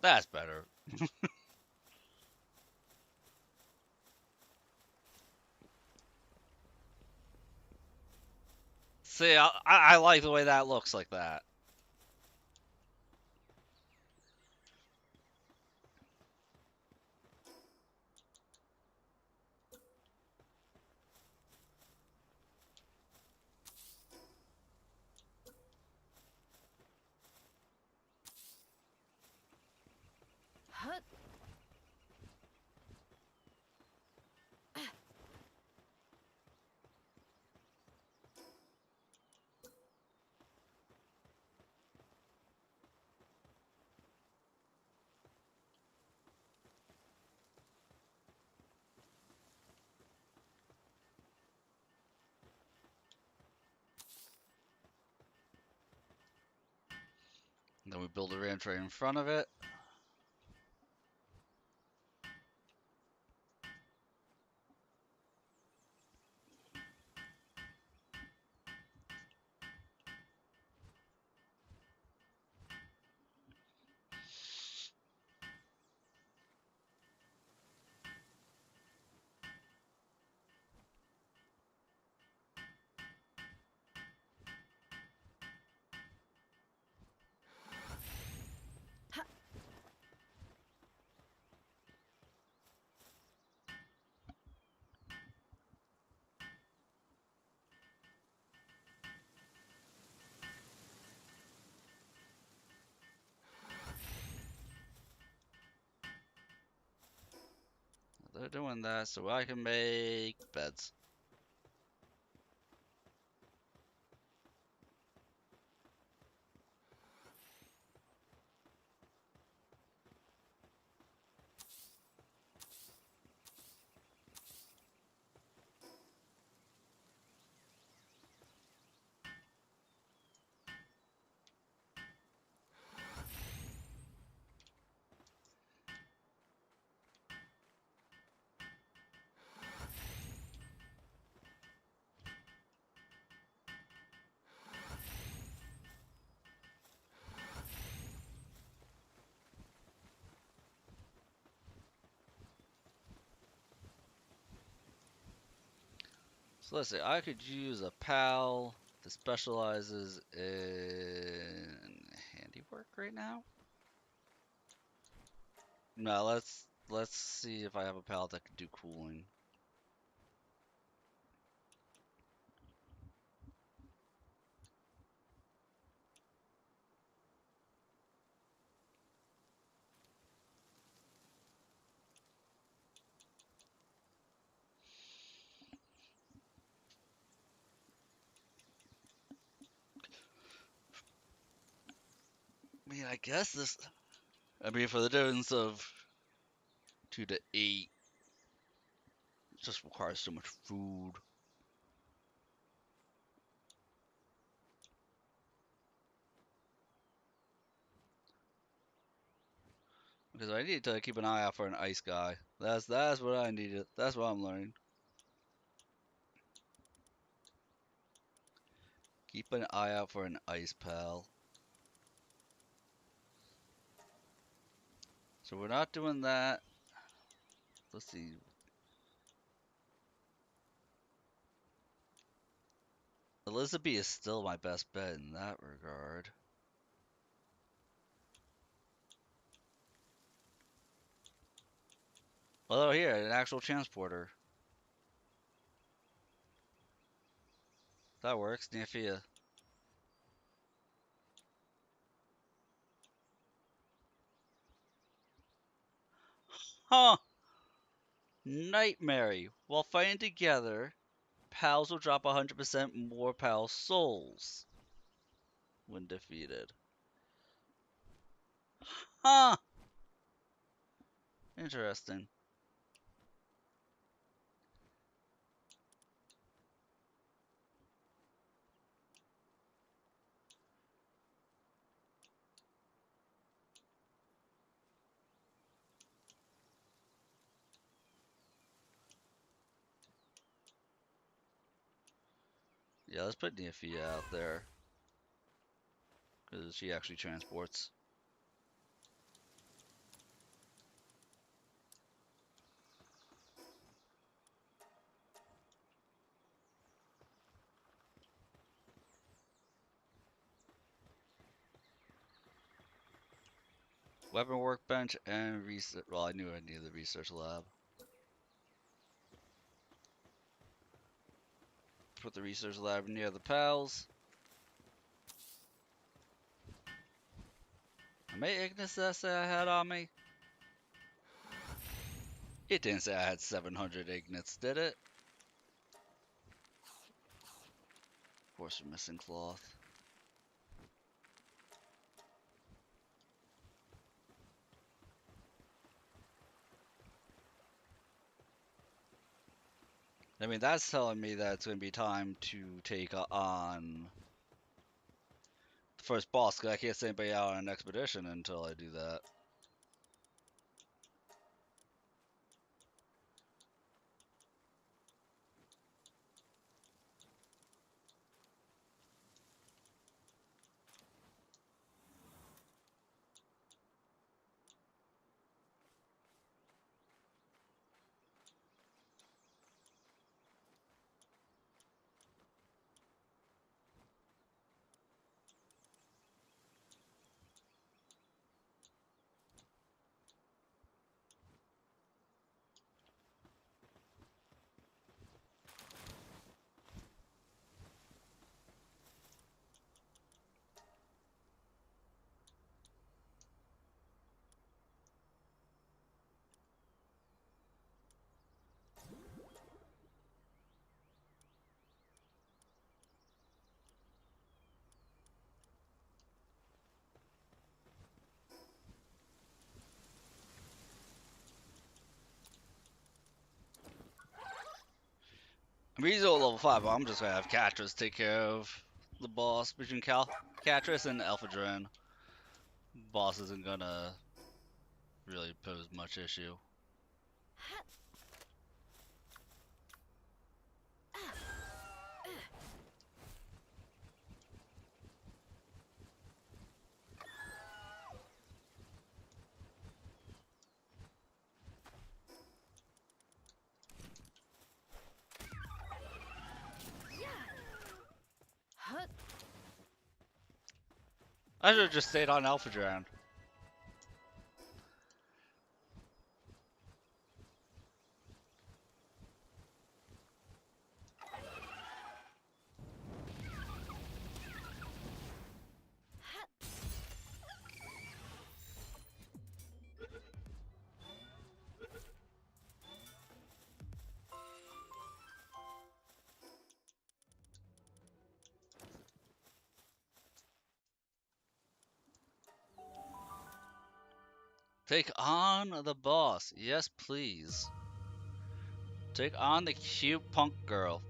That's better. See, I like the way that looks like that. Hut. Then we build a ranch right in front of it. they're doing that so I can make beds. So let's see, I could use a pal that specializes in handiwork right now. No, let's see if I have a pal that can do cooling. I mean, I guess this. I mean, for the difference of 2 to 8, it just requires so much food. Because I need to keep an eye out for an ice guy. That's what I needed. That's what I'm learning. Keep an eye out for an ice pal. So we're not doing that. Let's see. Elizabeth is still my best bet in that regard. Although here, an actual transporter. That works. Nafia. Huh! Nightmare. While fighting together, pals will drop 100% more pal souls when defeated. Huh! Interesting. Yeah, let's put Nafia out there. Because she actually transports. Weapon workbench and research. Well, I knew I needed the research lab. Put the research lab near the pals. How many Ignis did I say I had on me? It didn't say I had 700 Ignits, did it? Of course, we're missing cloth. I mean, that's telling me that it's going to be time to take on the first boss, because I can't send anybody out on an expedition until I do that. Rizzo level 5, but I'm just gonna have Catrus take care of the boss between Catrus and Alpha Drone. Boss isn't gonna really pose much issue. Hut. I should have just stayed on Alpha Drone. Take on the boss. Yes, please. Take on the cute punk girl.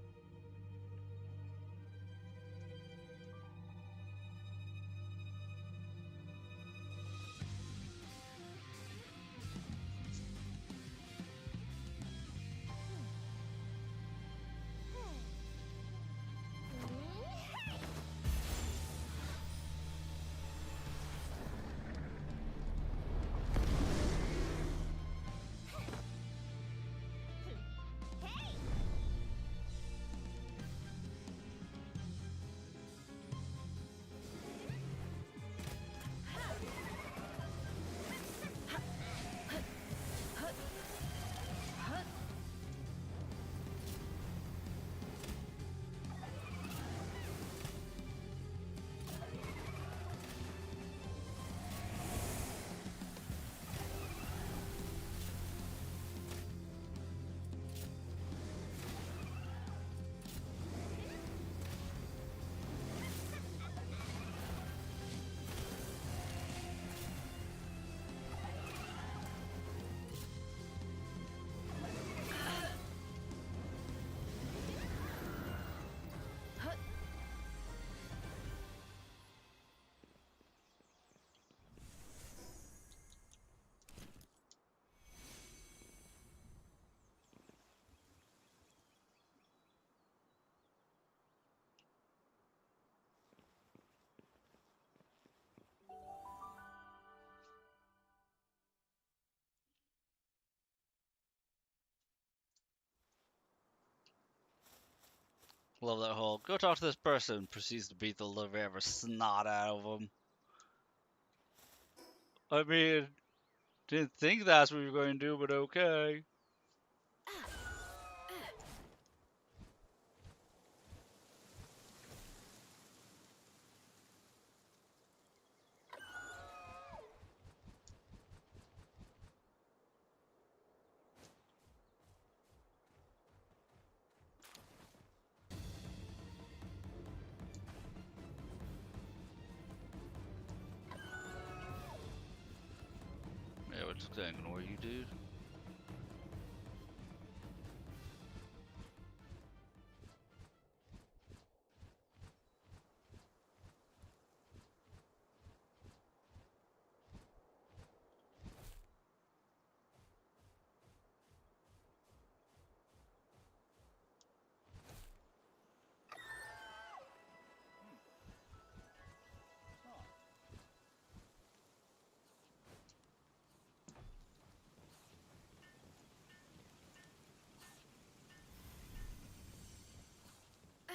Love that whole go talk to this person. Proceeds to beat the living ever snot out of him. I mean, didn't think that's what you were going to do, but okay. Yeah, we're just gonna ignore you, dude. Oh.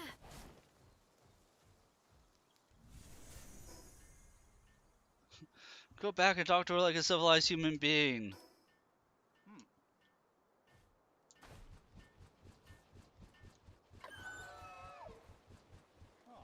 Go back and talk to her like a civilized human being. Hmm. Oh.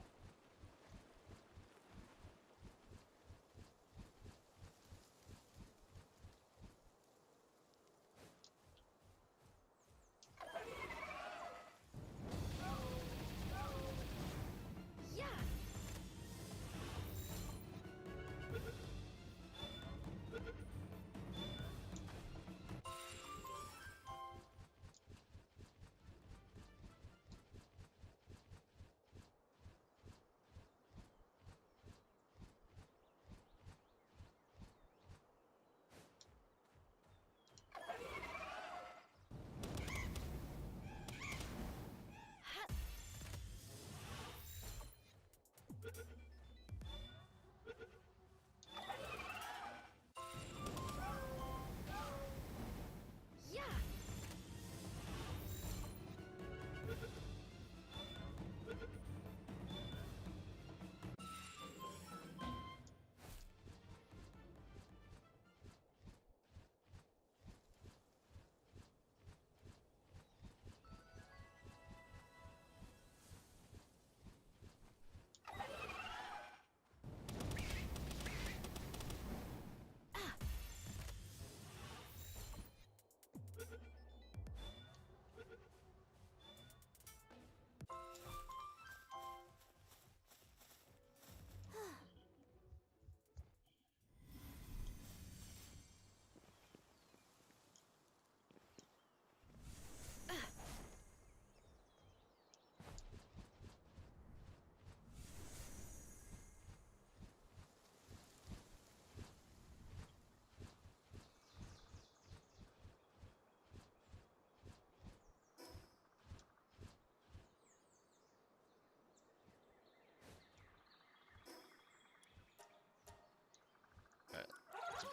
Yeah.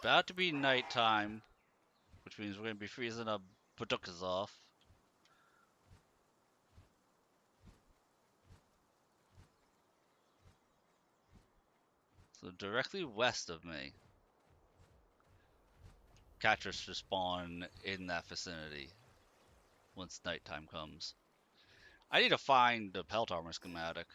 about to be nighttime, which means we're gonna be freezing our padukas off. So directly west of me, catchers should spawn in that vicinity once nighttime comes. I need to find the pelt armor schematic.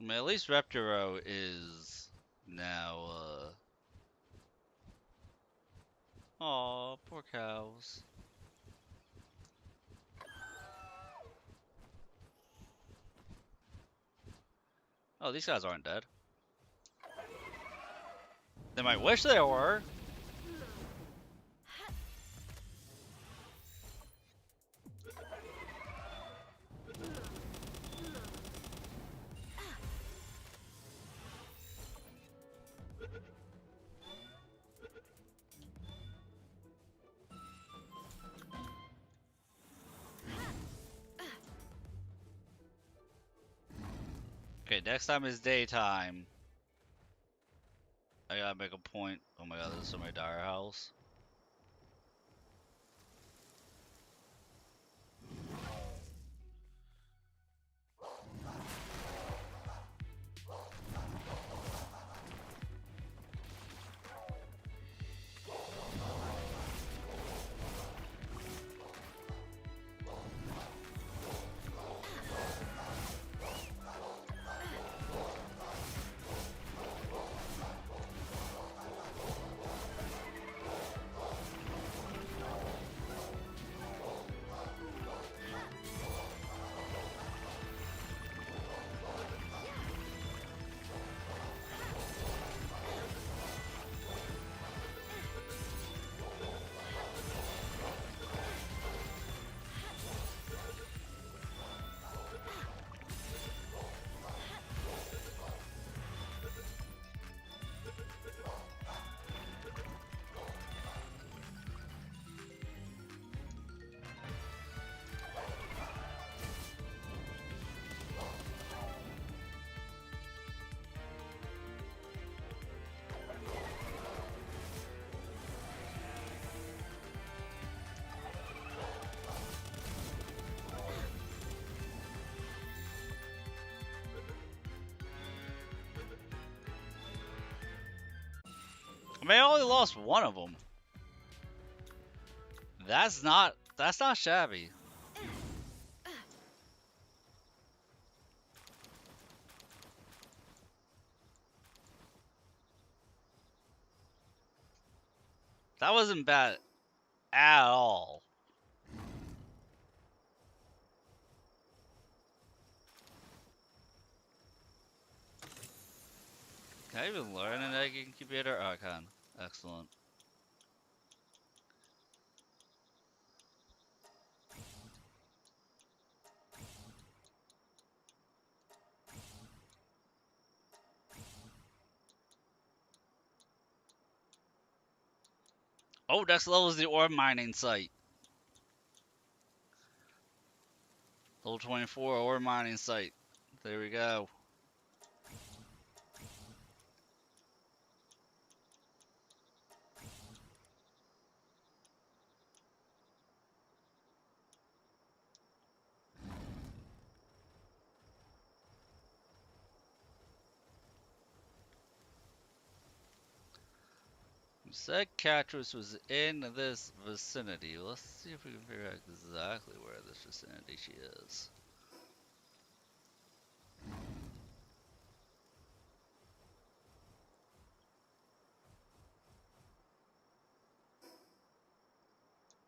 I mean, at least Reptiro is now, aw, poor cows. Oh, these guys aren't dead. They might wish they were. Okay, next time is daytime. I gotta make a point. Oh my god, there's so many dire howls. I mean, I only lost one of them. That's not shabby. That wasn't bad at all. Can I even learn an egg incubator? Oh, I can. Excellent. Oh, next level is the ore mining site. Level 24 ore mining site. There we go. You said Catrus was in this vicinity. Let's see if we can figure out exactly where this vicinity she is.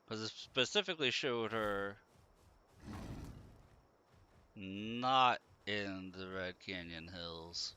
Because it specifically showed her Not in the Red Canyon Hills.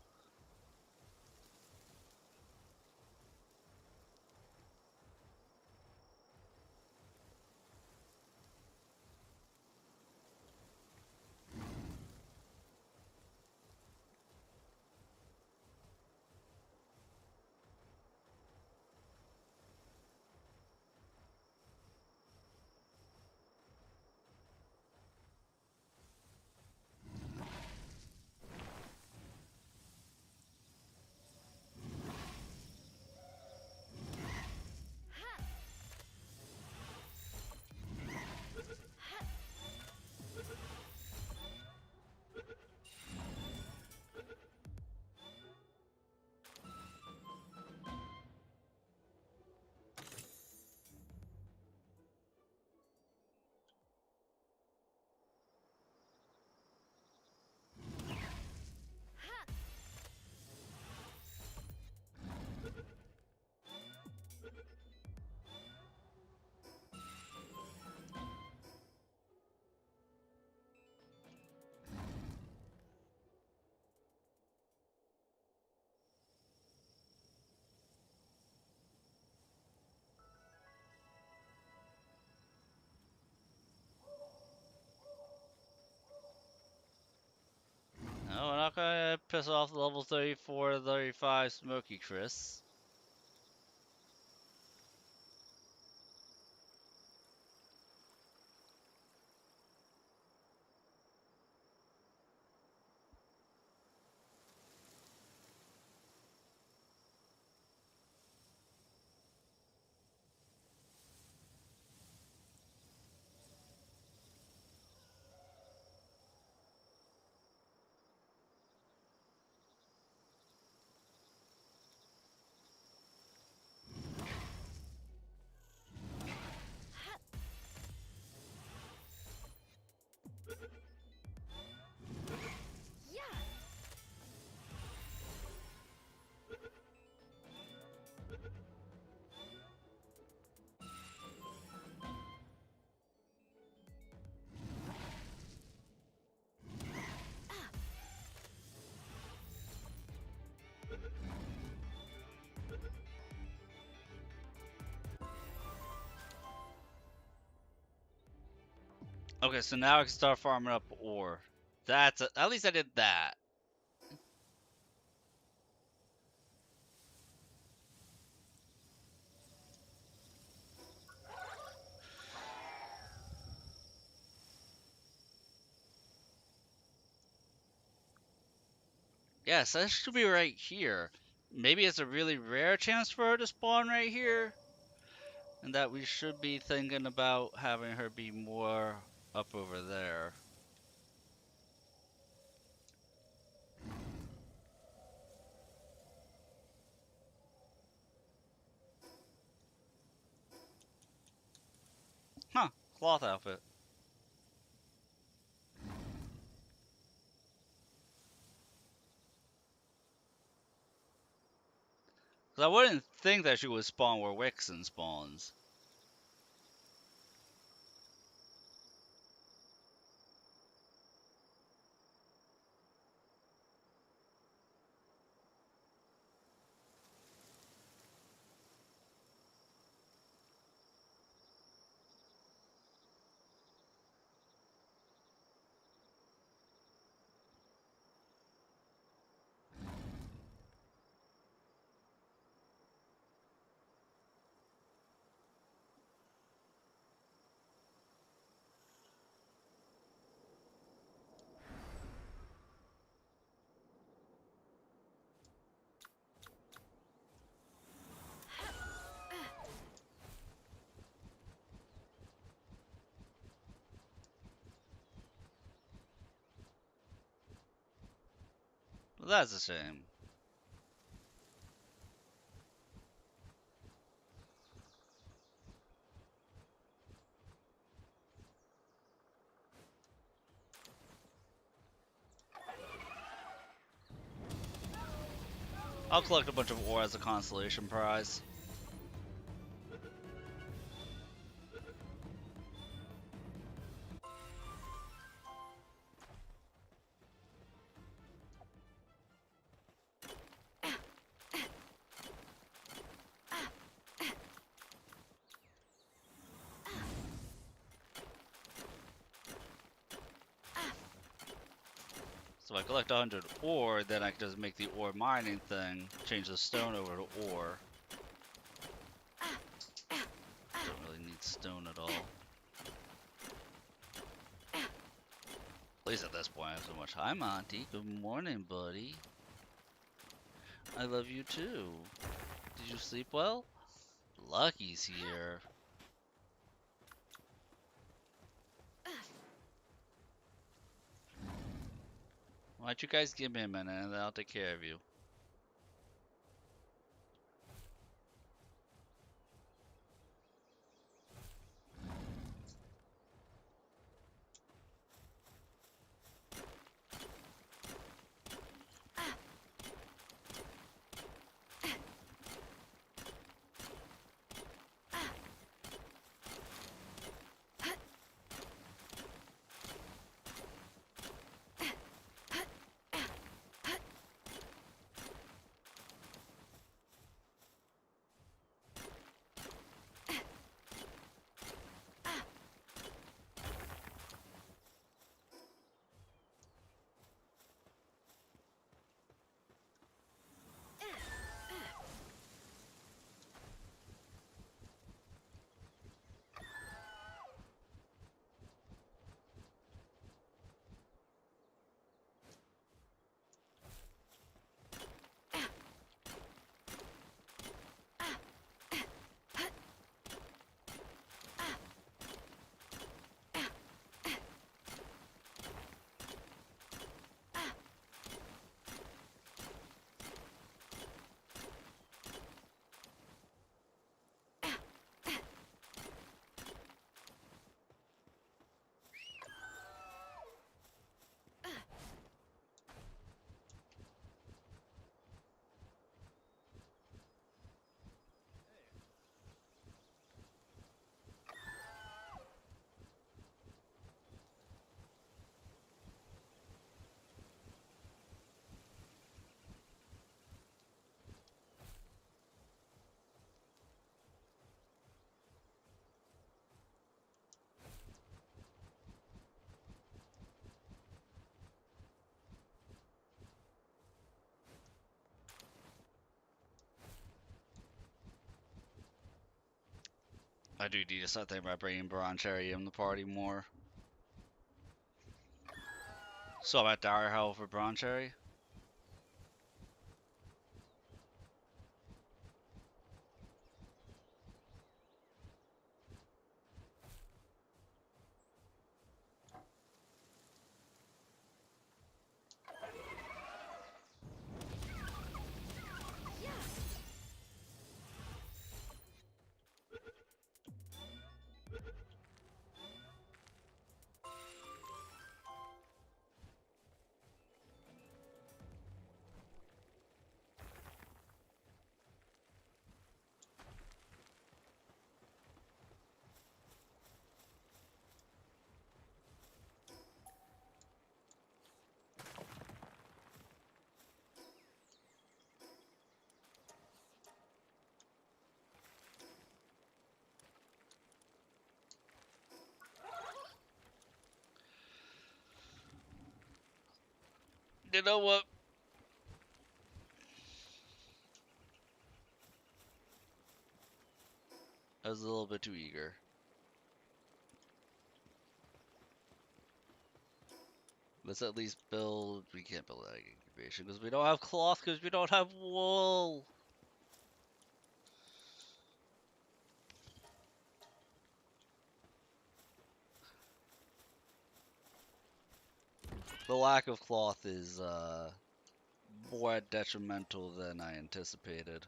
No, we're not gonna piss off the level 34, 35 Smoky Chris. Yeah. Okay, so now I can start farming up ore. At least I did that. Yes, that should be right here. Maybe it's a really rare chance for her to spawn right here, and that we should be thinking about having her be more up over there. Huh, cloth outfit. 'Cause I wouldn't think that she would spawn where Wixen spawns. Well, that's a shame. I'll collect a bunch of ore as a consolation prize. So if I collect 100 ore, then I can just make the ore mining thing, change the stone over to ore. Don't really need stone at all. At least at this point, I have so much. Hi, Monty. Good morning, buddy. I love you too. Did you sleep well? Lucky's here. Why don't you guys give me a minute and then I'll take care of you. I do need to start thinking about bringing Bronze Cherry in the party more. So I'm at Dire Hell for Bronze Cherry. You know what? I was a little bit too eager. Let's at least build. We can't build egg incubation because we don't have cloth because we don't have wool. The lack of cloth is more detrimental than I anticipated.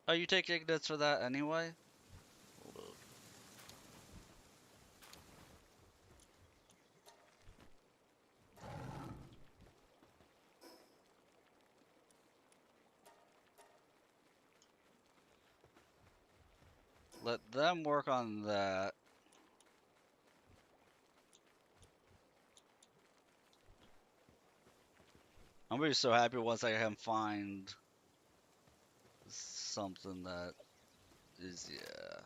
Are you taking ignites for that anyway? Hold on. let them work on that. I'm gonna be so happy once I can find something that is, yeah.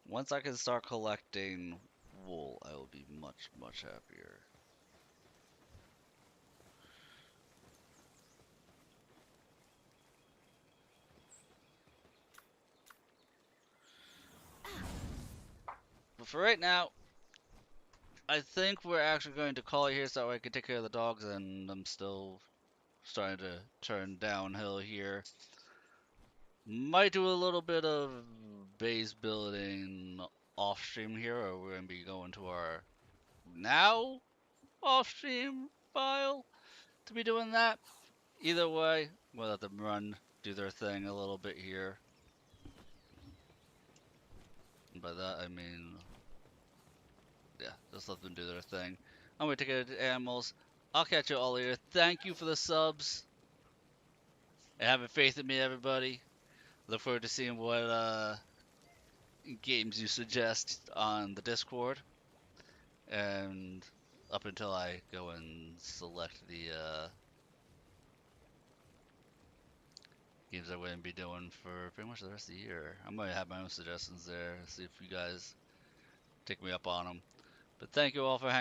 Once I can start collecting wool, I will be much, much happier. But for right now, I think we're actually going to call it here so I can take care of the dogs, and I'm still starting to turn downhill here. Might do a little bit of base building off stream here, or we're gonna be going to our now off stream file to be doing that. Either way, we'll let them run, do their thing a little bit here. And by that I mean, yeah, just let them do their thing. I'm gonna take care of the animals. I'll catch you all later. Thank you for the subs and having faith in me, everybody. Look forward to seeing what games you suggest on the Discord, and up until I go and select the games I'm going to be doing for pretty much the rest of the year. I'm going to have my own suggestions there, see if you guys take me up on them. But thank you all for hanging